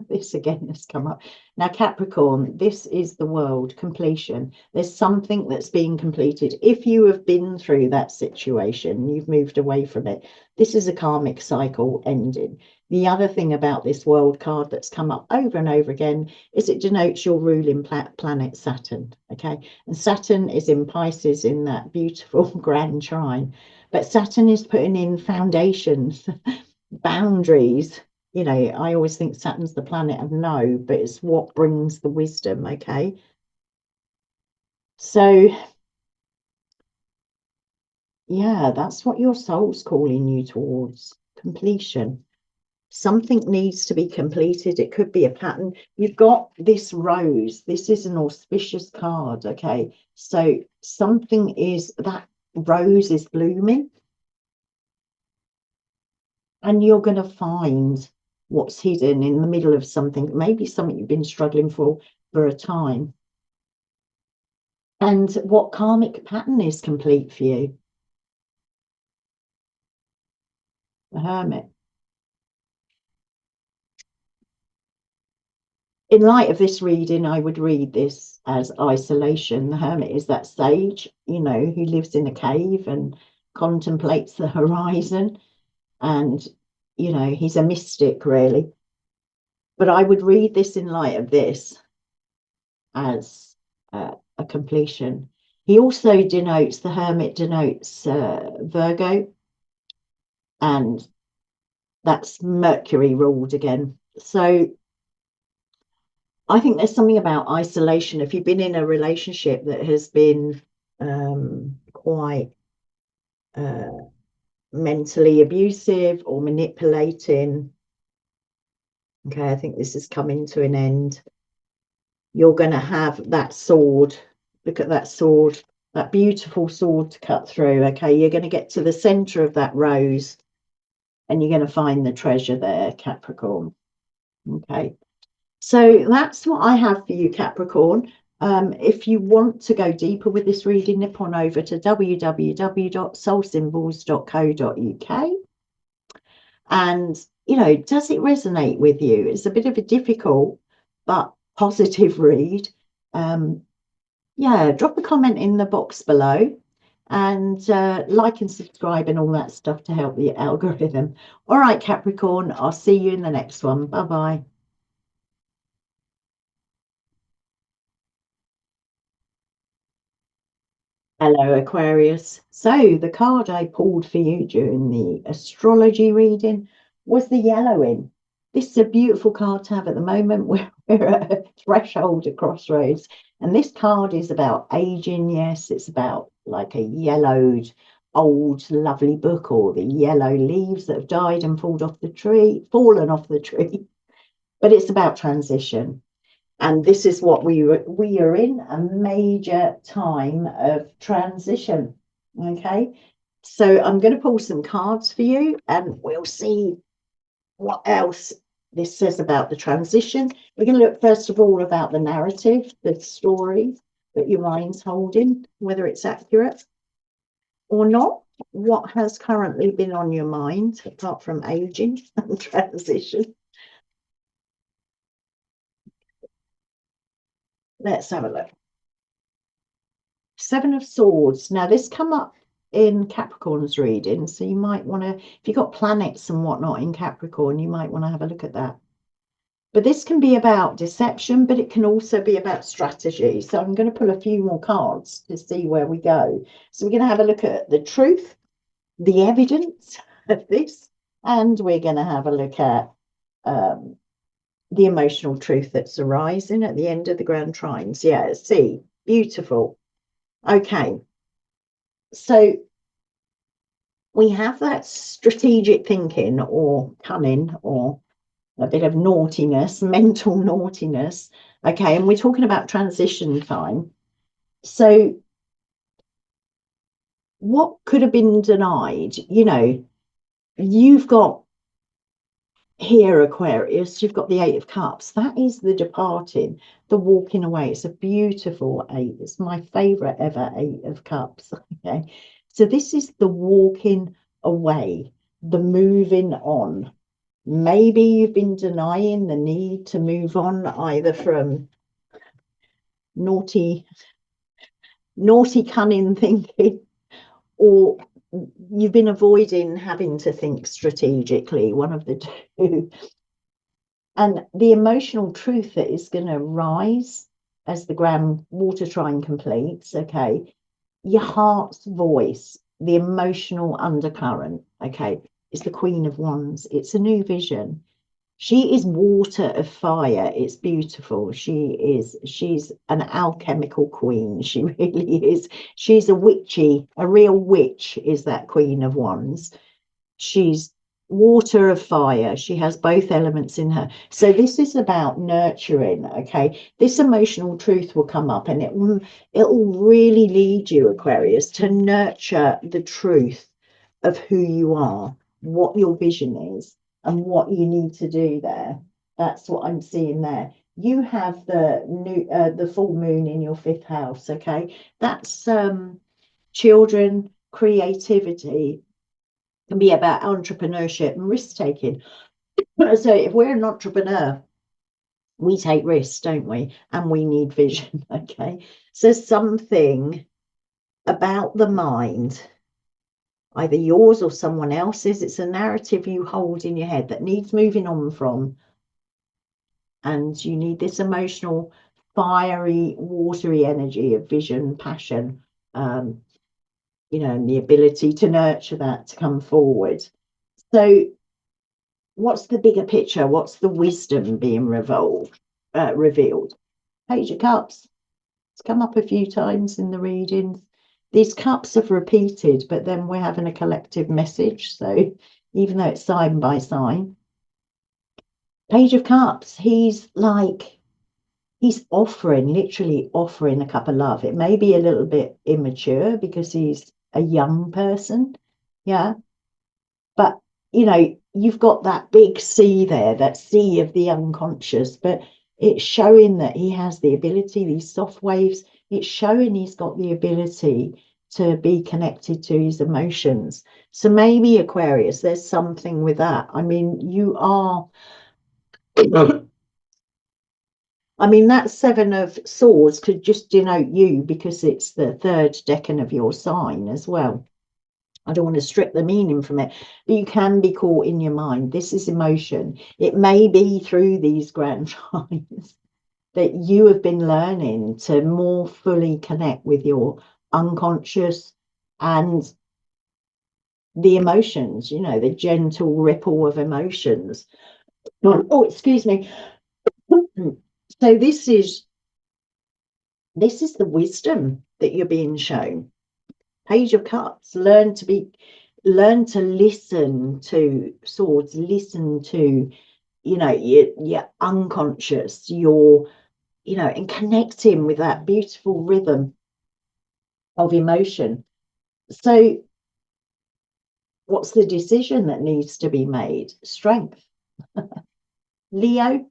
this again has come up. Now, Capricorn, this is the world completion. There's something that's being completed. If you have been through that situation, you've moved away from it, this is a karmic cycle ending. The other thing about this world card that's come up over and over again is it denotes your ruling planet Saturn. Okay, and Saturn is in Pisces in that beautiful grand trine, but Saturn is putting in foundations, boundaries. You know, I always think Saturn's the planet of no, but it's what brings the wisdom. Okay, so yeah, that's what your soul's calling you towards, completion. Something needs to be completed. It could be a pattern. You've got this rose. This is an auspicious card. Okay, so something is, that rose is blooming, and you're going to find what's hidden in the middle of something, maybe something you've been struggling for a time. And what karmic pattern is complete for you? The Hermit. In light of this reading, I would read this as isolation. The Hermit is that sage, you know, who lives in a cave and contemplates the horizon. And, you know, he's a mystic, really. But I would read this in light of this as a completion. He also denotes, the Hermit denotes Virgo, and that's Mercury ruled again. So I think there's something about isolation. If you've been in a relationship that has been quite mentally abusive or manipulating, okay, I think this is coming to an end. You're going to have that sword. Look at that sword, that beautiful sword to cut through. Okay, you're going to get to the center of that rose and you're going to find the treasure there, Capricorn. Okay, so that's what I have for you, Capricorn. If you want to go deeper with this reading, nip on over to www.soulsymbols.co.uk. And, you know, does it resonate with you? It's a bit of a difficult but positive read. Yeah, drop a comment in the box below, and like and subscribe and all that stuff to help the algorithm. All right, Capricorn, I'll see you in the next one. Bye-bye. Hello, Aquarius. So the card I pulled for you during the astrology reading was the yellow in. This is a beautiful card to have at the moment. We're at a threshold, a crossroads. And this card is about aging. Yes, it's about like a yellowed, old, lovely book, or the yellow leaves that have died and fallen off the tree. But it's about transition. And this is what we are in, a major time of transition. Okay. So I'm going to pull some cards for you and we'll see what else this says about the transition. We're going to look first of all about the narrative, the story that your mind's holding, whether it's accurate or not, what has currently been on your mind apart from aging and transition. Let's have a look. Seven of Swords. Now this come up in Capricorn's reading, so you might want to, if you've got planets and whatnot in Capricorn, you might want to have a look at that. But this can be about deception, but it can also be about strategy. So I'm going to pull a few more cards to see where we go. So we're going to have a look at the truth, the evidence of this, and we're going to have a look at the emotional truth that's arising at the end of the grand trines. Yeah, see, beautiful. Okay, so we have that strategic thinking or cunning or a bit of naughtiness, mental naughtiness. Okay, and we're talking about transition time. So what could have been denied? You know, you've got here, Aquarius, you've got the Eight of Cups. That is the departing, the walking away. It's a beautiful eight. It's my favorite ever Eight of Cups. Okay, so this is the walking away, the moving on. Maybe you've been denying the need to move on, either from naughty cunning thinking, or you've been avoiding having to think strategically, one of the two. And the emotional truth that is going to rise as the grand water trine completes, okay, your heart's voice, the emotional undercurrent, okay, is the Queen of Wands. It's a new vision. She is water of fire. It's beautiful. She's an alchemical queen. She really is. She's a real witch is that Queen of Wands. She's water of fire. She has both elements in her. So this is about nurturing, okay? This emotional truth will come up and it will really lead you, Aquarius, to nurture the truth of who you are, what your vision is, and what you need to do there. That's what I'm seeing there. You have the full moon in your fifth house, okay? That's children, creativity, can be about entrepreneurship and risk taking. So if we're an entrepreneur, we take risks, don't we? And we need vision, okay? So something about the mind, either yours or someone else's, it's a narrative you hold in your head that needs moving on from. And you need this emotional, fiery, watery energy of vision, passion, you know, and the ability to nurture that to come forward. So what's the bigger picture? What's the wisdom being revealed? Page of Cups. It's come up a few times in the readings. These cups have repeated, but then we're having a collective message. So even though it's sign by sign, Page of Cups, he's literally offering a cup of love. It may be a little bit immature because he's a young person. Yeah. But, you know, you've got that big sea there, that sea of the unconscious, but it's showing that he has the ability, these soft waves, it's showing he's got the ability to be connected to his emotions. So maybe Aquarius, there's something with that. I mean, you are, I mean, that Seven of Swords could just denote you because it's the third decan of your sign as well. I don't want to strip the meaning from it, but you can be caught in your mind. This is emotion. It may be through these grand trines that you have been learning to more fully connect with your unconscious and the emotions, you know, the gentle ripple of emotions. Oh, excuse me. So this is the wisdom that you're being shown. Page of Cups. Learn to listen to swords, listen to, you know, your unconscious, your, you know, and connecting with that beautiful rhythm of emotion. So what's the decision that needs to be made? Strength. Leo,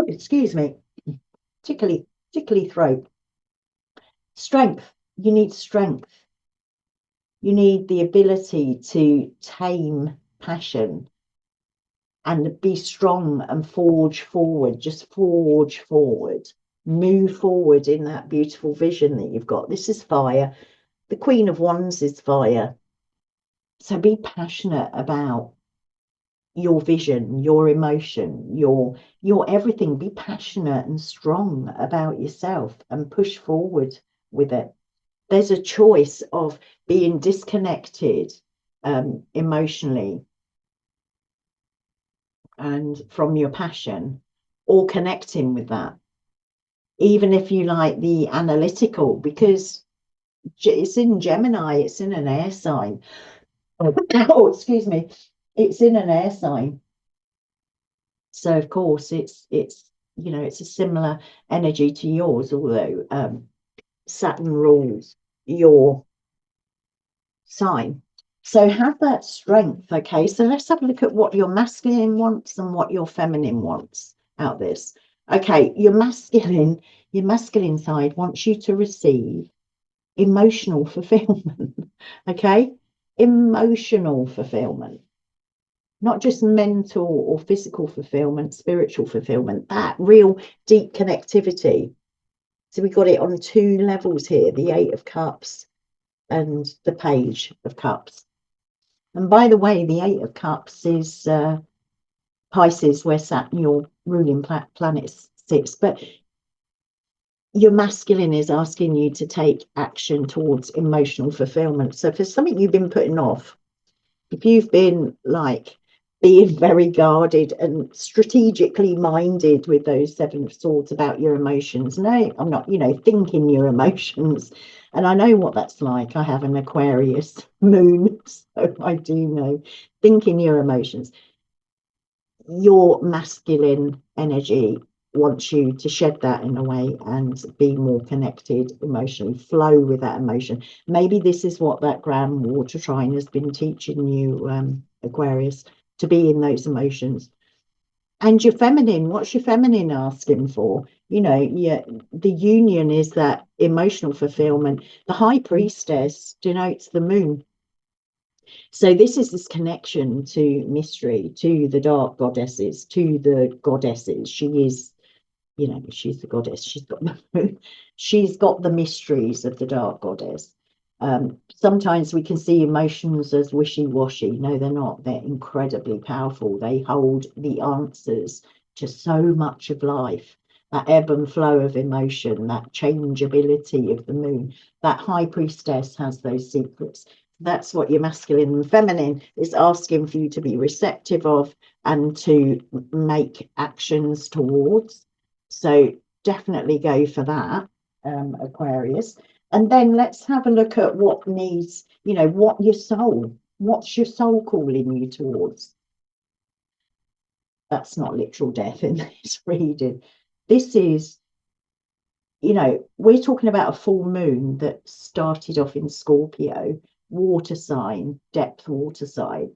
excuse me, tickly throat. Strength. You need strength. You need the ability to tame passion and be strong and forge forward. Just forge forward. Move forward in that beautiful vision that you've got. This is fire. The Queen of Wands is fire. So be passionate about your vision, your emotion, your everything. Be passionate and strong about yourself and push forward with it. There's a choice of being disconnected emotionally and from your passion, or connecting with that, even if you like the analytical, because it's in Gemini, it's in an air sign. Oh, excuse me, it's in an air sign. So of course it's you know, it's a similar energy to yours, although Saturn rules your sign. So have that strength. Okay, so let's have a look at what your masculine wants and what your feminine wants out this. Okay, your masculine side wants you to receive emotional fulfillment. Okay, emotional fulfillment, not just mental or physical fulfillment, spiritual fulfillment, that real deep connectivity. So we got it on two levels here, the Eight of Cups and the Page of Cups. And by the way, the Eight of Cups is Pisces, where Saturn, your ruling planet, sits. But your masculine is asking you to take action towards emotional fulfillment. So for something you've been putting off, if you've been like being very guarded and strategically minded with those Seven of Swords about your emotions, no, I'm not, you know, thinking your emotions. And I know what that's like. I have an Aquarius moon, so I do know thinking your emotions. Your masculine energy wants you to shed that in a way and be more connected emotionally, flow with that emotion. Maybe this is what that grand water trine has been teaching you, Aquarius, to be in those emotions. And your feminine, what's your feminine asking for? You know, yeah, the union is that emotional fulfillment. The High Priestess denotes the moon. So this is this connection to mystery, to the dark goddesses, to the goddesses. She is, you know, she's the goddess. She's got the mysteries of the dark goddess. Sometimes we can see emotions as wishy-washy. No, they're not. They're incredibly powerful. They hold the answers to so much of life. That ebb and flow of emotion, that changeability of the moon. That High Priestess has those secrets. That's what your masculine and feminine is asking for you to be receptive of and to make actions towards. So definitely go for that, Aquarius. And then let's have a look at what needs, you know, what's your soul calling you towards? That's not literal death in this reading. This is, you know, we're talking about a full moon that started off in Scorpio, water sign, depth water sign,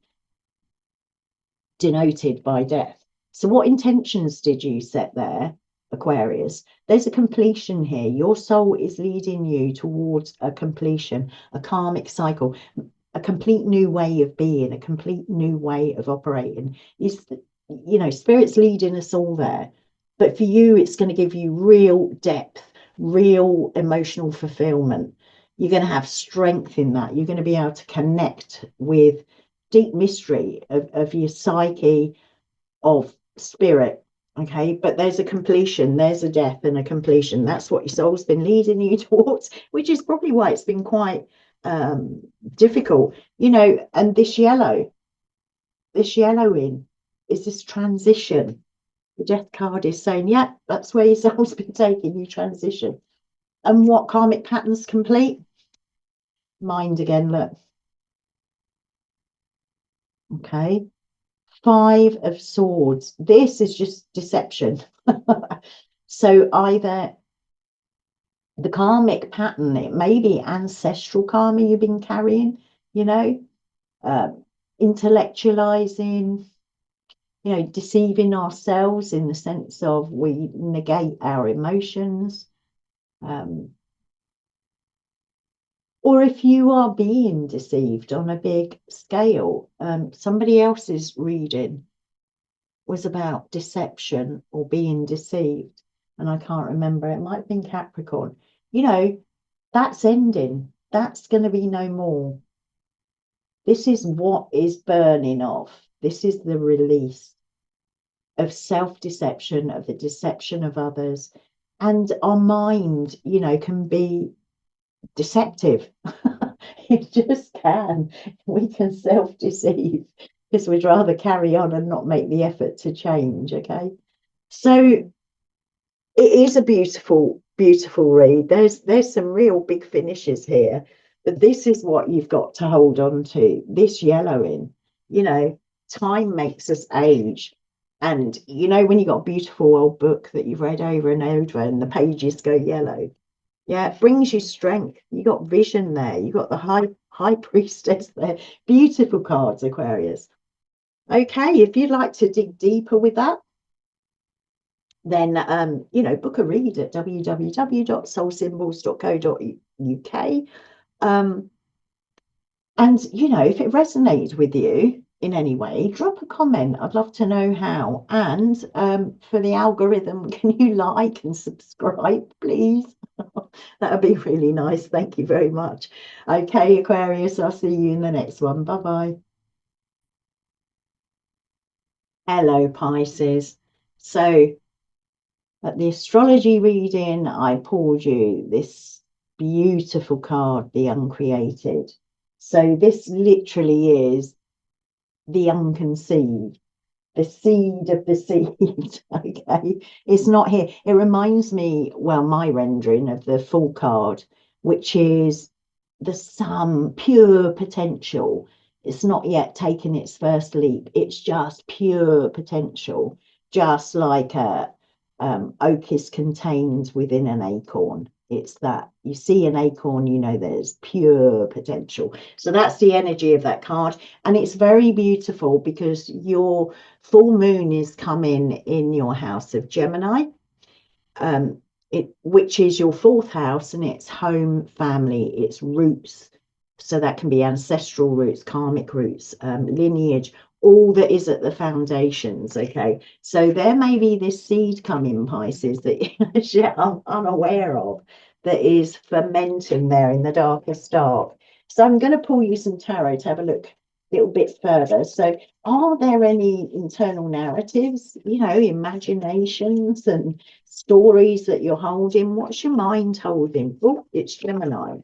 denoted by death. So what intentions did you set there, Aquarius? There's a completion here. Your soul is leading you towards a completion, a karmic cycle, a complete new way of being, a complete new way of operating. Is, you know, spirit's leading us all there. But for you, it's going to give you real depth, real emotional fulfillment. You're going to have strength in that. You're going to be able to connect with deep mystery of your psyche, of spirit. Okay, but there's a completion, there's a death and a completion. That's what your soul's been leading you towards, which is probably why it's been quite difficult, you know. And this yellowing is this transition. The death card is saying, yeah, that's where your soul's been taking, you transition. And what karmic patterns complete? Mind again, look. Okay. 5 of Swords. This is just deception. So either the karmic pattern, it may be ancestral karma you've been carrying, you know, intellectualizing, you know, deceiving ourselves in the sense of we negate our emotions. Or if you are being deceived on a big scale, somebody else's reading was about deception or being deceived, and I can't remember, it might have been Capricorn. You know, that's ending. That's going to be no more. This is what is burning off. This is the release of self-deception, of the deception of others. And our mind, you know, can be deceptive. It just can. We can self-deceive because we'd rather carry on and not make the effort to change. Okay. So it is a beautiful, beautiful read. There's some real big finishes here, but this is what you've got to hold on to. This yellowing, you know, time makes us age. And you know, when you got a beautiful old book that you've read over and over and the pages go yellow, yeah, it brings you strength. You got vision there. You got the high priestess there. Beautiful cards, Aquarius. Okay, if you'd like to dig deeper with that, then you know, book a read at www.soulsymbols.co.uk. And you know, if it resonates with you in any way, drop a comment. I'd love to know how. And for the algorithm, can you like and subscribe, please? That would be really nice. Thank you very much. Okay, Aquarius, I'll see you in the next one. Bye-bye. Hello, Pisces. So at the astrology reading, I pulled you this beautiful card, the uncreated. So this literally is the unconceived, the seed of the seed. Okay, it's not here. It reminds me, well, my rendering of the full card, which is the sum, pure potential. It's not yet taken its first leap. It's just pure potential, just like a oak is contained within an acorn. It's that you see an acorn, you know there's pure potential. So that's the energy of that card. And it's very beautiful because your full moon is coming in your house of Gemini, which is your 4th house, and it's home, family, it's roots. So that can be ancestral roots, karmic roots, lineage, all that is at the foundations. Okay, so there may be this seed coming, Pisces, that I'm unaware of, that is fermenting there in the darkest dark. So I'm going to pull you some tarot to have a look a little bit further. So are there any internal narratives, you know, imaginations and stories that you're holding? What's your mind holding? Oh, it's Gemini.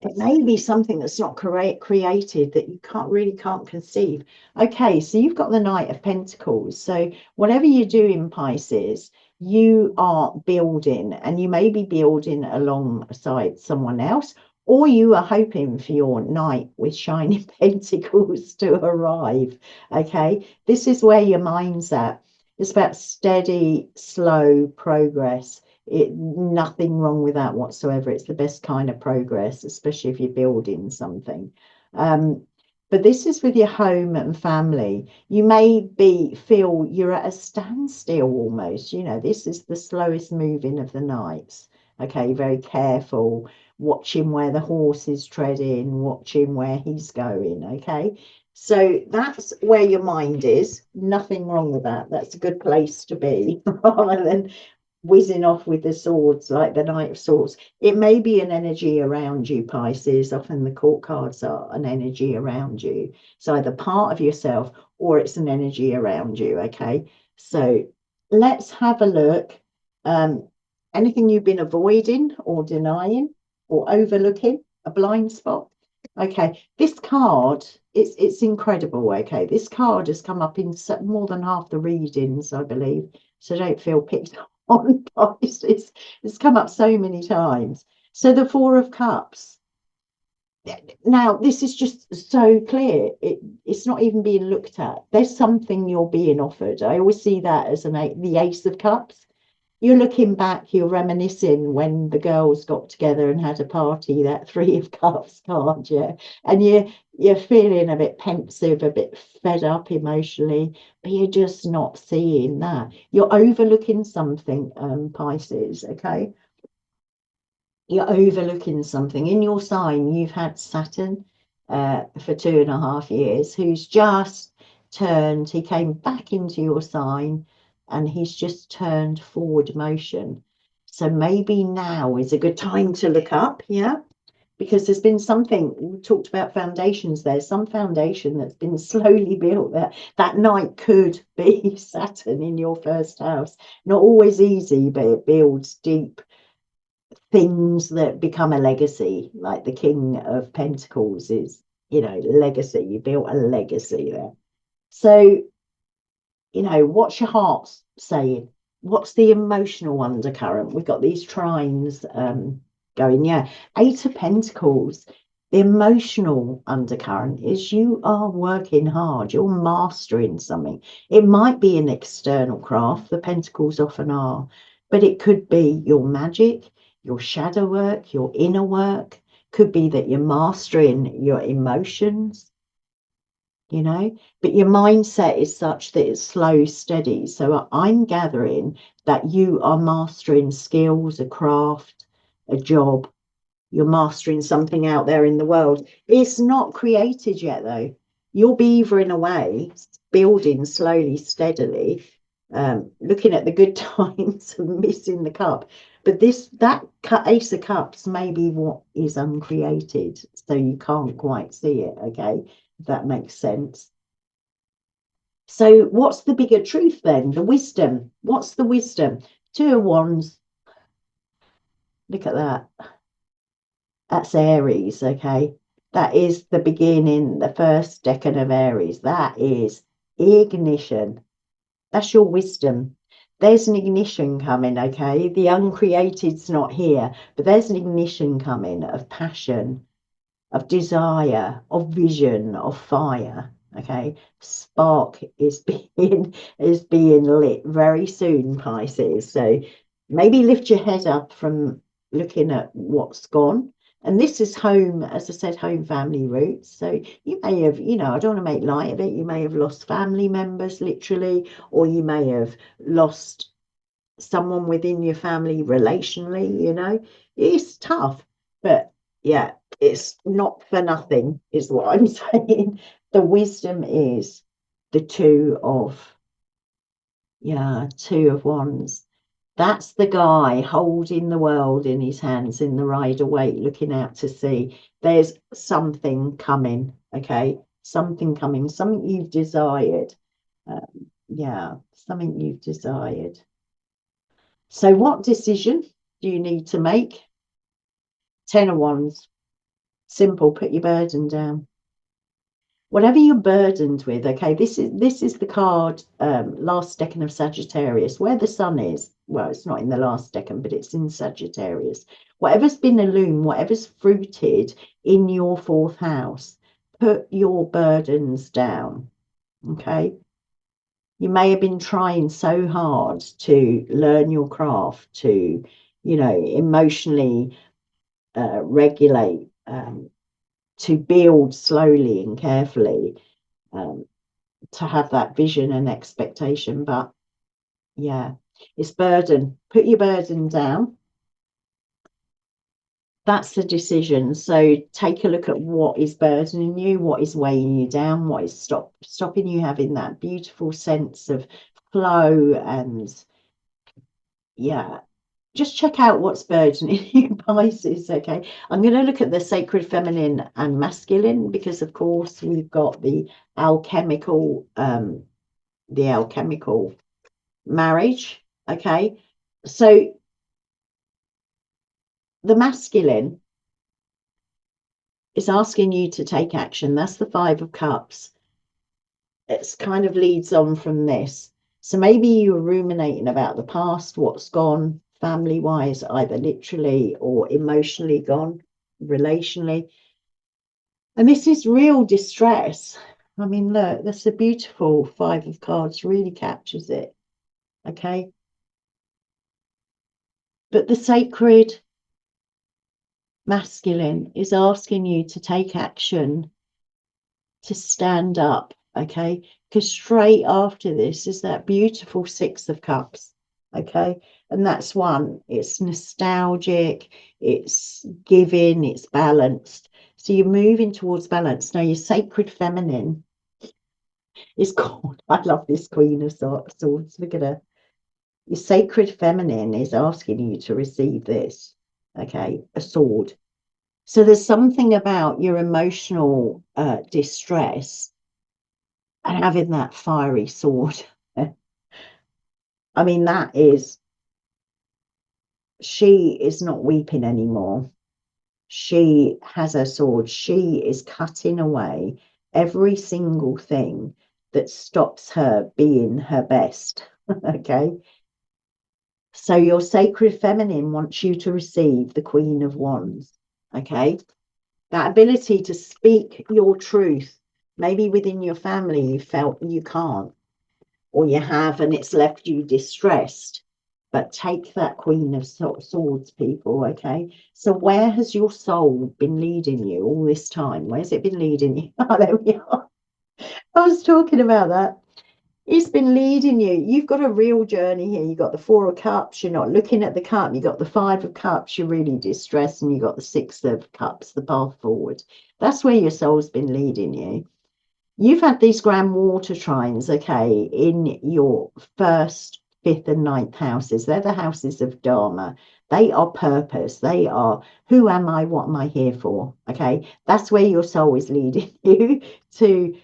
It may be something that's not created, that you can't conceive. Okay, so you've got the Knight of Pentacles. So whatever you're doing, Pisces, you are building, and you may be building alongside someone else, or you are hoping for your knight with shining pentacles to arrive. Okay, this is where your mind's at. It's about steady, slow progress. Nothing wrong with that whatsoever. It's the best kind of progress, especially if you're building something. But this is with your home and family. You may feel you're at a standstill almost. You know, this is the slowest moving of the nights. Okay, very careful, watching where the horse is treading, watching where he's going. Okay, so that's where your mind is. Nothing wrong with that. That's a good place to be, rather than whizzing off with the swords like the Knight of Swords. It may be an energy around you, Pisces. Often the court cards are an energy around you. It's either part of yourself or it's an energy around you. Okay, so let's have a look. Anything you've been avoiding or denying or overlooking? a blind spot. Okay, this card, it's incredible. Okay, this card has come up in more than half the readings, I believe, so don't feel picked on. It's come up so many times. So the Four of Cups. Now, this is just so clear. It's not even being looked at. There's something you're being offered. I always see that as the Ace of Cups. You're looking back, you're reminiscing when the girls got together and had a party, that Three of Cups card, yeah. And you're feeling a bit pensive, a bit fed up emotionally, but you're just not seeing that. You're overlooking something, Pisces, okay? You're overlooking something. In your sign, you've had Saturn for 2.5 years, who's just turned, he came back into your sign and he's just turned forward motion. So maybe now is a good time to look up, yeah? Because there's been something, we talked about foundations there, some foundation that's been slowly built. That night could be Saturn in your first house. Not always easy, but it builds deep things that become a legacy, like the King of Pentacles is, legacy. You built a legacy there. So, what's your heart saying? What's the emotional undercurrent? We've got these trines going, yeah. Eight of Pentacles. The emotional undercurrent is you are working hard. You're mastering something. It might be an external craft. The Pentacles often are, but it could be your magic, your shadow work, your inner work. Could be that you're mastering your emotions, but your mindset is such that it's slow, steady. So I'm gathering that you are mastering skills, a craft, a job. You're mastering something out there in the world. It's not created yet, though. You're beavering away, building slowly, steadily, looking at the good times and missing the cup. But that Ace of Cups may be what is uncreated, so you can't quite see it, okay? If that makes sense. So what's the bigger truth then? The wisdom. What's the wisdom? Two of Wands. Look at that. That's Aries, okay? That is the beginning, the first decan of Aries. That is ignition. That's your wisdom. There's an ignition coming, okay? The uncreated's not here, but there's an ignition coming of passion, of desire, of vision, of fire. Okay, spark is being lit very soon, Pisces. So maybe lift your head up from looking at what's gone. And this is home, as I said, home family roots. So you may have, I don't want to make light of it. You may have lost family members, literally, or you may have lost someone within your family relationally. It's tough, but yeah, it's not for nothing is what I'm saying. The wisdom is the two of Wands. That's the guy holding the world in his hands in the Rider-Waite, looking out to sea. There's something coming, okay? Something coming, something you've desired. Something you've desired. So what decision do you need to make? 10 of Wands. Simple, put your burden down. Whatever you're burdened with, okay, this is the card, last decan of Sagittarius, where the sun is. Well, it's not in the last decan, but it's in Sagittarius. Whatever's been illumined, whatever's fruited in your fourth house, put your burdens down, okay? You may have been trying so hard to learn your craft, to, emotionally regulate, to build slowly and carefully, to have that vision and expectation. But yeah, it's burden. Put your burden down. That's the decision. So take a look at what is burdening you, what is weighing you down, what is stopping you having that beautiful sense of flow. And just check out what's burdening you, Pisces, okay? I'm going to look at the sacred feminine and masculine, because of course we've got the alchemical marriage, okay? So the masculine It's asking you to take action. That's the Five of Cups. It's kind of leads on from this. So maybe you're ruminating about the past, what's gone, family-wise, either literally or emotionally gone, relationally. And this is real distress. I mean, look, that's a beautiful Five of Cards, really captures it. Okay. But the sacred masculine is asking you to take action, to stand up. Okay. Because straight after this is that beautiful Six of Cups. Okay. And that's one. It's nostalgic, it's giving, it's balanced. So you're moving towards balance. Now, your sacred feminine is called, I love this Queen of Swords. Look at her. Your sacred feminine is asking you to receive this. Okay. A sword. So there's something about your emotional distress and having that fiery sword. I mean, that is, she is not weeping anymore. She has her sword. She is cutting away every single thing that stops her being her best. Okay. So your sacred feminine wants you to receive the Queen of Wands. Okay. That ability to speak your truth. Maybe within your family you felt you can't, or you have, and it's left you distressed. But take that Queen of Swords, people. Okay. So where has your soul been leading you all this time? Where's it been leading you? Oh, there we are. I was talking about that. It's been leading you. You've got a real journey here. You've got the Four of Cups. You're not looking at the cup. You've got the Five of Cups. You're really distressed. And you've got the Six of Cups, the path forward. That's where your soul's been leading you. You've had these grand water trines, okay, in your first, fifth, and ninth houses. They're the houses of Dharma. They are purpose. They are, who am I? What am I here for? Okay. That's where your soul is leading you to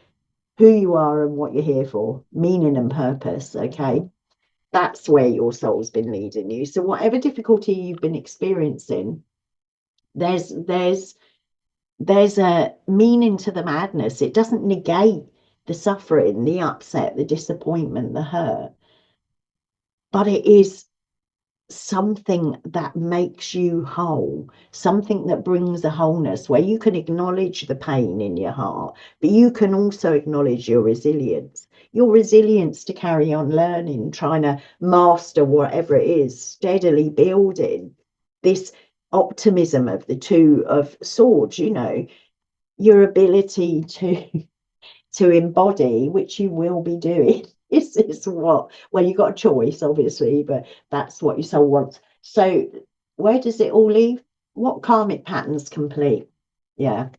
who you are and what you're here for, meaning and purpose. Okay. That's where your soul's been leading you. So whatever difficulty you've been experiencing, there's a meaning to the madness. It doesn't negate the suffering, the upset, the disappointment, the hurt, but it is something that makes you whole, something that brings a wholeness where you can acknowledge the pain in your heart, but you can also acknowledge your resilience to carry on learning, trying to master whatever it is, steadily building this optimism of the Two of Swords, you know, your ability to embody, which you will be doing. Is what, well, you got a choice obviously, but that's what your soul wants. So where does it all leave? What karmic patterns complete? Yeah,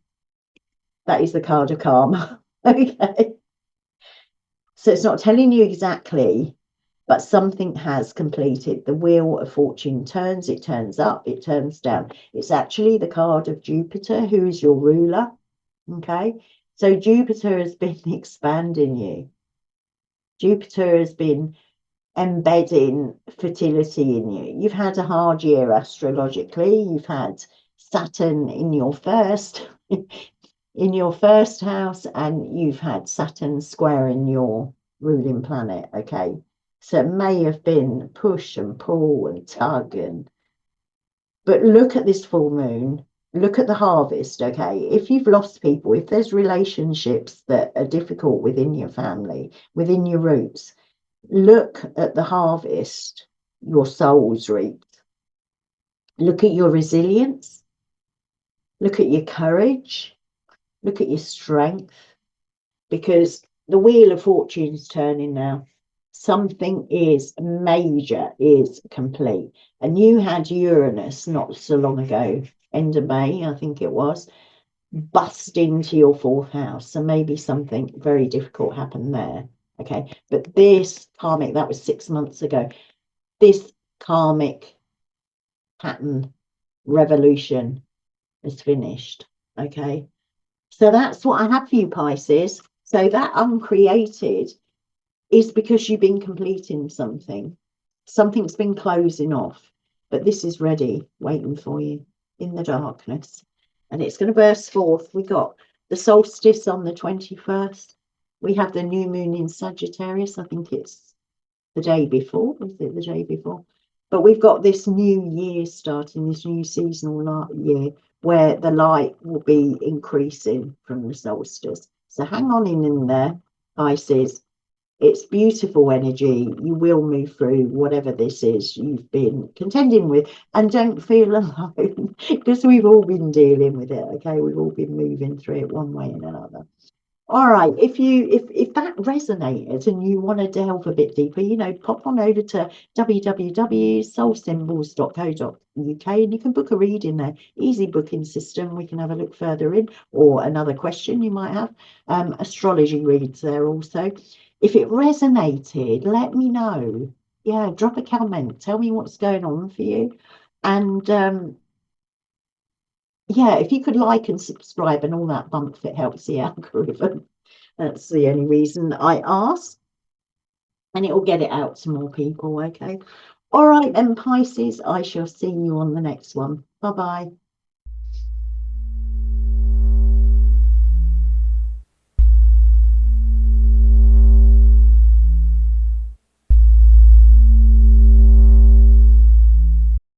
that is the card of karma. Okay, so it's not telling you exactly, but something has completed. The wheel of fortune turns, it turns up, it turns down. It's actually the card of Jupiter, who is your ruler. Okay, so Jupiter has been expanding you. Jupiter has been embedding fertility in you. You've had a hard year astrologically. You've had Saturn in your first in your first house, and you've had Saturn squaring your ruling planet. Okay, so it may have been push and pull and tug, and but look at this full moon. Look at the harvest. Okay, if you've lost people, if there's relationships that are difficult within your family, within your roots, look at the harvest your soul's reaped. Look at your resilience. Look at your courage. Look at your strength. Because the wheel of fortune's turning now. Something is major, is complete. And you had Uranus not so long ago, end of May, I think it was, bust into your fourth house. So maybe something very difficult happened there. Okay, but this karmic, that was 6 months ago, this karmic pattern revolution is finished. Okay, so that's what I have for you, Pisces. So that uncreated is because you've been completing something. Something's been closing off, but this is ready, waiting for you in the darkness. and it's going to burst forth. We got the solstice on the 21st. We have the new moon in Sagittarius. I think it's the day before. Was it the day before? But we've got this new year starting, this new seasonal year, where the light will be increasing from the solstice. So hang on in there, Pisces. It's beautiful energy. You will move through whatever this is you've been contending with, and don't feel alone, because we've all been dealing with it. Okay, we've all been moving through it one way and another. All right, if that resonated and you want to delve a bit deeper, pop on over to www.soulsymbols.co.uk and you can book a reading there. Easy booking system. We can have a look further in, or another question you might have. Astrology reads there also. If it resonated, let me know. Yeah, drop a comment. Tell me what's going on for you. And yeah, if you could like and subscribe and all that bump, if it helps the algorithm. That's the only reason I ask. And it will get it out to more people, okay? All right then, Pisces, I shall see you on the next one. Bye-bye.